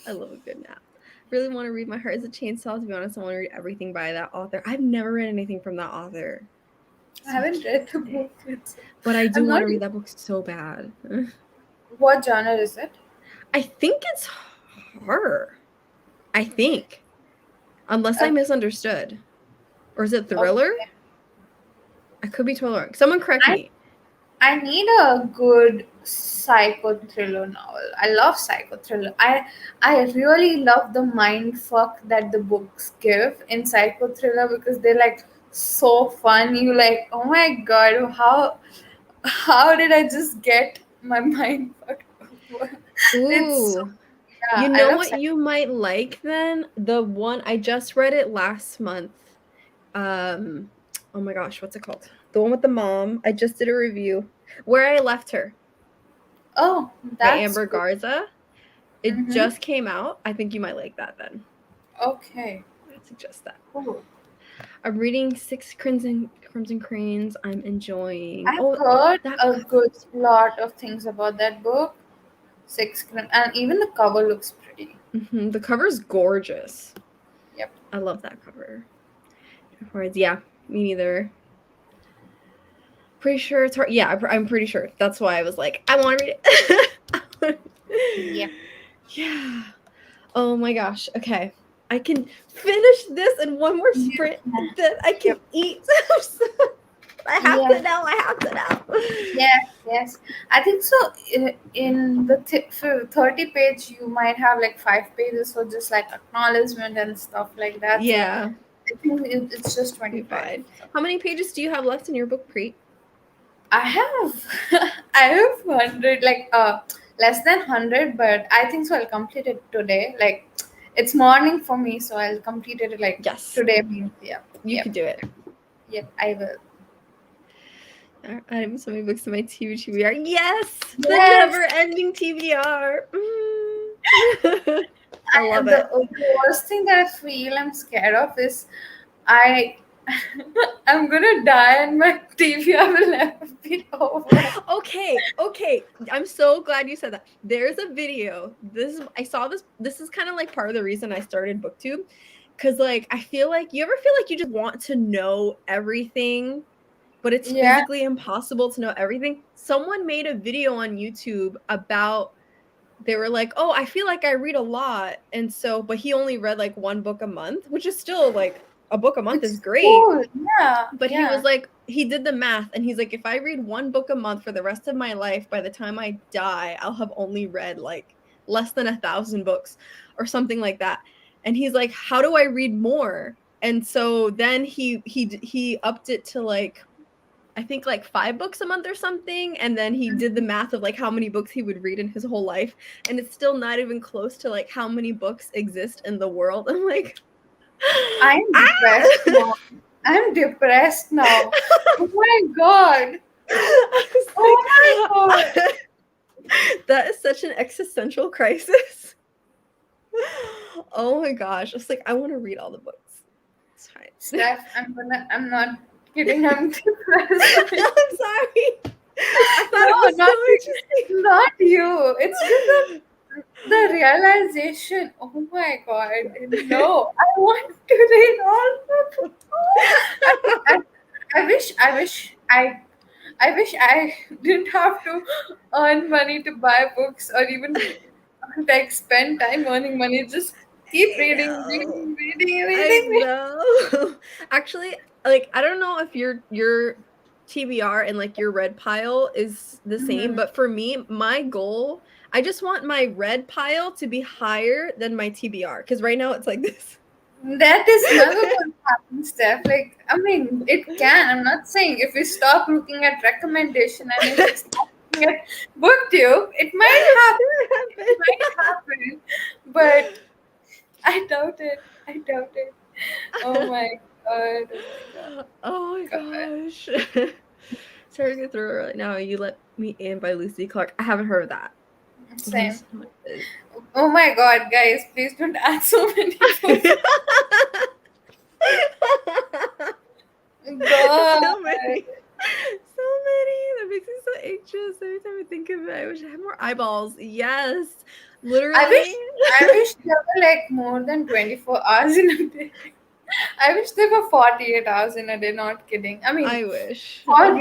I love a good nap. Really want to read My Heart is a Chainsaw. To be honest, I want to read everything by that author. I've never read anything from that author. I haven't read the book. But I do want to read that book so bad. What genre is it? I think it's horror. I think. Unless I misunderstood. Or is it thriller? Okay. I could be totally wrong. Someone correct me. I need a good psycho thriller novel. I love psycho thriller. I really love the mind fuck that the books give in psycho thriller because they're like so fun. You like, oh my god, how did I just get my mind fucked over? It's so, Ooh. yeah, You I know love what you might like then? The one I just read it last month. Oh my gosh, what's it called? The one with the mom. I just did a review. Where I Left Her Oh, by that's Amber good. Garza. It Mm-hmm. just came out. I think you might like that then. Okay. I'd suggest that. Cool. I'm reading Six Crimson Cranes. I'm enjoying. I've heard that a good lot of things about that book. And even the cover looks pretty. The cover's gorgeous. Yep. I love that cover. Yeah, me neither. Pretty sure it's hard. Yeah, I'm pretty sure. That's why I was like, I want to read it. Yep. Yeah. Oh my gosh. Okay. I can finish this in one more sprint, and then I can eat. I have to know. I have to know. Yes. I think so. In the 30 page, you might have like 5 pages for just like acknowledgement and stuff like that. Yeah. So I think it's just 25. Fine. How many pages do you have left in your book, Preet? I have 100, like less than 100, but I think so. I'll complete it today. Like it's morning for me, so I'll complete it like today. You can do it. Yep, I will. Adding so many books to my TBR. Yes, the never-ending TBR. I love it. The worst thing that I feel I'm scared of is I'm gonna die and my TBR will never be over. Okay. I'm so glad you said that. There's a video. I saw this. This is kind of like part of the reason I started BookTube, because like I feel like you just want to know everything, but it's physically impossible to know everything. Someone made a video on YouTube about. They were like, oh, I feel like I read a lot, and so, but he only read like one book a month, which is still like. A book a month is great. Cool. Yeah. But he was like, he did the math and he's like, if I read one book a month for the rest of my life, by the time I die, I'll have only read like less than 1,000 books or something like that. And he's like, how do I read more? And so then he upped it to like, I think like 5 books a month or something. And then he did the math of like how many books he would read in his whole life. And it's still not even close to like how many books exist in the world. I'm like, I'm depressed now. I'm depressed now. Oh my god. Oh my god. That is such an existential crisis. Oh my gosh. It's like I want to read all the books. It's fine. Steph, I'm not kidding. I'm depressed. I'm sorry. I thought it was so interesting. Not you. It's just the realization. Oh my god. No, I want to read all the books. I wish I didn't have to earn money to buy books or even like spend time earning money. Just keep reading. I know. Actually, like I don't know if your TBR and like your red pile is the same, but for me, my goal, I just want my red pile to be higher than my TBR because right now it's like this. That is never going to happen, Steph. Like, I mean, it can. I'm not saying if we stop looking at recommendation and if we stop looking at BookTube, it might happen. It might happen. But I doubt it. Oh my god. Oh my gosh. Sorry to throw right now. You Let Me In by Lucy Clark. I haven't heard of that. Same. Oh my god, guys, please don't add so many books. God. So many. That makes me so anxious every time I think of it. I wish I had more eyeballs. Yes. Literally. I wish there were like more than 24 hours in a day. I wish there were 48 hours in a day, not kidding. I mean, I wish. For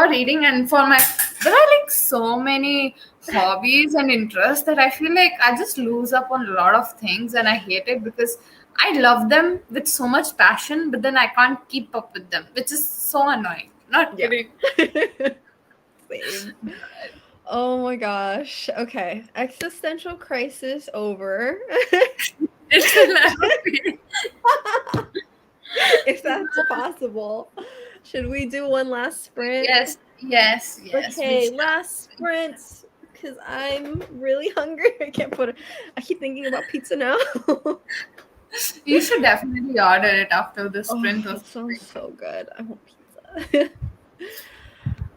reading and for my, there are like so many hobbies and interests that I feel like I just lose up on a lot of things and I hate it because I love them with so much passion, but then I can't keep up with them, which is so annoying. Not Yeah. kidding. Same. Oh my gosh. Okay. Existential crisis over. It will never be. If that's possible. Should we do one last sprint? Yes. Okay, last sprint. Because I'm really hungry. I keep thinking about pizza now. You should definitely order it after the sprint or That sounds something. so good. I want pizza.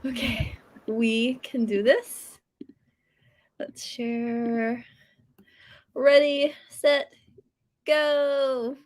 Okay, we can do this. Let's share. Ready, set, go.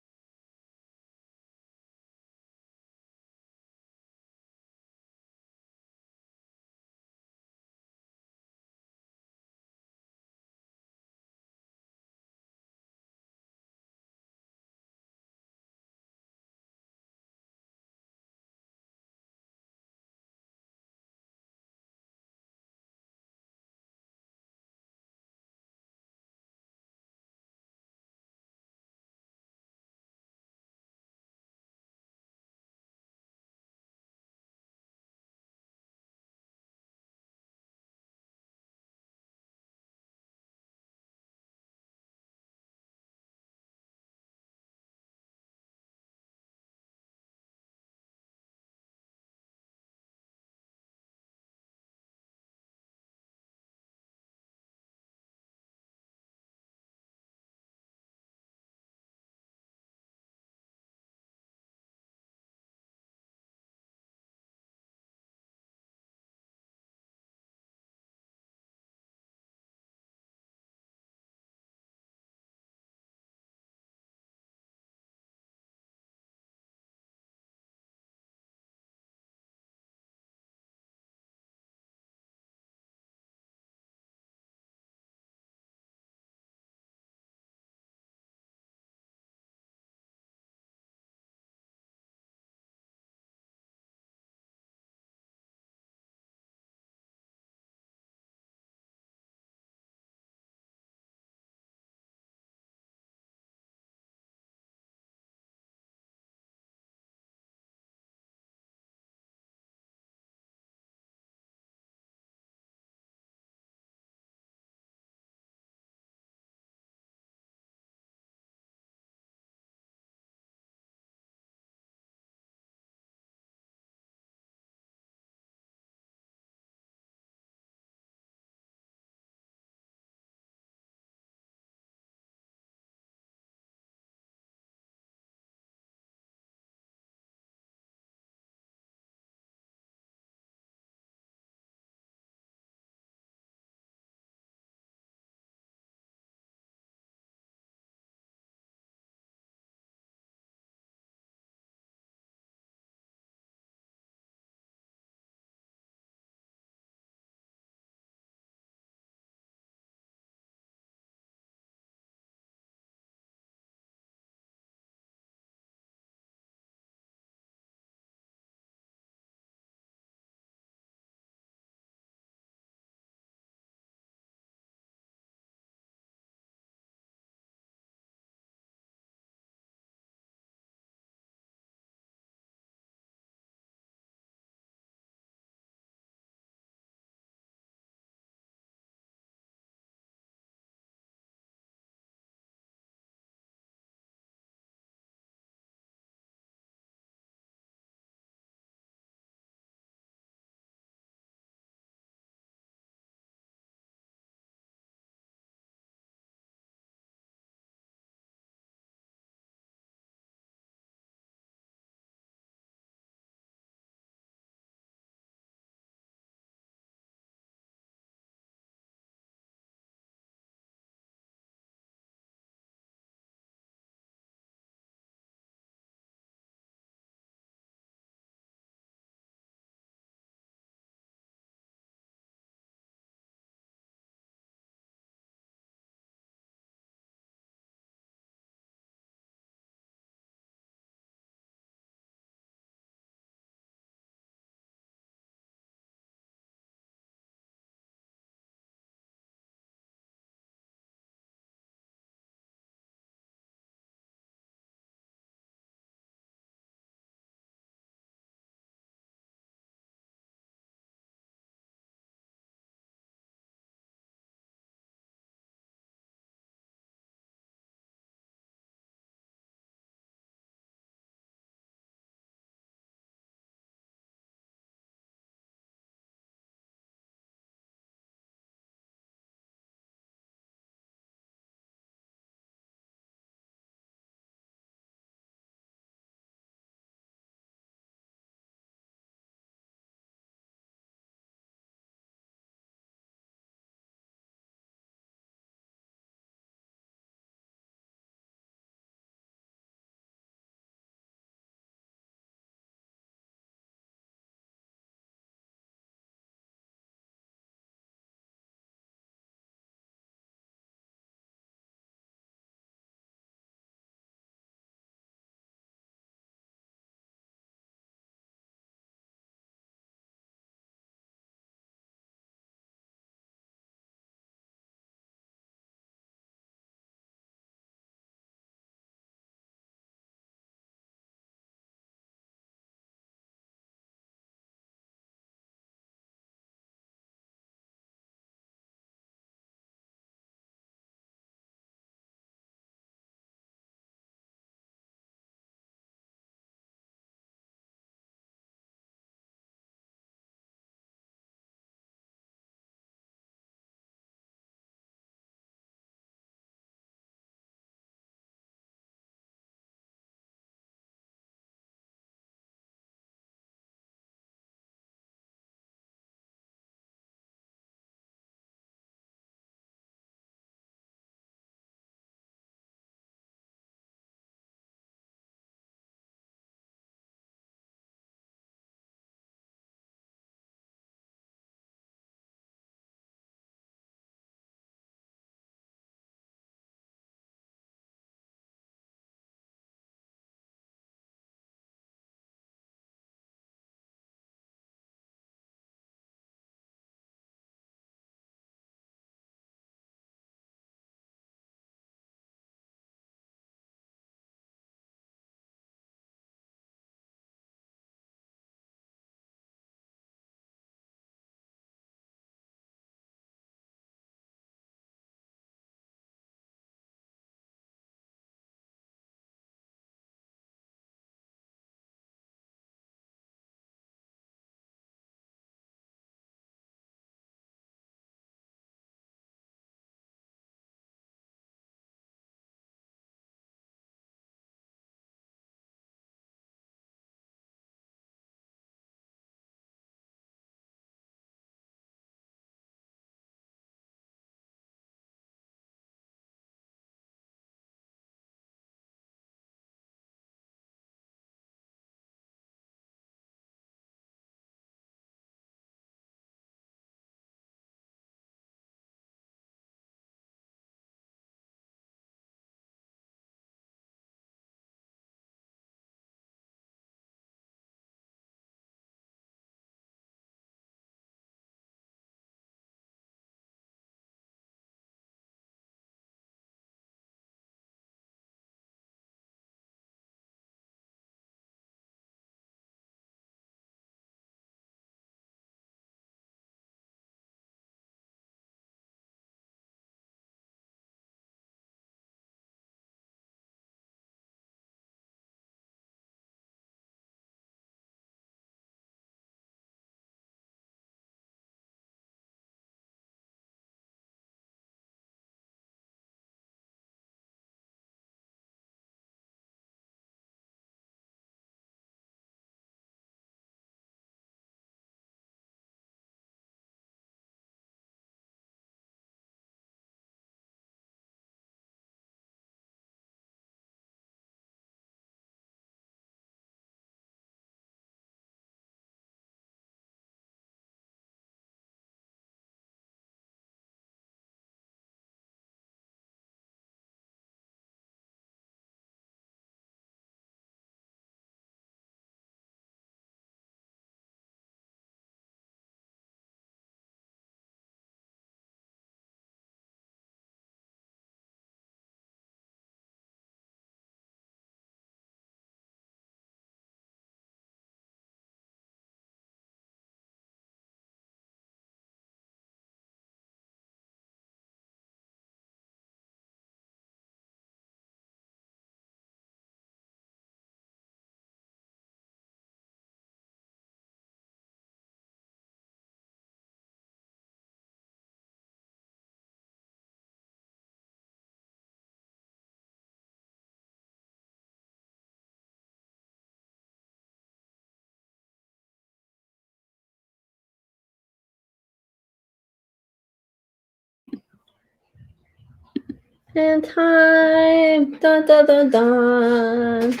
And time. Dun, dun, dun, dun.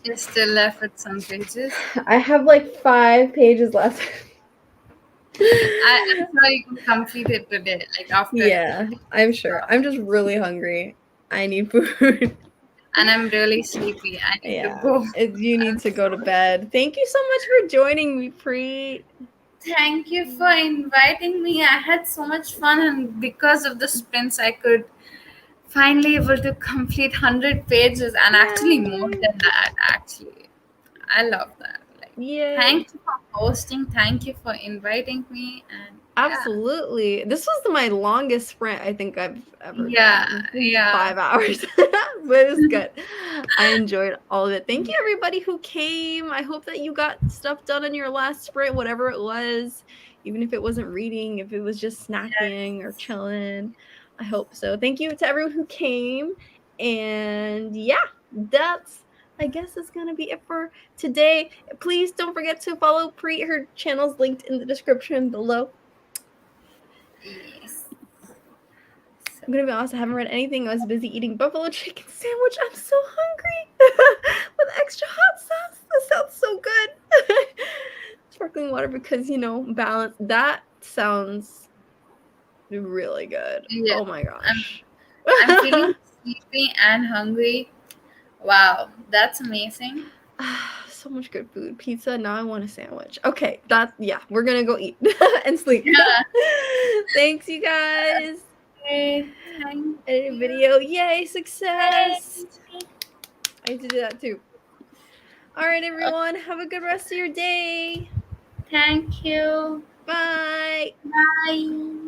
You're still left with some pages. I have like 5 pages left. I'm sure you can complete it today, like after. Yeah, I'm sure. I'm just really hungry. I need food. And I'm really sleepy. I need to Yeah, go. you need to go to bed. Thank you so much for joining me, Preet. Thank you for inviting me. I had so much fun, and because of the sprints, I could finally able to complete 100 pages, and actually more than that. Actually, I love that. Like, Yay. thank you for hosting. Thank you for inviting me, and Absolutely. This was my longest sprint I think I've ever done. yeah. 5 hours. But it was good. I enjoyed all of it. Thank you everybody who came. I hope that you got stuff done in your last sprint, whatever it was. Even if it wasn't reading, if it was just snacking or chilling. I hope so. Thank you to everyone who came. And yeah, that's I guess is going to be it for today. Please don't forget to follow Preet. Her channel's linked in the description below. Yes. I'm gonna be honest, I haven't read anything. I was busy eating buffalo chicken sandwich. I'm so hungry. With extra hot sauce. That sounds so good. Sparkling water because, balance. That sounds really good. Yeah. Oh my gosh. I'm feeling sleepy and hungry. Wow, that's amazing. So much good food. Pizza. Now I want a sandwich. Okay, we're gonna go eat and sleep. Yeah. Thanks, you guys. Okay, thank Edit video. Yay, success. I have to do that too. All right, everyone. Have a good rest of your day. Thank you. Bye. Bye.